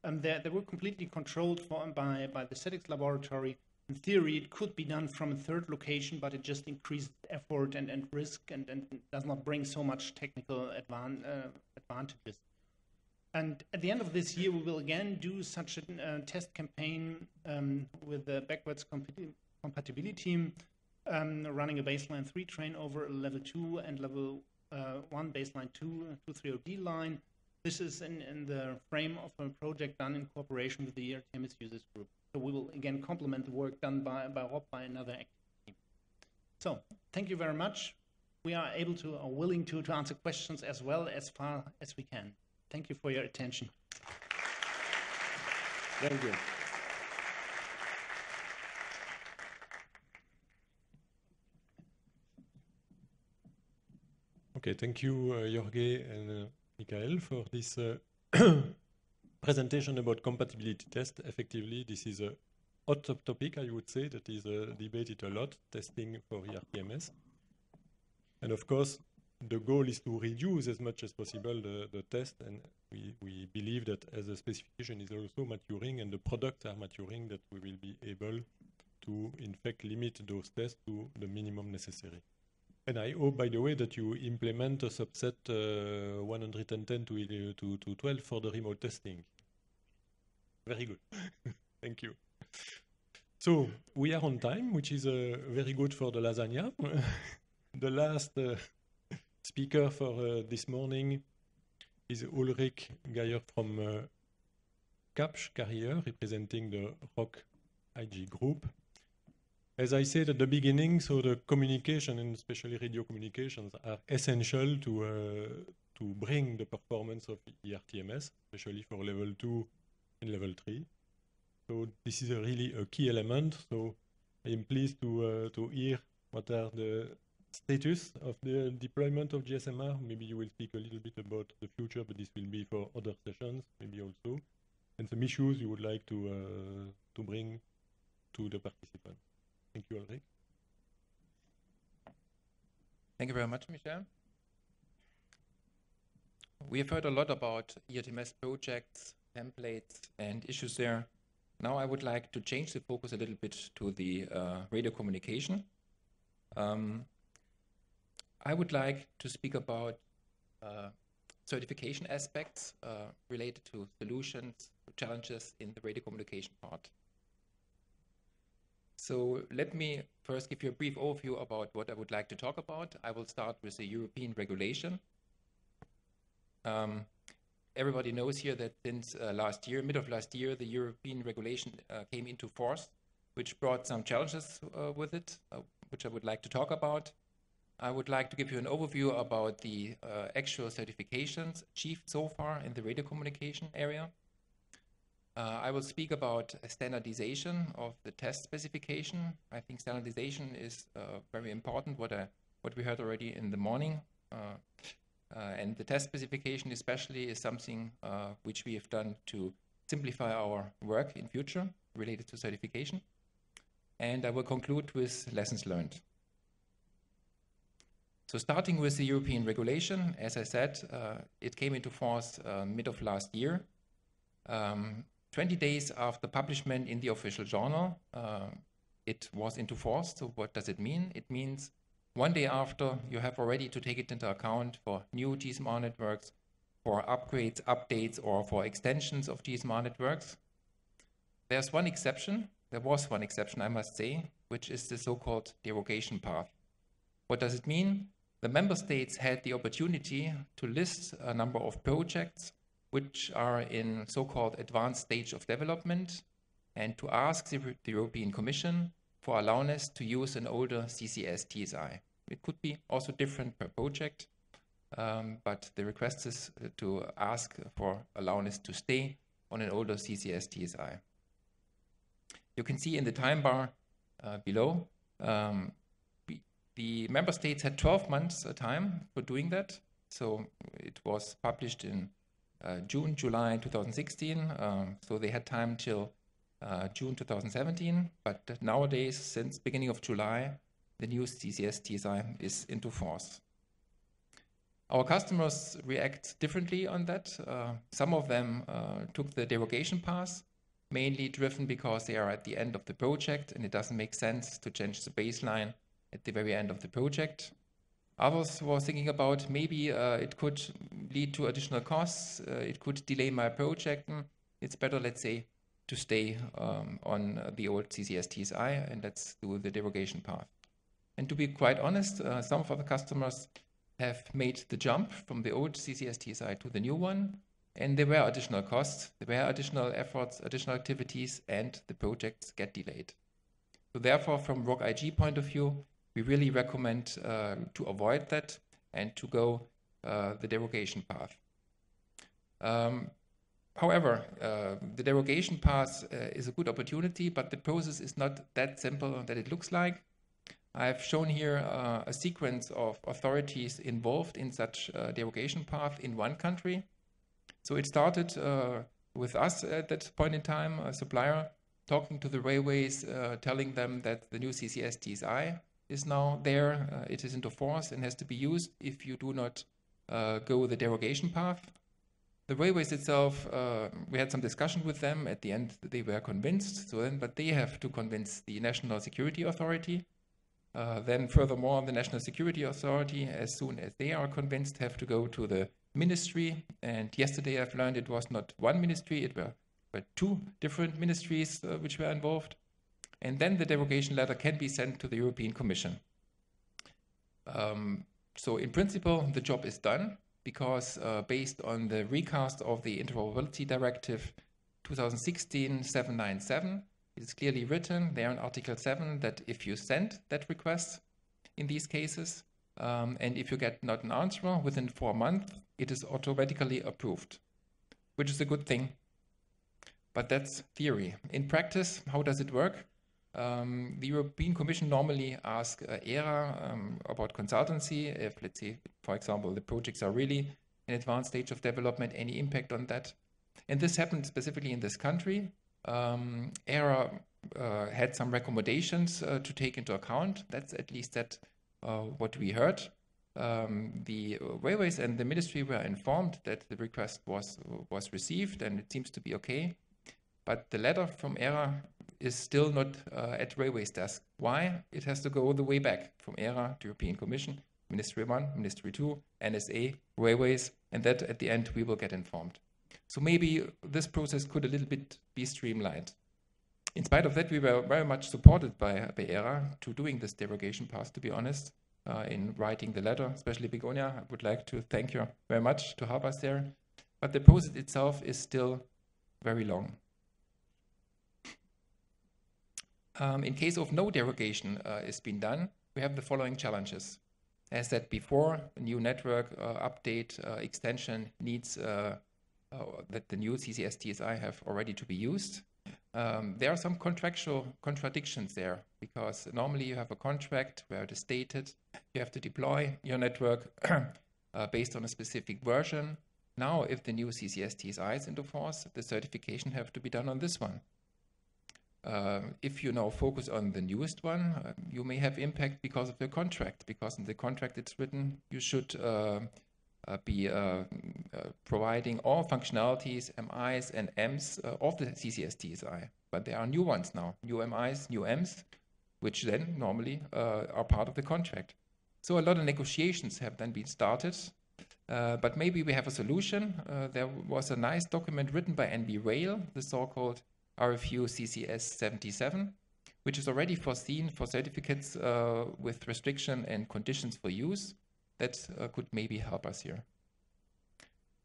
They were completely controlled by the SEDEX laboratory. In theory, it could be done from a third location, but it just increased effort and risk and does not bring so much technical advantages. And at the end of this year, we will again do such a test campaign with the backwards compatibility team, running a baseline 3 train over level 2 and level 1 baseline 230D line. This is in the frame of a project done in cooperation with the ERTMS users group. So we will again complement the work done by Rob by another active. So thank you very much. We are willing to answer questions as well as far as we can. Thank you for your attention. Thank you. Okay, thank you, Jorge and Michael, for this presentation about compatibility test. Effectively, this is a hot topic, I would say, that is debated a lot, testing for ERTMS. And of course, the goal is to reduce as much as possible the test, and we believe that as the specification is also maturing and the products are maturing, that we will be able to, in fact, limit those tests to the minimum necessary. And I hope, by the way, that you implement a subset 110 to 12 for the remote testing. Very good. Thank you. So we are on time, which is very good for the lasagna. The last speaker for this morning is Ulrich Geyer from Capsch Carrier, representing the ROC IG group. As I said at the beginning, so the communication, and especially radio communications, are essential to bring the performance of ERTMS, especially for level 2 and level 3. So this is really a key element. So I am pleased to hear what are the status of the deployment of GSMR. Maybe you will speak a little bit about the future, but this will be for other sessions, maybe also, and some issues you would like to bring to the participants. Thank you, Ulrich. Thank you very much, Michel. We have heard a lot about ERTMS projects, templates, and issues there. Now I would like to change the focus a little bit to the radio communication. I would like to speak about certification aspects related to solutions, challenges in the radio communication part. So let me first give you a brief overview about what I would like to talk about. I will start with the European regulation. Everybody knows here that since last year, mid of last year, the European regulation came into force, which brought some challenges with it, which I would like to talk about. I would like to give you an overview about the actual certifications achieved so far in the radio communication area. I will speak about standardization of the test specification. I think standardization is very important, what we heard already in the morning. And the test specification especially is something which we have done to simplify our work in future related to certification. And I will conclude with lessons learned. So starting with the European regulation, as I said, it came into force mid of last year. 20 days after publication in the official journal, it was into force. So what does it mean? It means one day after, you have already to take it into account for new GSMR networks, for upgrades, updates, or for extensions of GSMR networks. There's one exception. There was one exception, I must say, which is the so-called derogation path. What does it mean? the member states had the opportunity to list a number of projects which are in so-called advanced stage of development and to ask the European Commission for allowance to use an older CCS TSI. It could be also different per project, but the request is to ask for allowance to stay on an older CCS TSI. You can see in the time bar below, the member states had 12 months time for doing that. So it was published in June, July 2016. So they had time till June 2017. But nowadays, since beginning of July, the new CCS TSI is into force. Our customers react differently on that. Some of them took the derogation path, mainly driven because they are at the end of the project and it doesn't make sense to change the baseline at the very end of the project. Others were thinking about maybe it could lead to additional costs, it could delay my project. It's better, let's say, to stay on the old CCS TSI and let's do the derogation path. And to be quite honest, some of our customers have made the jump from the old CCS TSI to the new one, and there were additional costs, there were additional efforts, additional activities, and the projects get delayed. So therefore, from ROC-IG point of view, we really recommend to avoid that and to go the derogation path. However, the derogation path is a good opportunity, but the process is not that simple that it looks like. I've shown here a sequence of authorities involved in such derogation path in one country. So it started with us at that point in time, a supplier talking to the railways, telling them that the new CCS TSI is now there, it is into force and has to be used if you do not go the derogation path. The railways itself, we had some discussion with them. At the end, they were convinced, but they have to convince the National Security Authority. Then furthermore, the National Security Authority, as soon as they are convinced, have to go to the ministry. And yesterday I've learned it was not one ministry, it were two different ministries which were involved. And then the derogation letter can be sent to the European Commission. So in principle, the job is done because based on the recast of the Interoperability Directive 2016-797, it's clearly written there in Article 7 that if you send that request in these cases, and if you get not an answer within 4 months, it is automatically approved, which is a good thing. But that's theory. In practice, how does it work? The European Commission normally asks ERA about consultancy, if, let's say, for example, the projects are really in advanced stage of development, any impact on that. And this happened specifically in this country. ERA had some recommendations to take into account. That's at least what we heard. The railways and the ministry were informed that the request was received and it seems to be okay. But the letter from ERA is still not at railways desk. Why? It has to go all the way back from ERA to European Commission, Ministry 1, Ministry 2, NSA, railways, and that at the end we will get informed. So maybe this process could a little bit be streamlined. In spite of that, we were very much supported by ERA to doing this derogation path, to be honest, in writing the letter, especially Begonia. I would like to thank you very much to help us there. But the process itself is still very long. In case of no derogation is being done, we have the following challenges. As said before, a new network update extension needs that the new CCS TSI have already to be used. There are some contractual contradictions there because normally you have a contract where it is stated you have to deploy your network based on a specific version. Now, if the new CCS TSI is into force, the certification have to be done on this one. If you now focus on the newest one, you may have impact because of the contract, because in the contract it's written you should be providing all functionalities, MIs and Ms of the CCS TSI. But there are new ones now, new MIs, new Ms, which then normally are part of the contract. So a lot of negotiations have then been started, but maybe we have a solution. There was a nice document written by NV Rail, the so-called RFU CCS 77, which is already foreseen for certificates with restriction and conditions for use. that could maybe help us here.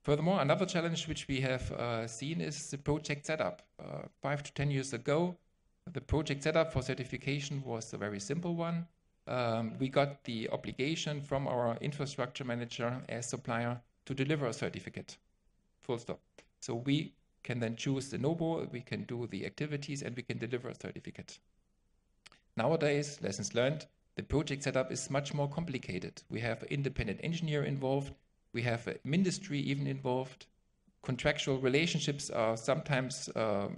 Furthermore, another challenge which we have seen is the project setup. 5 to 10 years ago, the project setup for certification was a very simple one. We got the obligation from our infrastructure manager as supplier to deliver a certificate, full stop. So we can then choose the NOBO, we can do the activities, and we can deliver a certificate. Nowadays, lessons learned, the project setup is much more complicated. We have an independent engineer involved, we have an industry even involved. Contractual relationships are sometimes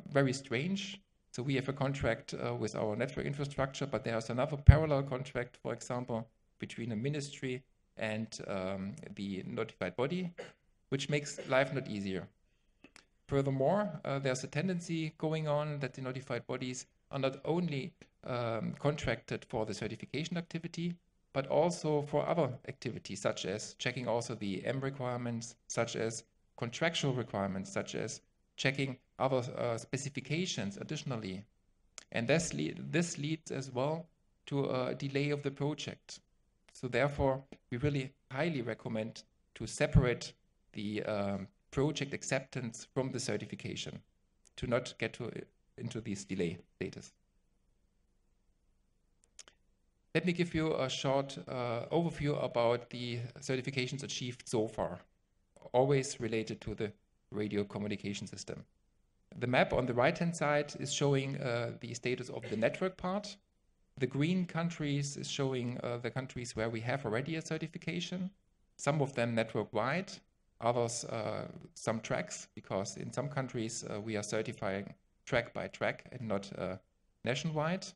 very strange. So we have a contract with our network infrastructure, but there's another parallel contract, for example, between a ministry and the notified body, which makes life not easier. Furthermore, there's a tendency going on that the notified bodies are not only contracted for the certification activity, but also for other activities, such as checking also the M requirements, such as contractual requirements, such as checking other specifications additionally. And this leads as well to a delay of the project. So therefore, we really highly recommend to separate the project acceptance from the certification to not get into these delay status. Let me give you a short overview about the certifications achieved so far, always related to the radio communication system. The map on the right-hand side is showing the status of the network part. The green countries is showing the countries where we have already a certification, some of them network-wide, others some tracks, because in some countries we are certifying track by track and not nationwide.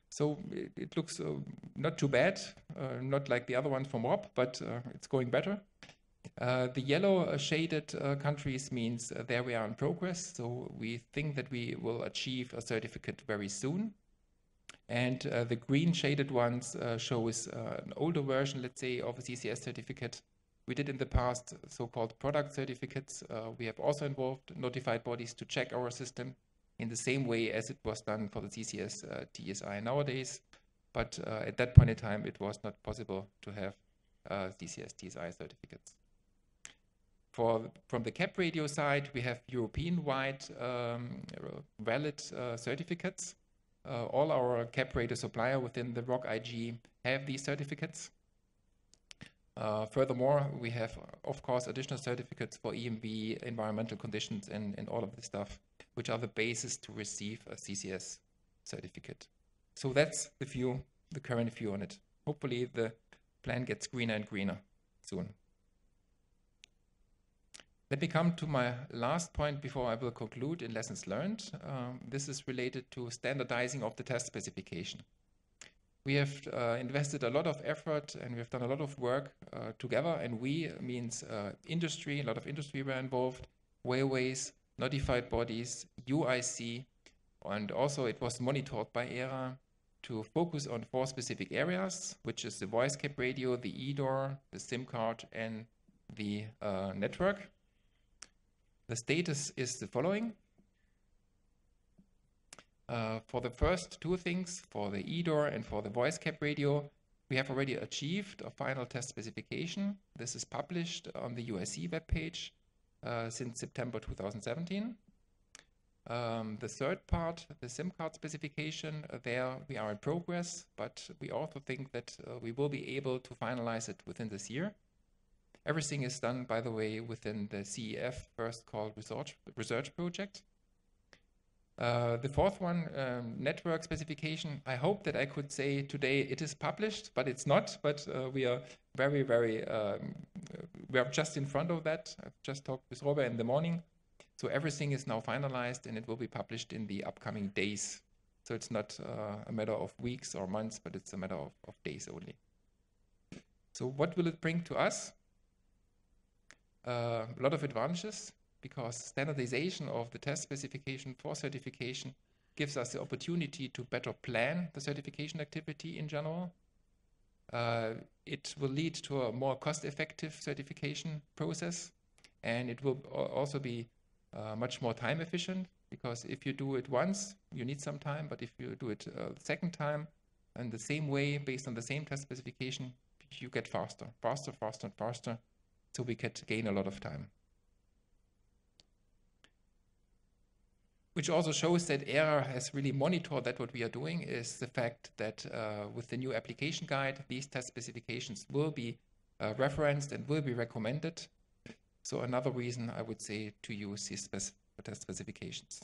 So it looks not too bad, not like the other one from Rob, but it's going better. The yellow shaded countries means there we are in progress, so we think that we will achieve a certificate very soon. And the green shaded ones shows an older version, let's say, of a CCS certificate. We did in the past so-called product certificates. We have also involved notified bodies to check our system in the same way as it was done for the CCS TSI nowadays. But at that point in time, it was not possible to have CCS TSI certificates. From the CAP radio side, we have European-wide valid certificates. All our CAP radio supplier within the ROC IG have these certificates. Furthermore, we have, of course, additional certificates for EMV, environmental conditions, and all of this stuff, which are the basis to receive a CCS certificate. So that's the view, the current view on it. Hopefully the plan gets greener and greener soon. Let me come to my last point before I will conclude in lessons learned. This is related to standardizing of the test specification. We have invested a lot of effort and we have done a lot of work together, and we means industry, a lot of industry were involved, railways, notified bodies, UIC, and also it was monitored by ERA to focus on 4 specific areas, which is the voice cap radio, the EDOR, the SIM card, and the network. The status is the following. For the first 2 things, for the EDOR and for the voice cap radio, we have already achieved a final test specification. This is published on the UIC webpage since September 2017. The third part, the SIM card specification, there we are in progress, but we also think that we will be able to finalize it within this year. Everything is done, by the way, within the CEF first called research project. The fourth one, network specification. I hope that I could say today it is published, but it's not. But we are we are just in front of that. I've just talked with Robert in the morning. So everything is now finalized and it will be published in the upcoming days. So it's not a matter of weeks or months, but it's a matter of days only. So what will it bring to us? A lot of advantages, because standardization of the test specification for certification gives us the opportunity to better plan the certification activity in general. It will lead to a more cost-effective certification process, and it will also be much more time efficient, because if you do it once, you need some time, but if you do it the second time in the same way, based on the same test specification, you get faster, and faster, so we could gain a lot of time. Which also shows that ERA has really monitored that what we are doing is the fact that with the new application guide, these test specifications will be referenced and will be recommended. So another reason I would say to use these test specifications.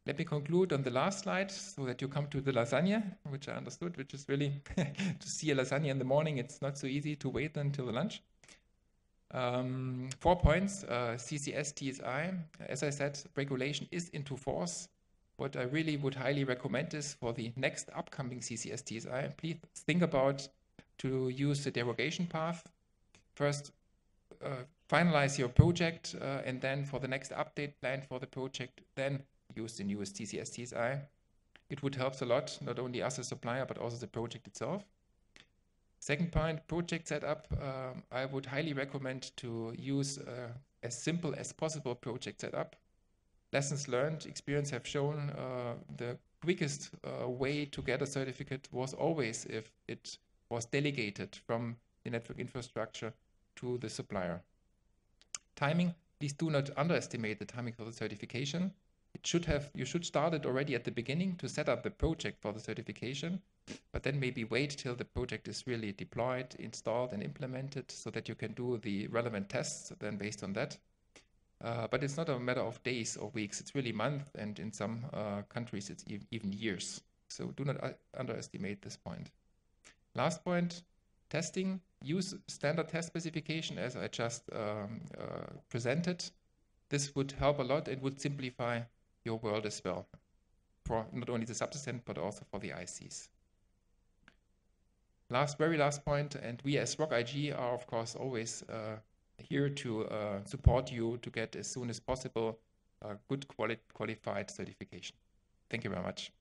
Let me conclude on the last slide so that you come to the lasagna, which I understood, which is really to see a lasagna in the morning, it's not so easy to wait until the lunch. 4 points, CCS TSI. As I said, regulation is into force. What I really would highly recommend is for the next upcoming CCS TSI, please think about to use the derogation path. First, finalize your project, and then for the next update plan for the project, then use the newest CCS TSI. It would help a lot, not only us as supplier, but also the project itself. Second point, project setup. I would highly recommend to use as simple as possible project setup. Lessons learned, experience have shown the quickest way to get a certificate was always if it was delegated from the network infrastructure to the supplier. Timing, please do not underestimate the timing for the certification. You should start it already at the beginning to set up the project for the certification, but then maybe wait till the project is really deployed, installed and implemented so that you can do the relevant tests then based on that. But it's not a matter of days or weeks, it's really months, and in some countries it's even years. So do not underestimate this point. Last point, testing. Use standard test specification as I just presented. This would help a lot. It would simplify your world as well, for not only the subsystem, but also for the ICs. Very last point, and we as ROC-IG are of course always here to support you to get as soon as possible a good qualified certification. Thank you very much.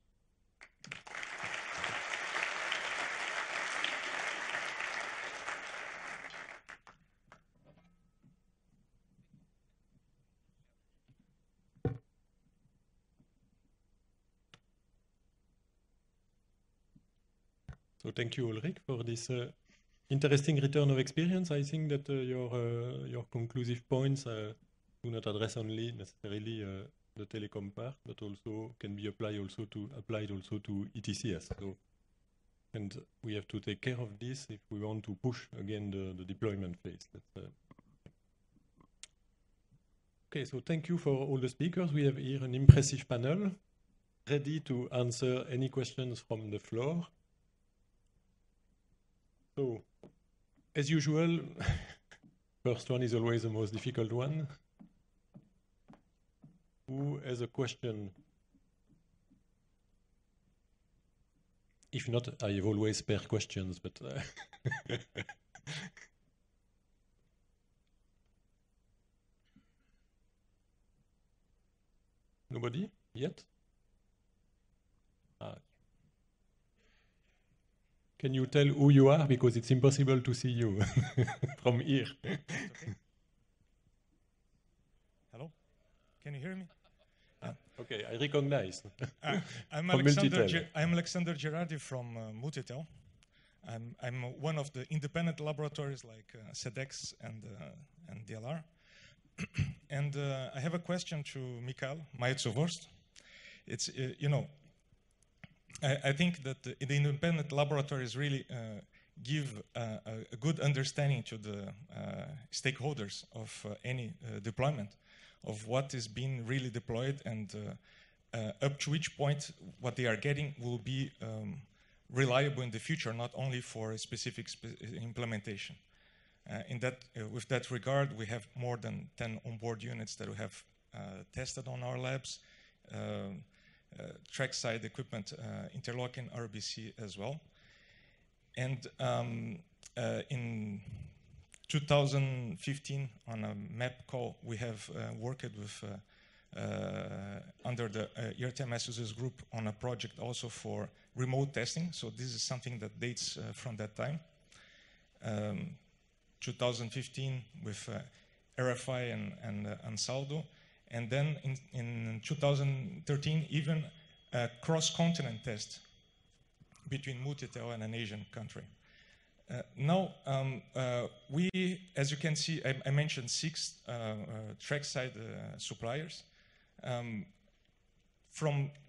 So thank you, Ulrich, for this interesting return of experience. I think that your conclusive points do not address only necessarily the telecom part, but also can be applied also to ETCS. So, and we have to take care of this if we want to push again the deployment phase. Okay, so thank you for all the speakers. We have here an impressive panel ready to answer any questions from the floor. So, as usual, first one is always the most difficult one. Who has a question? If not, I have always spare questions, but nobody yet? Can you tell who you are? Because it's impossible to see you from here. Okay. Hello? Can you hear me? Okay, I recognize. I'm Alexander Gerardi from Multitel. I'm one of the independent laboratories like SEDEX and DLR. And I have a question to Michael Maetzovorst. It's, I think that the independent laboratories really give a good understanding to the stakeholders of any deployment, of what is being really deployed, and up to which point what they are getting will be reliable in the future, not only for a specific implementation. With that regard, we have more than 10 onboard units that we have tested on our labs. Trackside equipment, interlocking RBC as well. And in 2015, on a map call, we have worked with, under the ERTMS users group on a project also for remote testing. So this is something that dates from that time. 2015 with RFI and Ansaldo. And then in 2013, even a cross-continent test between multi-tail and an Asian country. Now, we, as you can see, I mentioned 6 trackside suppliers.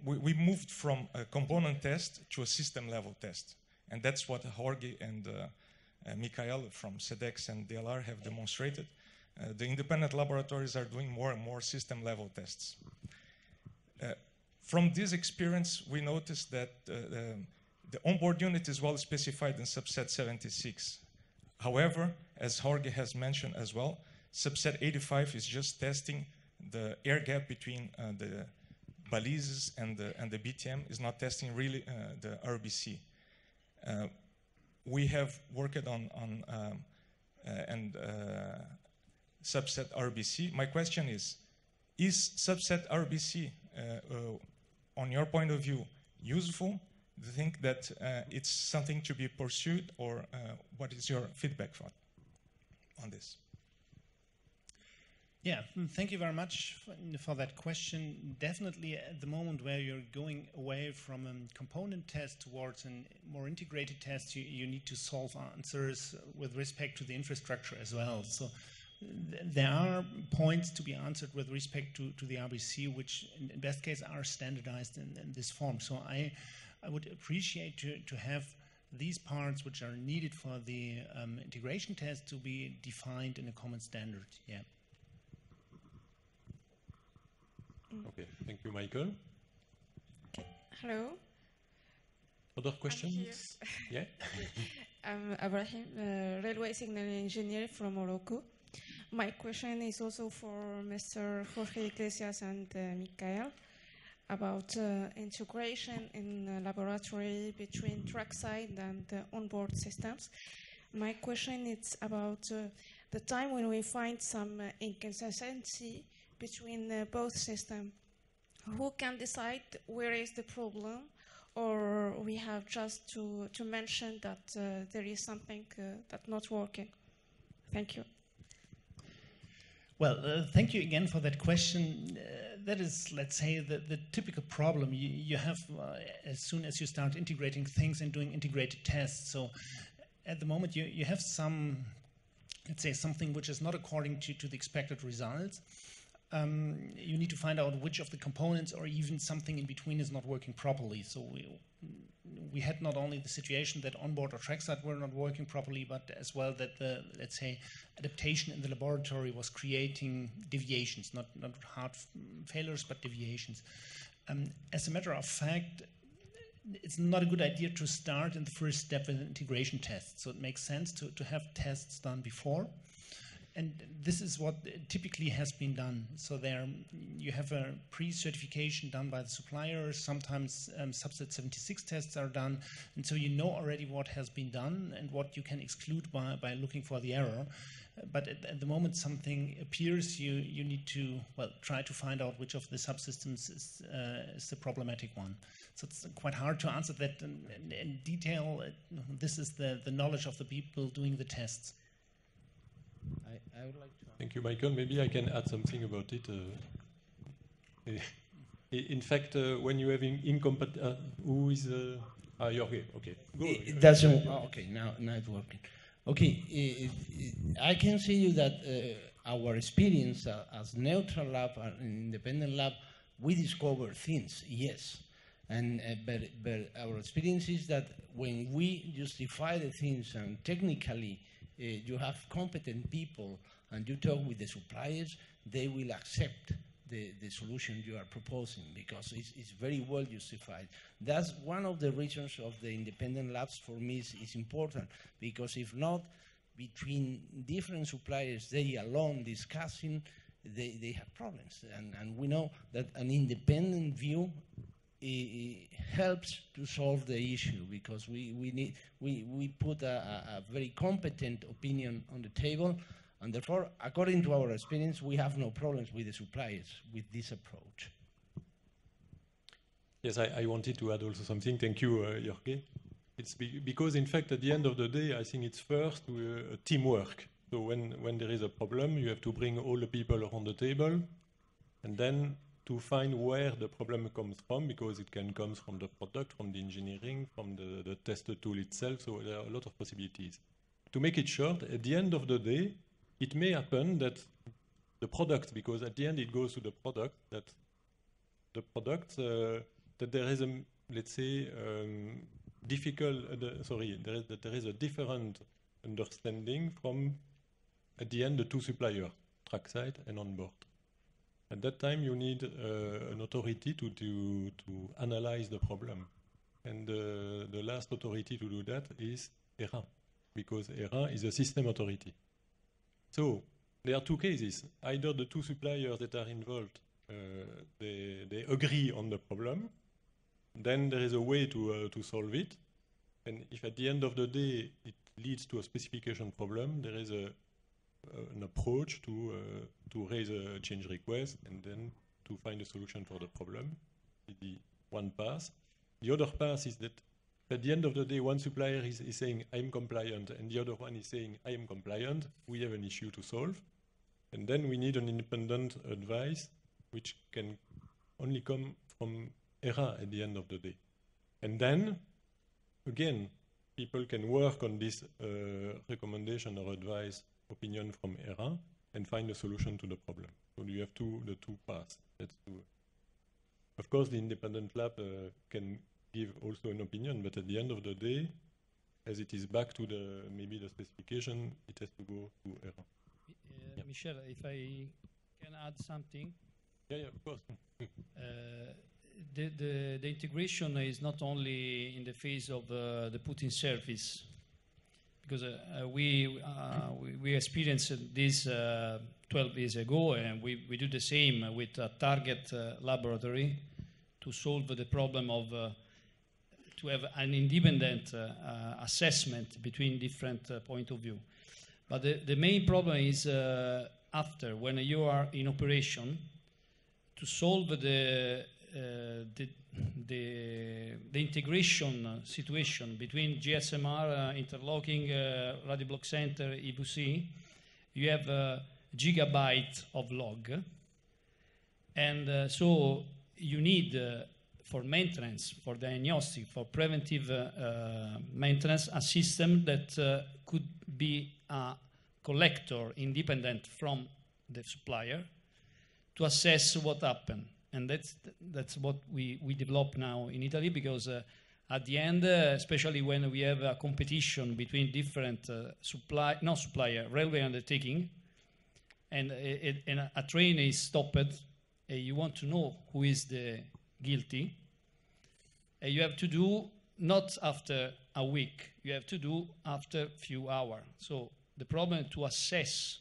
We moved from a component test to a system level test. And that's what Jorge and Michael from SEDEX and DLR have demonstrated. The independent laboratories are doing more and more system level tests. From this experience, we noticed that the onboard unit is well specified in subset 76. However, as Jorge has mentioned as well, subset 85 is just testing the air gap between the balises and the BTM, is not testing really the RBC. We have worked on subset RBC. My question is subset RBC, on your point of view, useful? Do you think that it's something to be pursued, or what is your feedback on this? Yeah, thank you very much for that question. Definitely at the moment where you're going away from a component test towards a more integrated test, you need to solve answers with respect to the infrastructure as well. So there are points to be answered with respect to the RBC, which in best case are standardized in this form. So I would appreciate to have these parts which are needed for the integration test to be defined in a common standard. Yeah. Okay, thank you, Michael. Okay. Hello. Other questions? Yeah. I'm Abraham, railway signal engineer from Morocco. My question is also for Mr. Jorge Iglesias and Michael about integration in laboratory between trackside and onboard systems. My question is about the time when we find some inconsistency between both systems. Who can decide where is the problem, or we have just to mention that there is something that's not working? Thank you. Well, thank you again for that question. That is, let's say, the typical problem you have as soon as you start integrating things and doing integrated tests. So at the moment you have some, let's say, something which is not according to the expected results. You need to find out which of the components or even something in between is not working properly. So we had not only the situation that onboard or trackside were not working properly, but as well that the, let's say, adaptation in the laboratory was creating deviations, not hard failures, but deviations. As a matter of fact, it's not a good idea to start in the first step with an integration test. So it makes sense to have tests done before. And this is what typically has been done. So there you have a pre-certification done by the suppliers. Sometimes subset 76 tests are done. And so you know already what has been done and what you can exclude by looking for the error. But at the moment something appears, you need to, well, try to find out which of the subsystems is the problematic one. So it's quite hard to answer that in detail. This is the knowledge of the people doing the tests. I would like to. Thank you, Michael. Maybe I can add something about it. In fact, when you have incompatible, who is you're here? Okay, go. It doesn't. Okay, now it's working. Okay, I can say you that our experience as neutral lab and independent lab, we discover things, yes, and but our experience is that when we justify the things and technically. You have competent people and you talk with the suppliers, they will accept the solution you are proposing because it's very well justified. That's one of the reasons of the independent labs for me is important, because if not, between different suppliers, they alone discussing, they have problems. And we know that an independent view helps to solve the issue because we put a very competent opinion on the table, and therefore, according to our experience, we have no problems with the suppliers with this approach. Yes, I wanted to add also something. Thank you, Jorge. It's because, in fact, at the end of the day, I think it's first teamwork. So when there is a problem, you have to bring all the people around the table, and then to find where the problem comes from, because it can come from the product, from the engineering, from the test tool itself, so there are a lot of possibilities. To make it short, at the end of the day, it may happen that the product, because at the end it goes to the product, that the product, that there is a, let's say, there is a different understanding from, at the end, the two suppliers, trackside and onboard. At that time, you need an authority to analyze the problem. And the last authority to do that is ERA, because ERA is a system authority. So there are two cases. Either the two suppliers that are involved, they agree on the problem, then there is a way to solve it. And if at the end of the day it leads to a specification problem, there is an approach to raise a change request and then to find a solution for the problem. The one path. The other path is that at the end of the day, one supplier is saying, I'm compliant, and the other one is saying, I am compliant. We have an issue to solve. And then we need an independent advice, which can only come from ERA at the end of the day. And then, again, people can work on this recommendation or advice opinion from ERA and find a solution to the problem. So you have the two paths. Of course, the independent lab can give also an opinion, but at the end of the day, as it is back to maybe the specification, it has to go to ERA. Yeah. Michel, if I can add something. Yeah, of course. The integration is not only in the phase of the put in service, because we experienced this 12 years ago, and we do the same with a target laboratory to solve the problem of to have an independent assessment between different point of view. But the main problem is after, when you are in operation, to solve the integration situation between GSMR, interlocking, radio block center, EVC, you have a gigabyte of log. And so you need, for maintenance, for diagnostic, for preventive maintenance, a system that could be a collector independent from the supplier to assess what happened. And that's what we develop now in Italy, because at the end, especially when we have a competition between different railway undertaking, and a train is stopped, you want to know who is the guilty, you have to do not after a week, you have to do after a few hours. So the problem to assess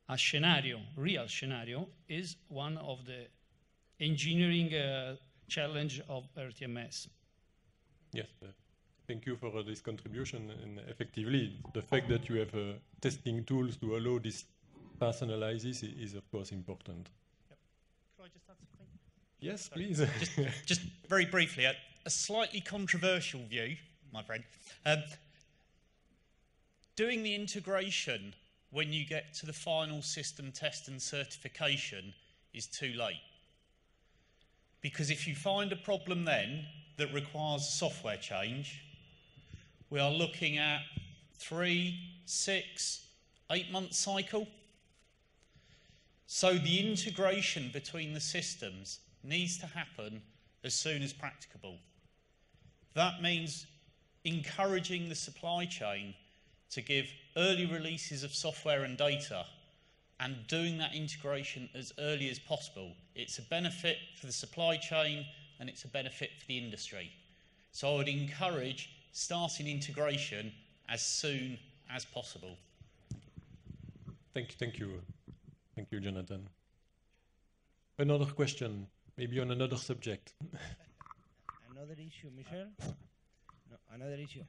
a scenario, real scenario, is one of the engineering challenge of ERTMS. Yes, thank you for this contribution. And effectively, the fact that you have testing tools to allow this personalization is of course important. Yep. Could I just add something? Yes, please. just very briefly, a slightly controversial view, my friend. Doing the integration when you get to the final system test and certification is too late. Because if you find a problem then that requires a software change, we are looking at 3, 6, 8-month cycle. So the integration between the systems needs to happen as soon as practicable. That means encouraging the supply chain to give early releases of software and data and doing that integration as early as possible. It's a benefit for the supply chain and it's a benefit for the industry. So I would encourage starting integration as soon as possible. Thank you, Jonathan. Another question, maybe on another subject. Another issue, Michel? No, another issue.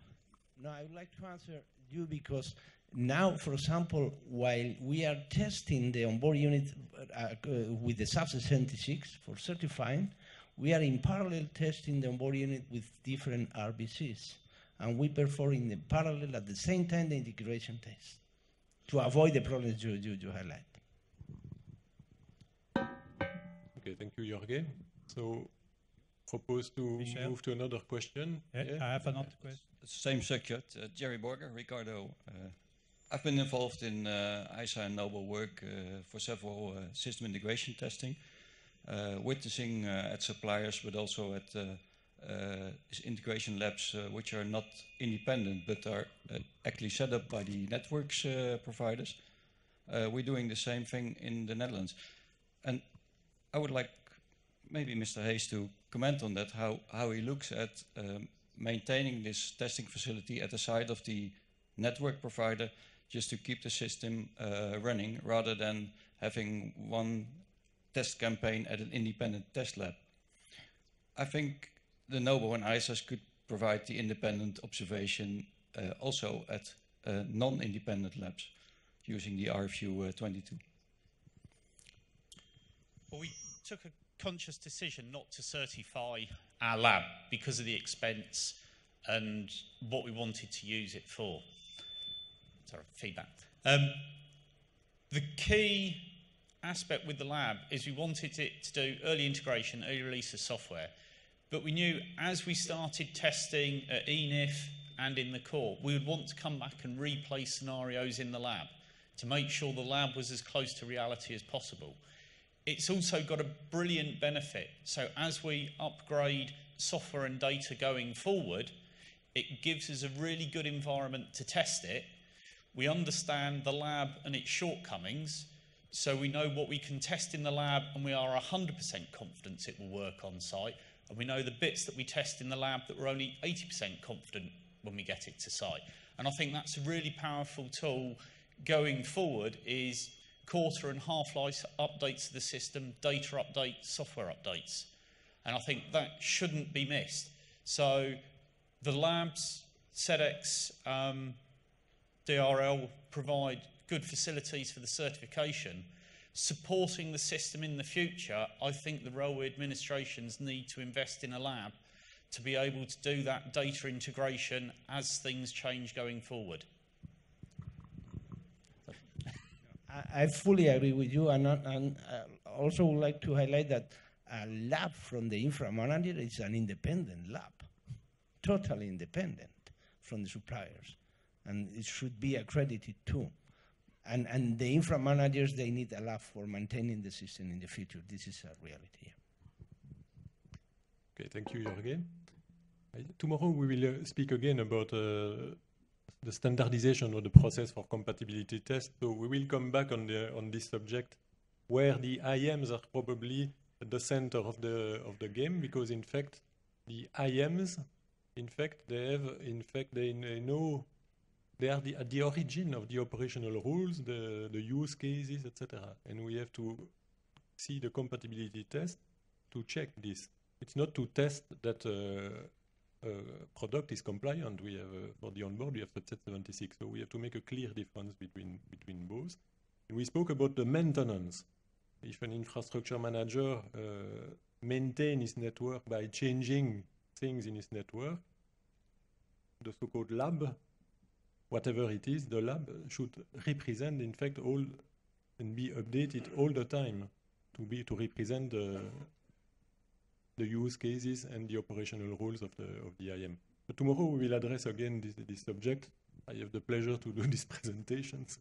No, I would like to answer you because now, for example, while we are testing the onboard unit with the SAP 76 for certifying, we are in parallel testing the onboard unit with different RBCs. And we perform in the parallel at the same time the integration test to avoid the problems you highlight. Okay, thank you, Jorge. So, propose to move to another question. Yeah. I have another question. Same subject. Jerry Borger, Ricardo. I've been involved in ISA and Noble work for several system integration testing, witnessing at suppliers, but also at integration labs which are not independent, but are actually set up by the networks providers. We're doing the same thing in the Netherlands. And I would like maybe Mr. Hayes to comment on that, how he looks at maintaining this testing facility at the side of the network provider just to keep the system running rather than having one test campaign at an independent test lab. I think the Noble and ISAs could provide the independent observation also at non-independent labs using the RFU 22. Well, we took a conscious decision not to certify our lab because of the expense and what we wanted to use it for. Sorry, feedback. The key aspect with the lab is we wanted it to do early integration, early release of software. But we knew as we started testing at ENIF and in the core, we would want to come back and replay scenarios in the lab to make sure the lab was as close to reality as possible. It's also got a brilliant benefit. So as we upgrade software and data going forward, it gives us a really good environment to test it. We understand the lab and its shortcomings, so we know what we can test in the lab and we are 100% confident it will work on site. And we know the bits that we test in the lab that we're only 80% confident when we get it to site. And I think that's a really powerful tool going forward, is quarter and half-life updates to the system, data updates, software updates. And I think that shouldn't be missed. So the labs, CEDEX, DRL provide good facilities for the certification. Supporting the system in the future, I think the railway administrations need to invest in a lab to be able to do that data integration as things change going forward. I fully agree with you, and I also would like to highlight that a lab from the infra manager is an independent lab, totally independent from the suppliers, and it should be accredited too. And the infra managers, they need a lab for maintaining the system in the future. This is a reality. Okay, thank you, Jorge. Tomorrow we will speak again about the standardization of the process for compatibility tests. So we will come back on this subject, where the IMs are probably at the center of the game, because in fact the IMs, they know. They are at the origin of the operational rules, the use cases, etc. And we have to see the compatibility test to check this. It's not to test that product is compliant. We have for the onboard, we have the Z76. So we have to make a clear difference between both. And we spoke about the maintenance. If an infrastructure manager maintains his network by changing things in his network, the so-called lab, whatever it is, the lab should represent, in fact, all and be updated all the time to represent the use cases and the operational rules of the IM. But tomorrow we will address again this subject. I have the pleasure to do this presentation. So